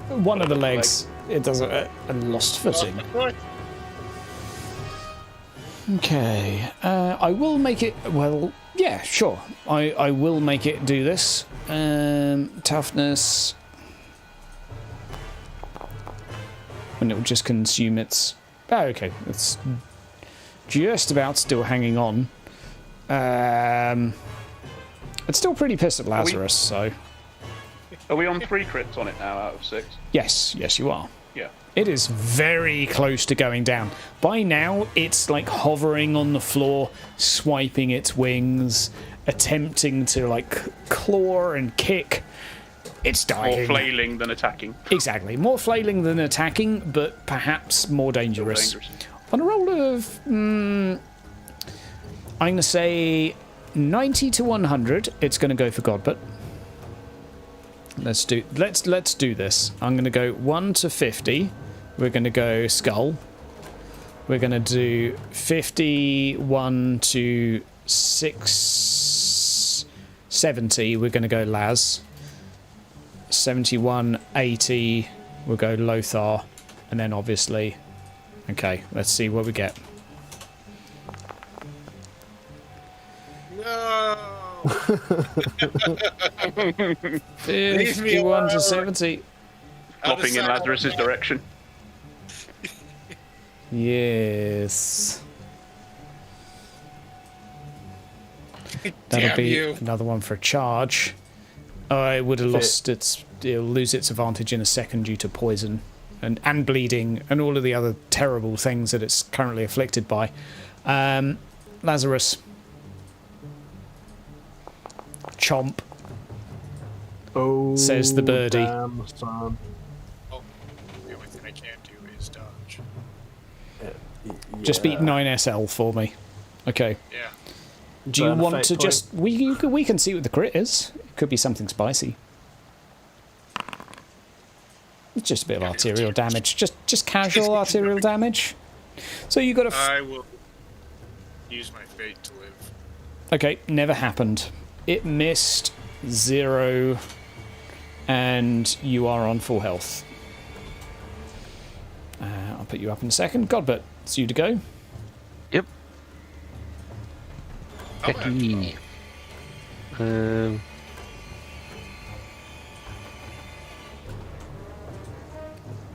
one of the legs. It doesn't. I lost footing. Right. Okay, I will make it. Well, yeah, sure. I will make it do this. Toughness. And it will just consume its. Oh, okay. It's just about still hanging on. It's still pretty pissed at Lazarus, so. Are we on 3 crits on it now out of 6? Yes, you are. Yeah. It is very close to going down. By now, it's like hovering on the floor, swiping its wings, attempting to like claw and kick. It's More dying. flailing than attacking. Exactly. More flailing than attacking, but perhaps more dangerous. On a roll of, I'm going to say 90 to 100. It's going to go for Godbert. Let's do this. I'm going to go 1 to 50. We're going to go skull. We're going to do 51 to 670. We're going to go Laz. 71, 80. We'll go Lothar, and then obviously. Okay, let's see what we get. No. 51 to 70. Flopping in Lazarus's direction. Yes. That'll Damn be you. another one for a charge. Oh, it would have lost its. It'll lose its advantage in a second due to poison and bleeding and all of the other terrible things that it's currently afflicted by. Lazarus. Chomp. Oh, Says the birdie. Damn, son. Oh, the only thing I can't do is dodge. Just beat 9SL for me. Okay. Yeah. Do you Burn a want fate to point. just... We can see what the crit is. It could be something spicy. It's just a bit of arterial damage. Just casual arterial damage. So you got a... I will use my fate to live. Okay, never happened. It missed 0, and you are on full health. I'll put you up in a second. Godbert, it's you to go. Yep. I'll have Hecky.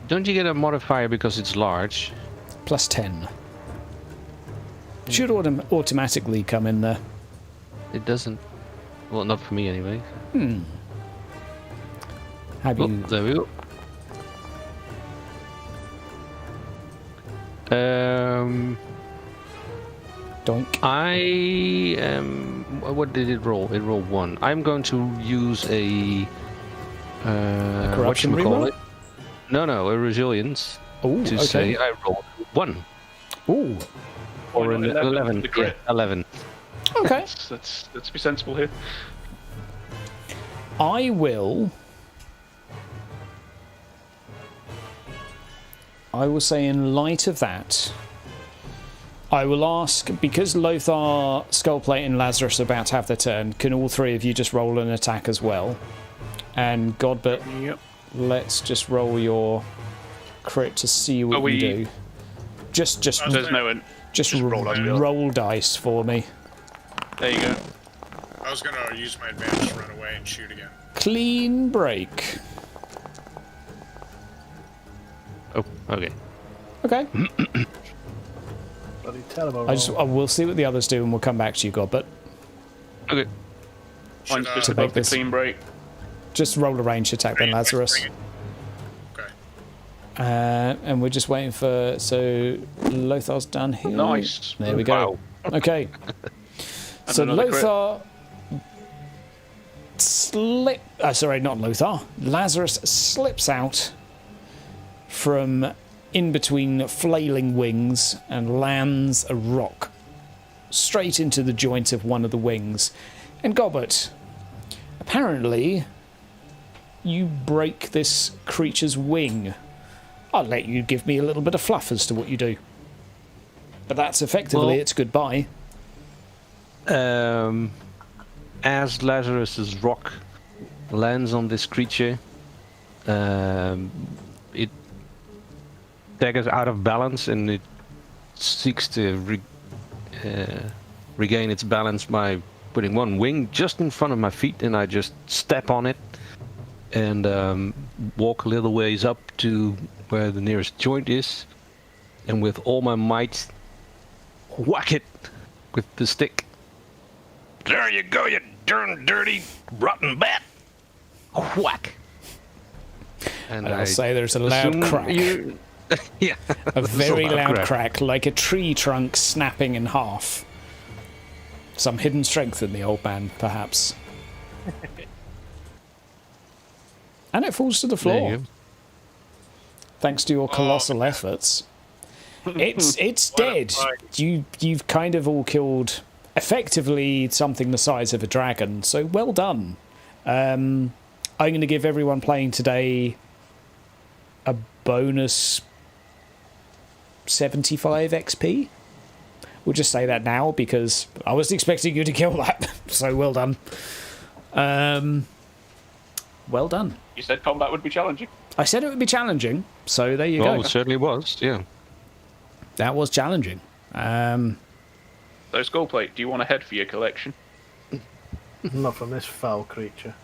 Don't you get a modifier because it's large? Plus 10. Should automatically come in there. It doesn't. Well, not for me anyway. Have Oh, you... there we go. Doink. I am. What did it roll? It rolled 1. I'm going to use a. corruption reroll? No, a resilience. Ooh, To okay. say I rolled 1 Ooh, or Why an not 11. The crit. Yeah, 11. okay. Let's be sensible here. I will say in light of that, I will ask, because Lothar, Skullplate and Lazarus are about to have their turn, can all three of you just roll an attack as well? And Godbert, Yep. let's just roll your crit to see what Are you we- do. Just There's no one. just roll dice, Bill. roll dice for me. There you go. I was gonna use my advantage to run away and shoot again. Clean break. Oh, okay. Okay. Bloody terrible. I will see what the others do and we'll come back to you, Godbert. Okay. Mine's Should, just to above make the this- clean break. Just roll a ranged attack then, Lazarus. Bring it. Okay. And we're just waiting for... So, Lothar's done here. Nice. There we go. Okay. So, another crit. Lothar... sorry, not Lothar. Lazarus slips out from in between flailing wings and lands a rock straight into the joint of one of the wings. And Gobbert, apparently... you break this creature's wing. I'll let you give me a little bit of fluff as to what you do. But that's effectively Well- its goodbye. As Lazarus's rock lands on this creature, it staggers out of balance and it seeks to regain its balance by putting one wing just in front of my feet, and I just step on it and walk a little ways up to where the nearest joint is, and with all my might whack it with the stick. There you go, you darn dirty rotten bat! Whack! And I'll say there's a loud assume crack. Yeah, A very loud loud crack. crack, like a tree trunk snapping in half. Some hidden strength in the old man, perhaps. And it falls to the There floor. you go. Thanks to your colossal efforts. It's What a dead. fight. You've kind of all killed effectively something the size of a dragon, so well done. I'm going to give everyone playing today a bonus 75 XP. We'll just say that now because I was expecting you to kill that, so well done. Well done. You said combat would be challenging. I said it would be challenging, so there you Well, go. it certainly was, yeah. That was challenging. So, Skullplate, do you want a head for your collection? Not from this foul creature.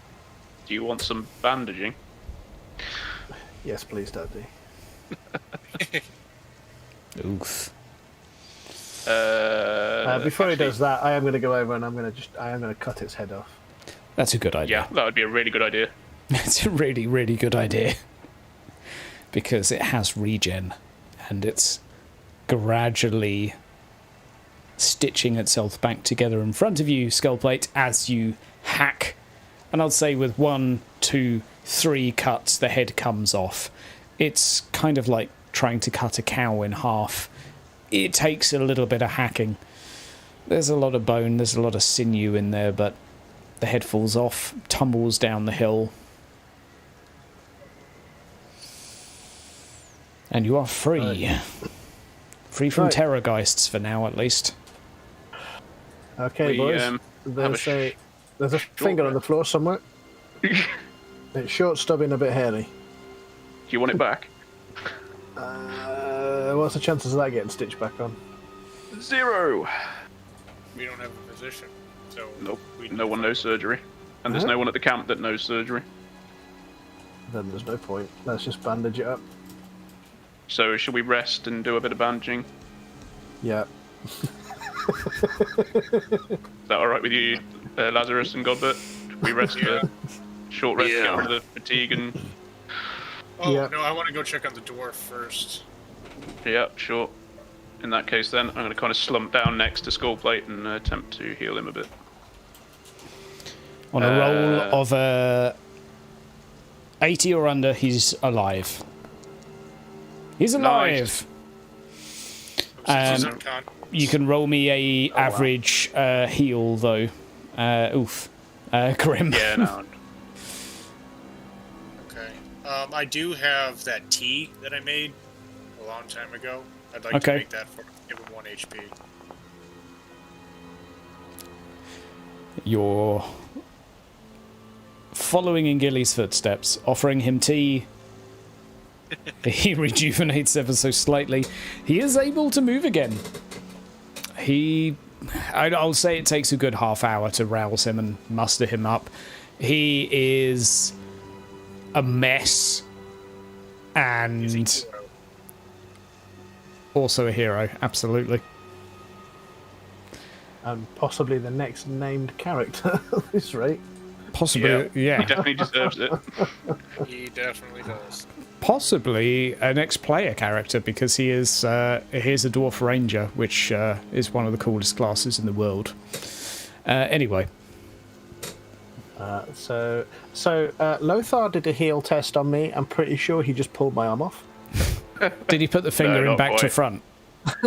Do you want some bandaging? Yes, please, Daddy. Oof. Before he actually, does that, I am going to go over and I am going to cut its head off. That's a good idea. Yeah, that would be a really good idea. It's a really, really good idea. Because it has regen. And it's gradually stitching itself back together in front of you, Skullplate, as you hack. And I'd say with 1, 2, 3 cuts, the head comes off. It's kind of like trying to cut a cow in half. It takes a little bit of hacking. There's a lot of bone, there's a lot of sinew in there, but the head falls off, tumbles down the hill. And you are free. Free from Right. terror geists for now, at least. Okay, We, boys. have There's a finger on the floor somewhere. It's short, stubby, and a bit hairy. Do you want it back? What's the chances of that getting stitched back on? 0. We don't have a physician, so Nope. we No one knows surgery. And there's Huh? no one at the camp that knows surgery. Then there's no point. Let's just bandage it up. So should we rest and do a bit of bandaging? Yeah. Is that alright with you, Lazarus and Godbert? Should we rest a short rest to get rid of the fatigue and... Oh Yeah. no, I want to go check on the dwarf first. Yeah, sure. In that case then, I'm going to kind of slump down next to Skullplate and attempt to heal him a bit. On a roll of 80 or under, he's alive. He's alive! Since he's uncon- You can roll me a average heal, though. Oof. Grim. Yeah, no. Okay. I do have that tea that I made a long time ago. I'd like Okay. to make that for give him 1 HP. You're following in Gilly's footsteps, offering him tea. He rejuvenates ever so slightly. He is able to move again. I'll say it takes a good half hour to rouse him and muster him up. He is a mess and also a hero, absolutely. And possibly the next named character at this rate. Possibly, He yeah. definitely deserves it. He definitely does. Possibly an ex-player character because he is he's a dwarf ranger, which is one of the coolest classes in the world. Anyway, So Lothar did a heal test on me. I'm pretty sure he just pulled my arm off. did he put the finger in not back to quite. front? I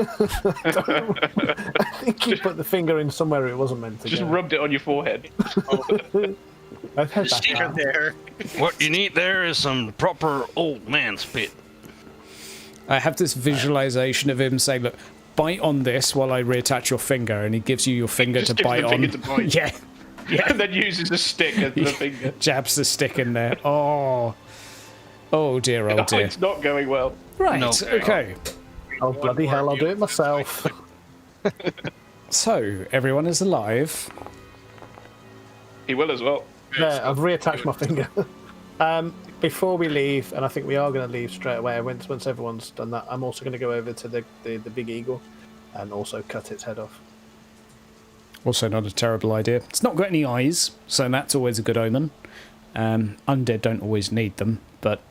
think he put the finger in somewhere it wasn't meant to Just go. rubbed it on your forehead. I've had that Stick now. it there. What you need there is some proper old man spit. I have this visualization of him saying, "Look, bite on this while I reattach your finger," and he gives you your finger Just to gives bite the on. finger to bite. Yeah, And then uses a stick as the finger. jabs the stick in there. Oh dear, oh Oh, dear. it's not going well. Right, No. okay. Oh, bloody hell, I'll do it myself. So everyone is alive. He will as well. Yeah, I've reattached my finger. Before we leave, and I think we are going to leave straight away, once everyone's done that, I'm also going to go over to the big eagle and also cut its head off. Also not a terrible idea. It's not got any eyes, so that's always a good omen. Undead don't always need them, but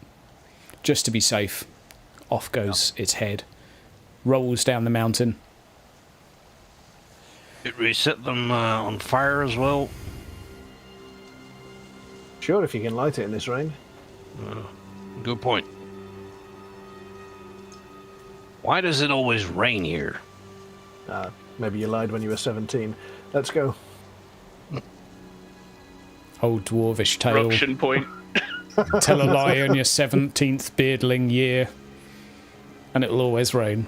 just to be safe, off goes its head. Rolls down the mountain. It reset them on fire as well. Sure, if you can light it in this rain. Good point. Why does it always rain here? Maybe you lied when you were 17. Let's go. Old dwarvish tale. Eruption point. Tell a lie on your 17th beardling year, and it'll always rain.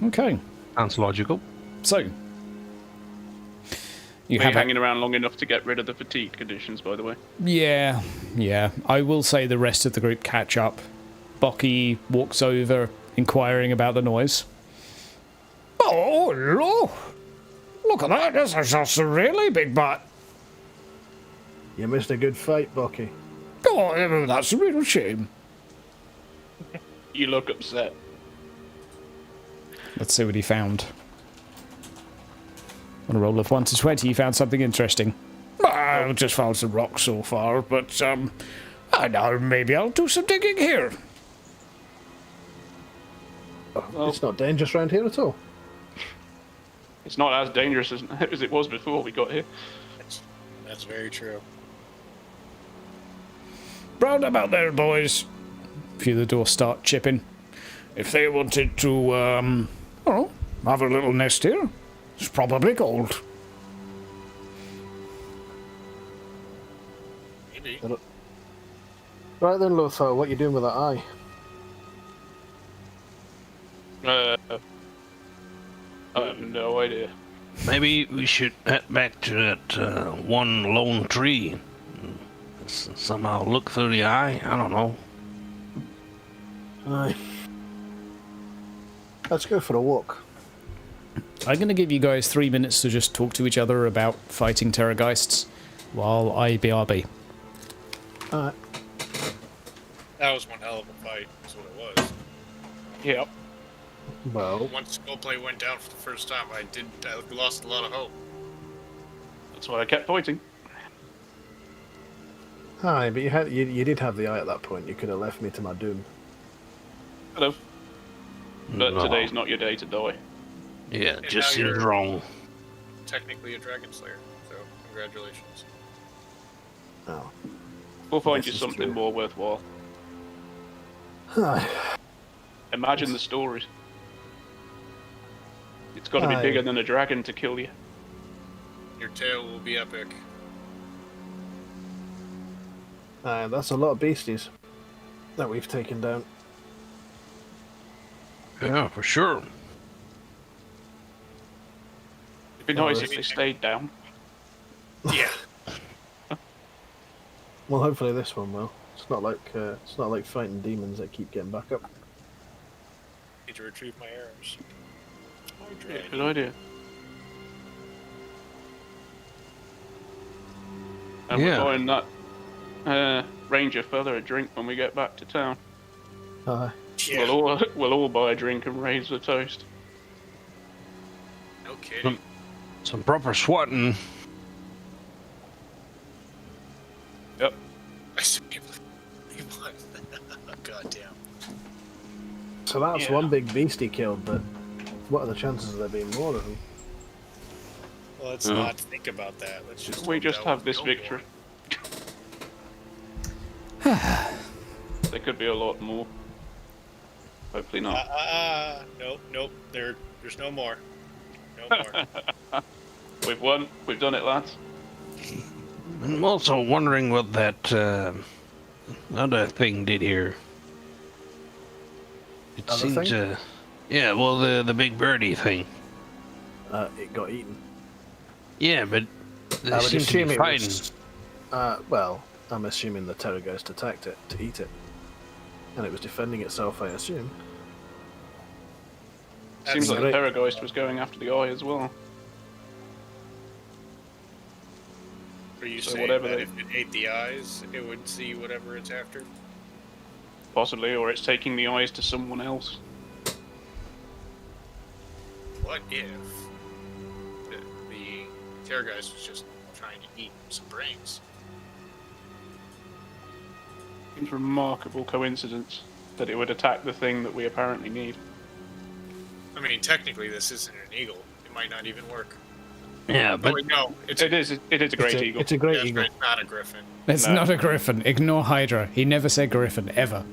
Okay. Sounds logical. So, you We're have hanging around long enough to get rid of the fatigue conditions, by the way. Yeah. I will say the rest of the group catch up. Bocky walks over, inquiring about the noise. Oh, look at that. That's a really big butt. You missed a good fight, Bucky. Oh, that's a real shame. You look upset. Let's see what he found. On a roll of 1 to 20, he found something interesting. I've just found some rocks so far, but, I know, maybe I'll do some digging here. It's not dangerous around here at all. It's not as dangerous as it was before we got here. That's very true. Round about there, boys. A few of the doors start chipping. If they wanted to, have a little nest here, it's probably cold. Maybe. Right then, Lothar, what you doing with that eye? I have no idea. Maybe we should head back to that one lone tree. Somehow look through the eye. I don't know. Aye. Let's go for a walk. I'm going to give you guys 3 minutes to just talk to each other about fighting terrorgeists while I BRB. Alright. That was one hell of a fight, is what it was. Yep. Well, Once Roleplay went down for the first time, I lost a lot of hope. That's why I kept fighting. aye, but you did have the eye at that point. You could have left me to my doom. Hello. But No. today's not your day to die. Yeah, And just now seems you're- wrong. Technically a Dragon Slayer, so congratulations. Oh. We'll find This you is something true. more worthwhile. Aye. Imagine the stories. It's got to be Aye. bigger than a dragon to kill you. Your tale will be epic. Aye, that's a lot of beasties that we've taken down. Yeah, for sure. It'd be Oh, nice that's- if they stayed down. Yeah. Well, hopefully this one will. It's not like fighting demons that keep getting back up. Need to retrieve my arrows. Yeah, good idea. And Yeah. we're buying that ranger fella a drink when we get back to town. Aye. Yeah. We'll all buy a drink and raise the toast. No kidding. Some proper swatting. Yep. I should be able to leave one. Goddamn. So that's Yeah. one big beastie killed, but what are the chances of there being more of them? Well, let's Yeah. not think about that. Let's just. We hope just that have one this don't victory. There could be a lot more. Hopefully more. not. Nope. There's no more. No more. We've won. We've done it, lads. I'm also wondering what that other thing did here. It Other seemed thing? to... Yeah, well, the big birdie thing. It got eaten. Yeah, but I they would seem to assume be it fighting. was. Well, I'm assuming the terrorgeist attacked it to eat it, and it was defending itself. I assume. Seems That's like the great. Terrorgeist was going after the eye as well. Are you So saying whatever that they- if it ate the eyes, it would see whatever it's after? Possibly, or it's taking the eyes to someone else. What if the Terrorgeist was just trying to eat some brains? It's a remarkable coincidence that it would attack the thing that we apparently need. I mean, technically, this isn't an eagle. It might not even work. Yeah, Oh, but wait, no, it's It is a great eagle. It's a great it's eagle. not a griffin. It's No. not a griffin. Ignore Hydra. He never said griffin, ever.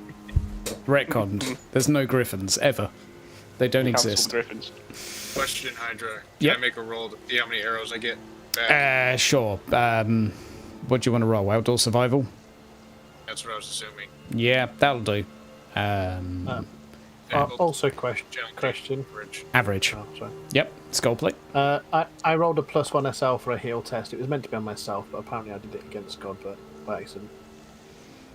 Retconned. There's no griffins, ever. They don't Cancelled exist. griffins. Question, Hydra. Can Yep. I make a roll to see how many arrows I get back? Sure. What do you want to roll? Outdoor survival? That's what I was assuming. Yeah, that'll do. Also, question. Average. Oh, sorry. Yep, skull plate. I rolled a +1 SL for a heal test. It was meant to be on myself, but apparently I did it against God, but by accident.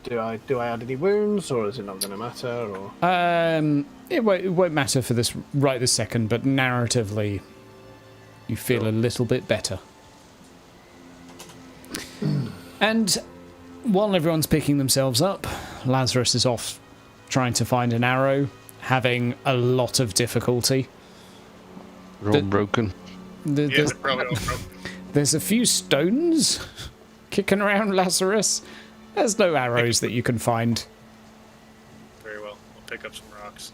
Do I add any wounds, or is it not going to matter? Or It won't matter for this right this second, but narratively, you feel a little bit better. And while everyone's picking themselves up, Lazarus is off trying to find an arrow, having a lot of difficulty. They're all broken. Yeah, they're probably all broken. There's a few stones kicking around Lazarus. There's no arrows that you can find. Very well. We'll pick up some rocks.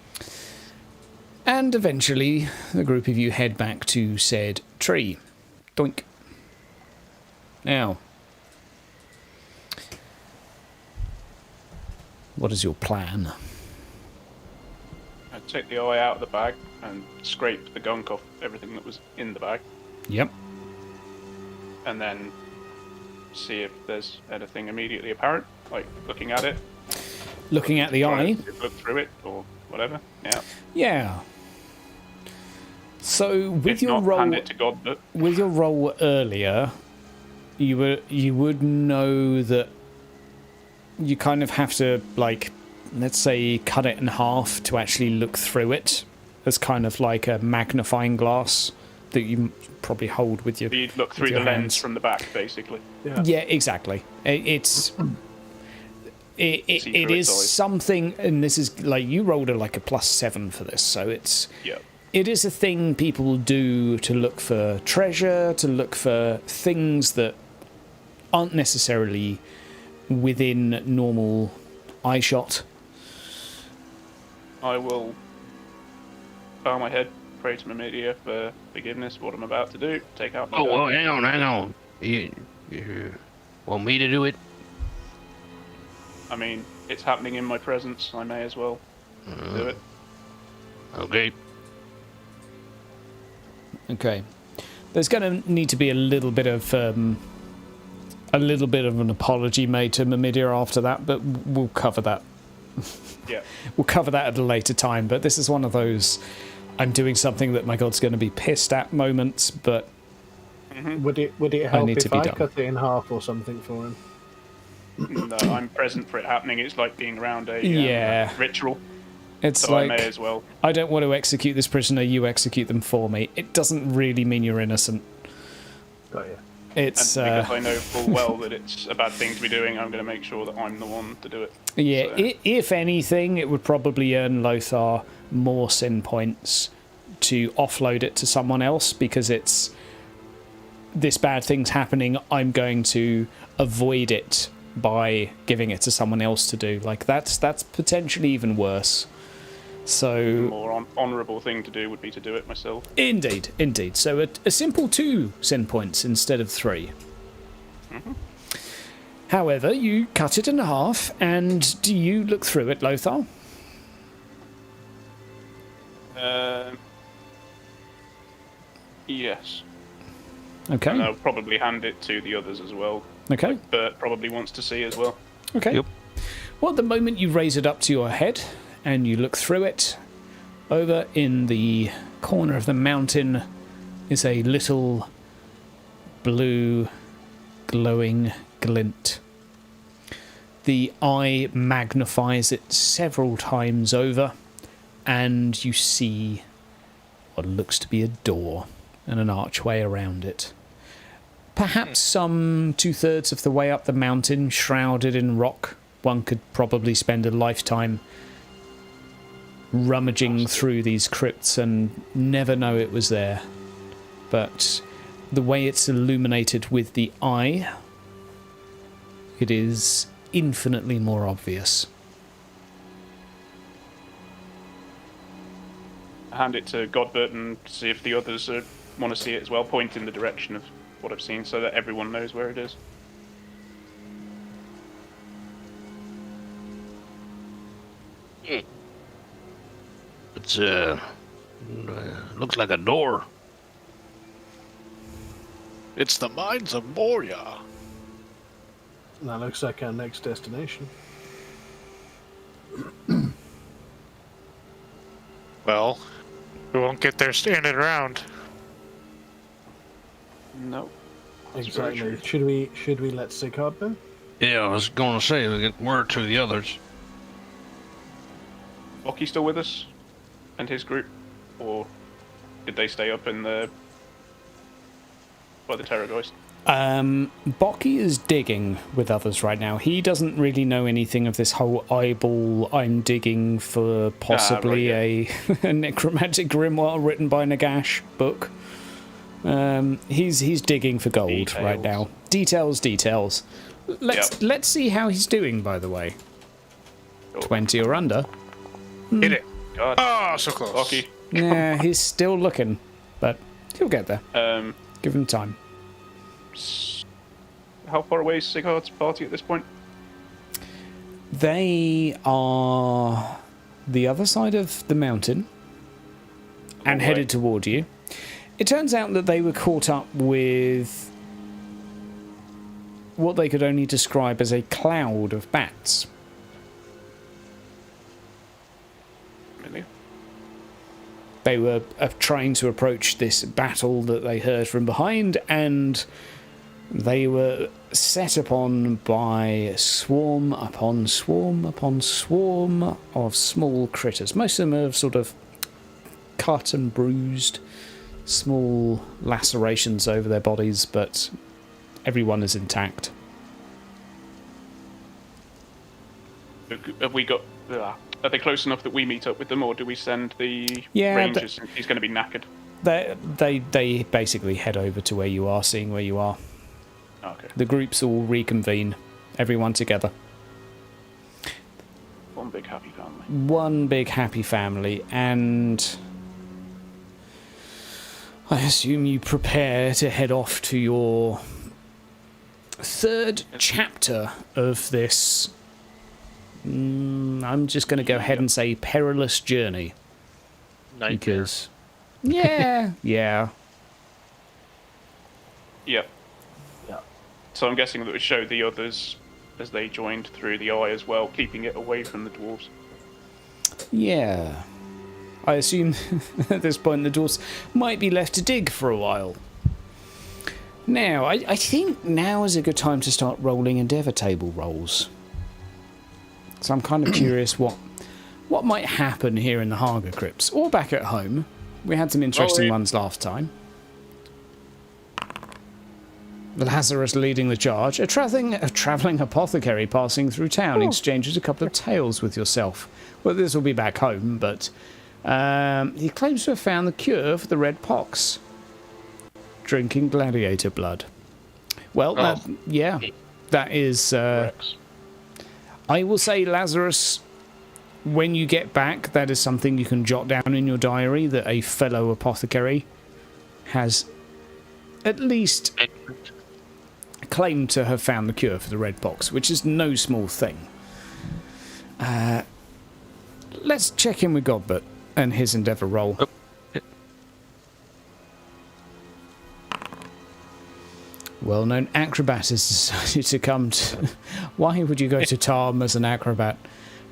And eventually, the group of you head back to said tree. Doink. Now, what is your plan? I'd take the eye out of the bag and scrape the gunk off everything that was in the bag, Yep. and then see if there's anything immediately apparent, like looking at it, Looking at the eye. look through it, or whatever. Yeah. Yeah. So with If your not, roll, hand it to God. But with your roll earlier, you would know that you kind of have to, like, let's say, cut it in half to actually look through it as kind of like a magnifying glass that you probably hold with your. you'd look with through the your lens hands. from the back, basically. Yeah, exactly. It See through is its eyes. something, and this is like you rolled a +7 for this, so it's. Yeah. It is a thing people do to look for treasure, to look for things that aren't necessarily within normal eye shot. I will bow my head, pray to Mamidia for forgiveness for what I'm about to do, take out my oh, gun. well, hang on. You want me to do it? I mean, it's happening in my presence, I may as well do it. Okay. Okay. There's going to need to be a little bit of an apology made to Mamidia after that, but we'll cover that. Yeah. We'll cover that at a later time, but this is one of those I'm doing something that my god's going to be pissed at moments, but Would it help need to if be I done. cut it in half or something for him? No, I'm present for it happening. It's like being around a Yeah. ritual, it's so I like, may as well. I don't want to execute this prisoner, you execute them for me. It doesn't really mean you're innocent. Got you. It's, And because I know full well that it's a bad thing to be doing, I'm going to make sure that I'm the one to do it. yeah, So- if anything, it would probably earn Lothar more sin points to offload it to someone else, because it's this bad thing's happening, I'm going to avoid it by giving it to someone else to do. Like, that's potentially even worse. So, More honourable thing to do would be to do it myself. indeed. So a simple 2 sin points instead of 3. However, you cut it in half, and do you look through it, Lothar? Yes. Okay. And I'll probably hand it to the others as well. Okay. Bert probably wants to see as well. Okay. Yep. Well, the moment you raise it up to your head and you look through it, over in the corner of the mountain is a little blue glowing glint. The eye magnifies it several times over, and you see what looks to be a door and an archway around it. Perhaps some 2/3 of the way up the mountain, shrouded in rock. One could probably spend a lifetime rummaging through these crypts and never know it was there. But the way it's illuminated with the eye, it is infinitely more obvious. Hand it to Godbert and see if the others are want to see it as well. Point in the direction of what I've seen so that everyone knows where it is. It's looks like a door. It's the mines of Moria. That looks like our next destination. Well, we won't get there standing around. No. Exactly. Should we let Sigurd then? Yeah, I was going to say we get word to the others. Loki still with us? And his group? Or did they stay up in the... by the Terrorgeist? Bocky is digging with others right now. He doesn't really know anything of this whole eyeball, I'm digging for possibly a necromantic grimoire written by Nagash book. He's digging for gold right now. Details. Let's see how he's doing, by the way. Cool. 20 or under. Hit it. God. Oh, so close. Loki. Nah, he's still looking, but he'll get there. Give him time. How far away is Sigurd's party at this point? They are the other side of the mountain and headed toward you. It turns out that they were caught up with what they could only describe as a cloud of bats. Really? They were trying to approach this battle that they heard from behind, and they were set upon by swarm upon swarm upon swarm of small critters. Most of them are sort of cut and bruised, small lacerations over their bodies, but everyone is intact. Have we got... are they close enough that we meet up with them, or do we send the rangers? He's going to be knackered. They basically head over to where you are, seeing where you are. Okay. The groups all reconvene, everyone together. One big happy family. One big happy family, and I assume you prepare to head off to your third chapter of this. I'm just going to go ahead and say perilous journey. Nightmare. Because, yeah. Yep. So I'm guessing that we showed the others as they joined through the eye as well, keeping it away from the dwarves. Yeah. I assume at this point the dwarves might be left to dig for a while. Now, I think now is a good time to start rolling endeavour table rolls. So I'm kind of curious what might happen here in the Haga crypts, or back at home. We had some interesting ones last time. Lazarus leading the charge. A travelling apothecary passing through town exchanges a couple of tales with yourself. Well, this will be back home, but he claims to have found the cure for the red pox. Drinking gladiator blood. Well, that is... I will say, Lazarus, when you get back, that is something you can jot down in your diary, that a fellow apothecary has at least claimed to have found the cure for the red pox, which is no small thing. Let's check in with Godbert and his endeavour roll. Well-known acrobat has decided to come to... Why would you go to Tarm as an acrobat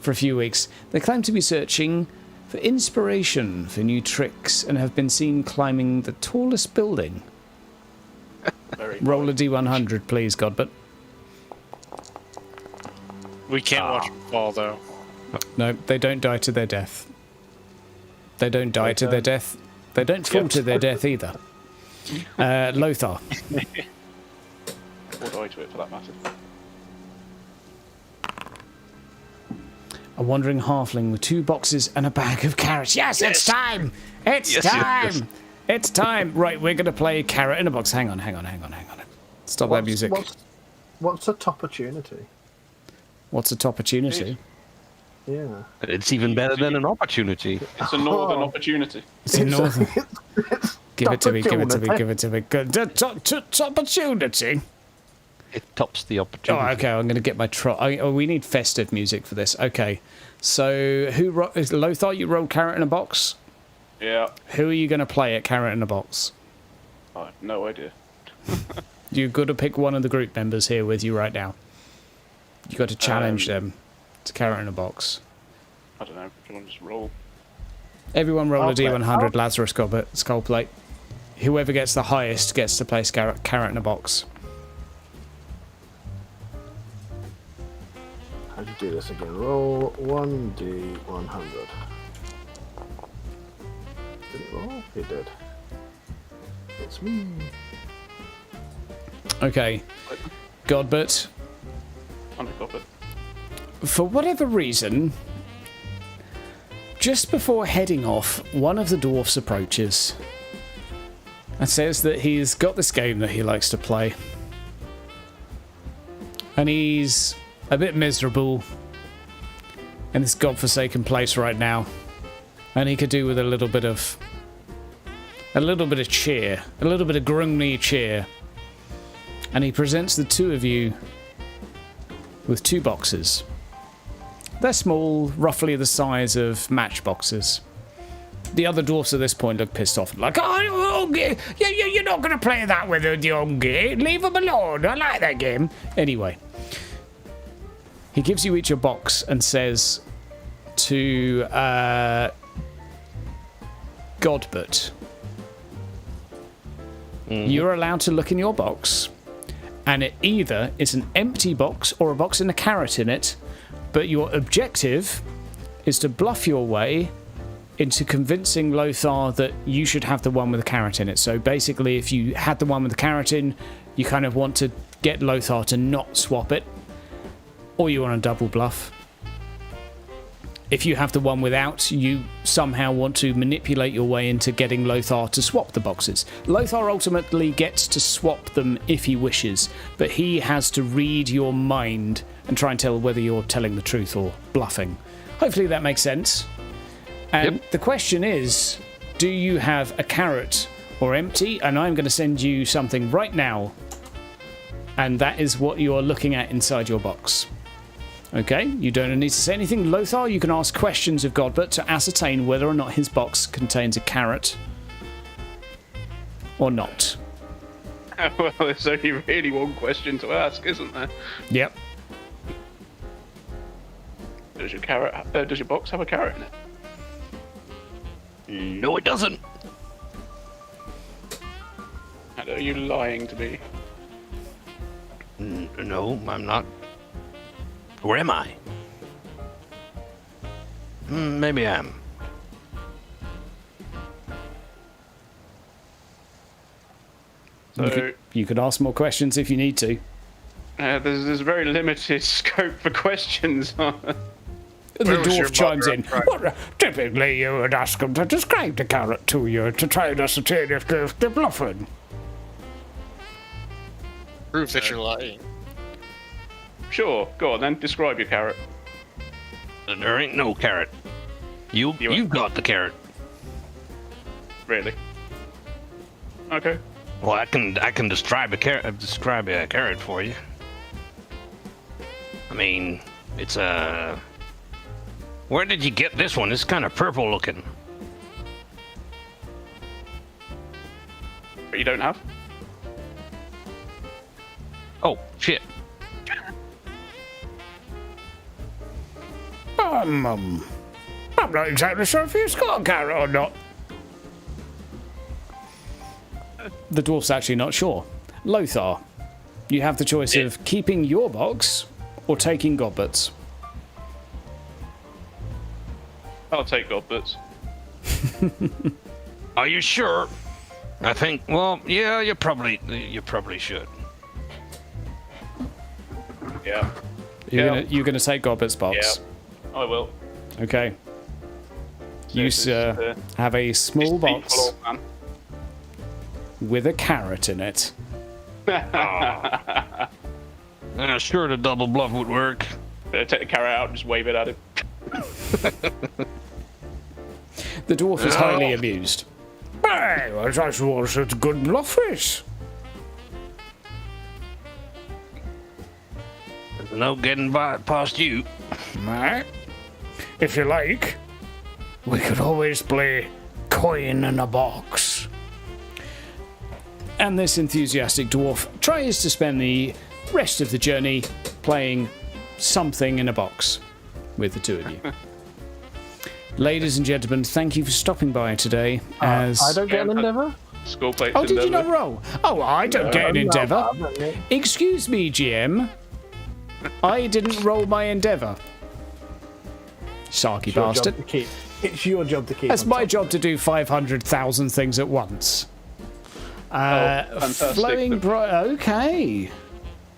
for a few weeks? They claim to be searching for inspiration for new tricks and have been seen climbing the tallest building. Roll a D100, please, Godbert. We can't watch them fall, though. No, they don't die to their death. They don't die to their death. They don't fall to their death either. Lothar. Or die to it, for that matter. A wandering halfling with 2 boxes and a bag of carrots. Yes, it's time! It's time! Yes. It's time! Right, we're going to play Carrot in a Box. Hang on. Stop that music. What's a top opportunity? What's a top opportunity? Yeah. It's even better than an opportunity. It's a northern opportunity. It's a northern. Give it to me, give it to me, give it to me. Good opportunity. It tops the Oh, opportunity. okay, I'm going to get my we need festive music for this. Okay. So, is Lothar, you rolled carrot in a box? Yeah. Who are you going to play at carrot in a box? I have no idea. You've got to pick one of the group members here with you right now. You've got to challenge them to carrot in a box. I don't know. Do you want to just roll? Everyone roll I'll a D100 Lazarus skull plate. Whoever gets the highest gets to place carrot in a box. How do you do this again? Roll 1D100. Did it roll? It did. It's me. Okay. Godbert, On the carpet. for whatever reason, just before heading off, one of the dwarfs approaches and says that he's got this game that he likes to play. And he's a bit miserable in this godforsaken place right now. And he could do with a little bit of cheer, a little bit of grungy cheer. And he presents the two of you with two boxes. They're small, roughly the size of matchboxes. The other dwarfs at this point look pissed off, like, oh, you're not going to play that with a young game. Leave them alone. I like that game. Anyway, he gives you each a box and says to Godbert, you're allowed to look in your box, and it either is an empty box or a box in a carrot in it, but your objective is to bluff your way into convincing Lothar that you should have the one with the carrot in it. So basically, if you had the one with the carrot in, you kind of want to get Lothar to not swap it, or you want to double bluff. If you have the one without, you somehow want to manipulate your way into getting Lothar to swap the boxes. Lothar ultimately gets to swap them if he wishes, but he has to read your mind and try and tell whether you're telling the truth or bluffing. Hopefully that makes sense. And the question is, do you have a carrot or empty? And I'm going to send you something right now. And that is what you are looking at inside your box. Okay, you don't need to say anything. Lothar, you can ask questions of Godbert to ascertain whether or not his box contains a carrot or not. Well, there's only really one question to ask, isn't there? Yep. Does your box have a carrot in it? No, it doesn't. And are you lying to me? No, I'm not. Or am I? Maybe I am. So You could ask more questions if you need to. there's very limited scope for questions. The Where was your dwarf chimes mother in. at Well, typically, you would ask them to describe the carrot to you to try and ascertain if they're bluffing. Prove that you're lying. Sure, go on then, describe your carrot. There ain't no carrot. You've got the carrot. Really? Okay. Well, I can describe a carrot for you. I mean, it's a. Where did you get this one? It's kind of purple looking. But you don't have? Oh shit! I'm not exactly sure if he's got a carrot or not. The dwarf's actually not sure. Lothar, you have the choice of keeping your box or taking Godbert's. I'll take Godbert's. Are you sure? I think. Well, yeah, you probably should. Yeah. You're gonna take Godbert's box. Yeah, I will. Okay. You, sir, have a small box with a carrot in it. Sure, the double bluff would work. Better take the carrot out and just wave it at him. The dwarf is highly amused. Hey, I just wanted good office. There's no getting by past you. If you like, we could always play coin in a box. And this enthusiastic dwarf tries to spend the rest of the journey playing something in a box with the two of you. Ladies and gentlemen, thank you for stopping by today. As I don't get an endeavour? Skull plates. Oh, did you endeavour. not roll? Oh, I don't get an endeavour. Excuse me, GM. I didn't roll my endeavour. Sarky bastard. It's your job to keep. That's on my top. job to do 500,000 things at once. Fantastic. Flowing okay.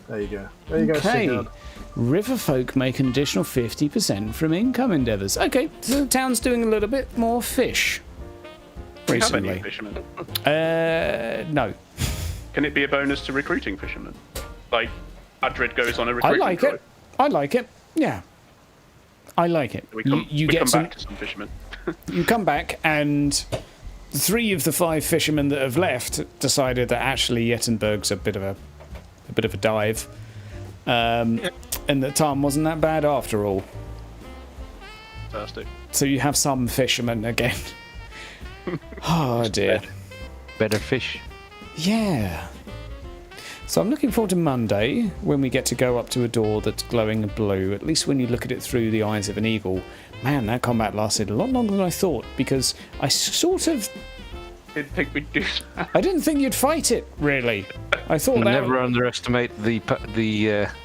There you go. There you go. Okay. Sigurd. River folk make an additional 50% from income endeavours. Okay, so the town's doing a little bit more fish Do you have any recently. fishermen? No. Can it be a bonus to recruiting fishermen? Like, Adrid goes on a I recruiting like drive. it. I like it. Yeah. I like it. We come, you we get come some. back to some fishermen. You come back, and 3 of the 5 fishermen that have left decided that actually Yettenberg's a bit of a dive, and that Tom wasn't that bad after all. Fantastic. So you have some fishermen again. Oh dear. Better fish. Yeah. So I'm looking forward to Monday when we get to go up to a door that's glowing blue. At least when you look at it through the eyes of an eagle. Man, that combat lasted a lot longer than I thought, because I sort of Didn't think we'd do that. I didn't think you'd fight it, really. I thought that Never underestimate the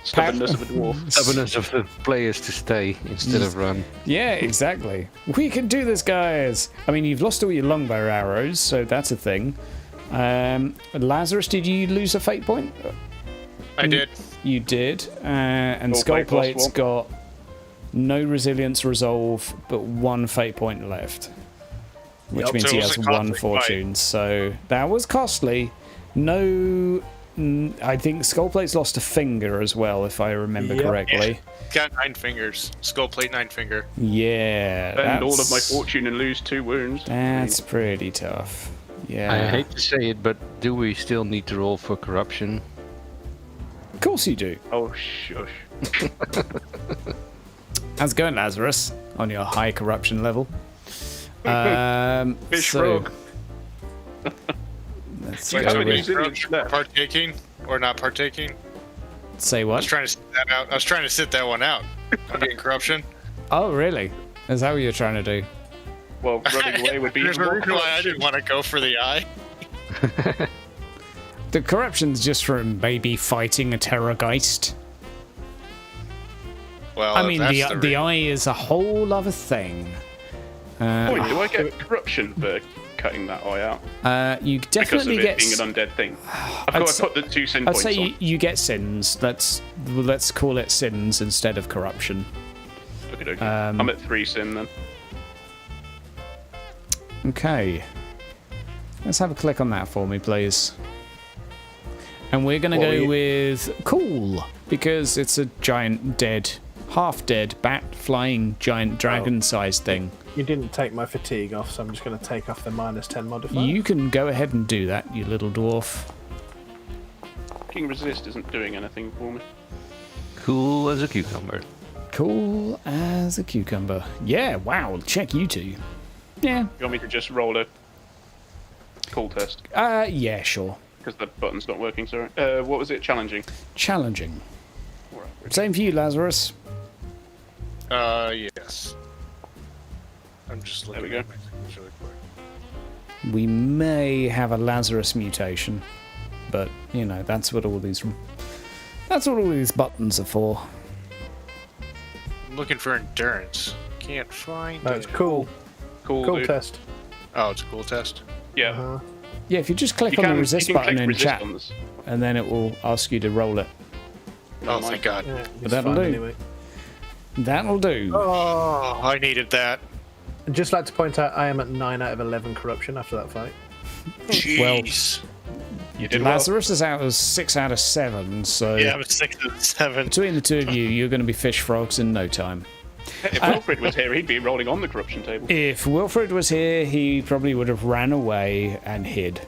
Stubbornness of a dwarf. stubbornness of the players to stay instead of run. Yeah, exactly. We can do this, guys. I mean, you've lost all your longbow arrows, so that's a thing. Lazarus, did you lose a fate point? I did. You did. And Skull plate Skullplate's lost got no resilience resolve, but 1 fate point left. Which Yep. means So he it was has a 1 costly fortune. So that was costly. No. I think Skullplate's lost a finger as well, if I remember Yep. correctly. Got 9 fingers. Skull plate, 9 finger. Yeah. Spend all of my that's- fortune and lose 2 wounds. That's pretty tough. Yeah. I hate to say it, but do we still need to roll for corruption? Of course you do. Oh, shush. How's it going, Lazarus? On your high corruption level. Fish frog. Let's Wait, go how many with, resilience left? Partaking or not partaking? say I what? was trying to sit that out. I was trying to sit that one out. I'm getting corruption. Oh, really? Is that what you're trying to do? Well, running away would be There's even a more reason why I corruption. didn't want to go for the eye. The corruption's just from maybe fighting a terror geist. Well, I mean, that's the eye is a whole other thing. Oh, do I get corruption for cutting that eye out? You Because of definitely it get. being an undead thing. I'd I've got say- to put the 2 sin I'd points say on. you get sins. Let's call it sins instead of corruption. Okay, I'm at 3 sin then. Okay. Let's have a click on that for me, please. And we're going to What go were you- with cool, because it's a giant dead, half dead, bat flying giant dragon sized thing. You didn't take my fatigue off, so I'm just going to take off the -10 modifier. You can go ahead and do that, you little dwarf. King Resist isn't doing anything for me. Cool as a cucumber. Cool as a cucumber. Yeah, wow, check you two. Yeah, You want me to just roll a cool test? yeah, sure. Because the button's not working, sorry. What was it? Challenging. Challenging. Alright. Same for you, Lazarus. Yes. I'm just looking There we at my things really quick. We may have a Lazarus mutation, but you know that's what all these buttons are for. I'm looking for endurance. Can't find No, it. it's cool. Cool, Cool dude. test. Oh, it's a cool test. Yeah. Uh-huh. Yeah, if you just click You on can, the resist you can button click in resist chat, on this. and then it will ask you to roll it. Oh, thank God. Yeah, it's that'll fine do. anyway. That'll do. Oh, I needed that. I'd just like to point out I am at 9 out of 11 corruption after that fight. Jeez. You did well. Lazarus is out of 6 out of 7, so Yeah, I'm 6 and 7. between the two of you, you're going to be fish frogs in no time. If Wilfred was here, he'd be rolling on the corruption table. If Wilfred was here, he probably would have ran away and hid.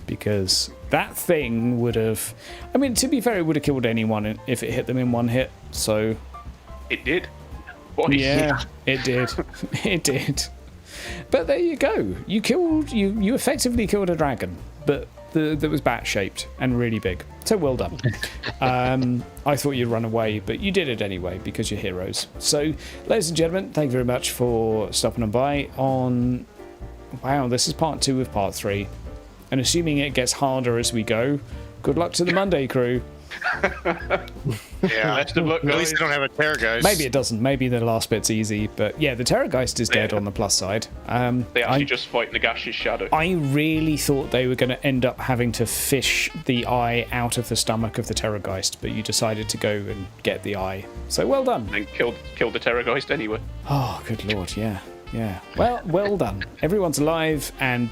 Because that thing would have... I mean, to be fair, it would have killed anyone if it hit them in one hit, so... It did. Twice. Yeah, it did. It did. But there you go. You effectively killed a dragon, but that was bat-shaped and really big. So well done. I thought you'd run away, but you did it anyway because you're heroes. So, ladies and gentlemen, thank you very much for stopping by on... Wow, this is part 2 of part 3. And assuming it gets harder as we go, good luck to the Monday crew. Yeah. Best of luck, At guys. least I don't have a Terrorgeist. Maybe it doesn't. Maybe the last bit's easy. But yeah, the Terrorgeist is dead on the plus side. They actually just fight Nagash's shadow. I really thought they were going to end up having to fish the eye out of the stomach of the Terrorgeist, but you decided to go and get the eye. So well done. And killed the Terrorgeist anyway. Oh, good lord, yeah. Yeah. Well done. Everyone's alive and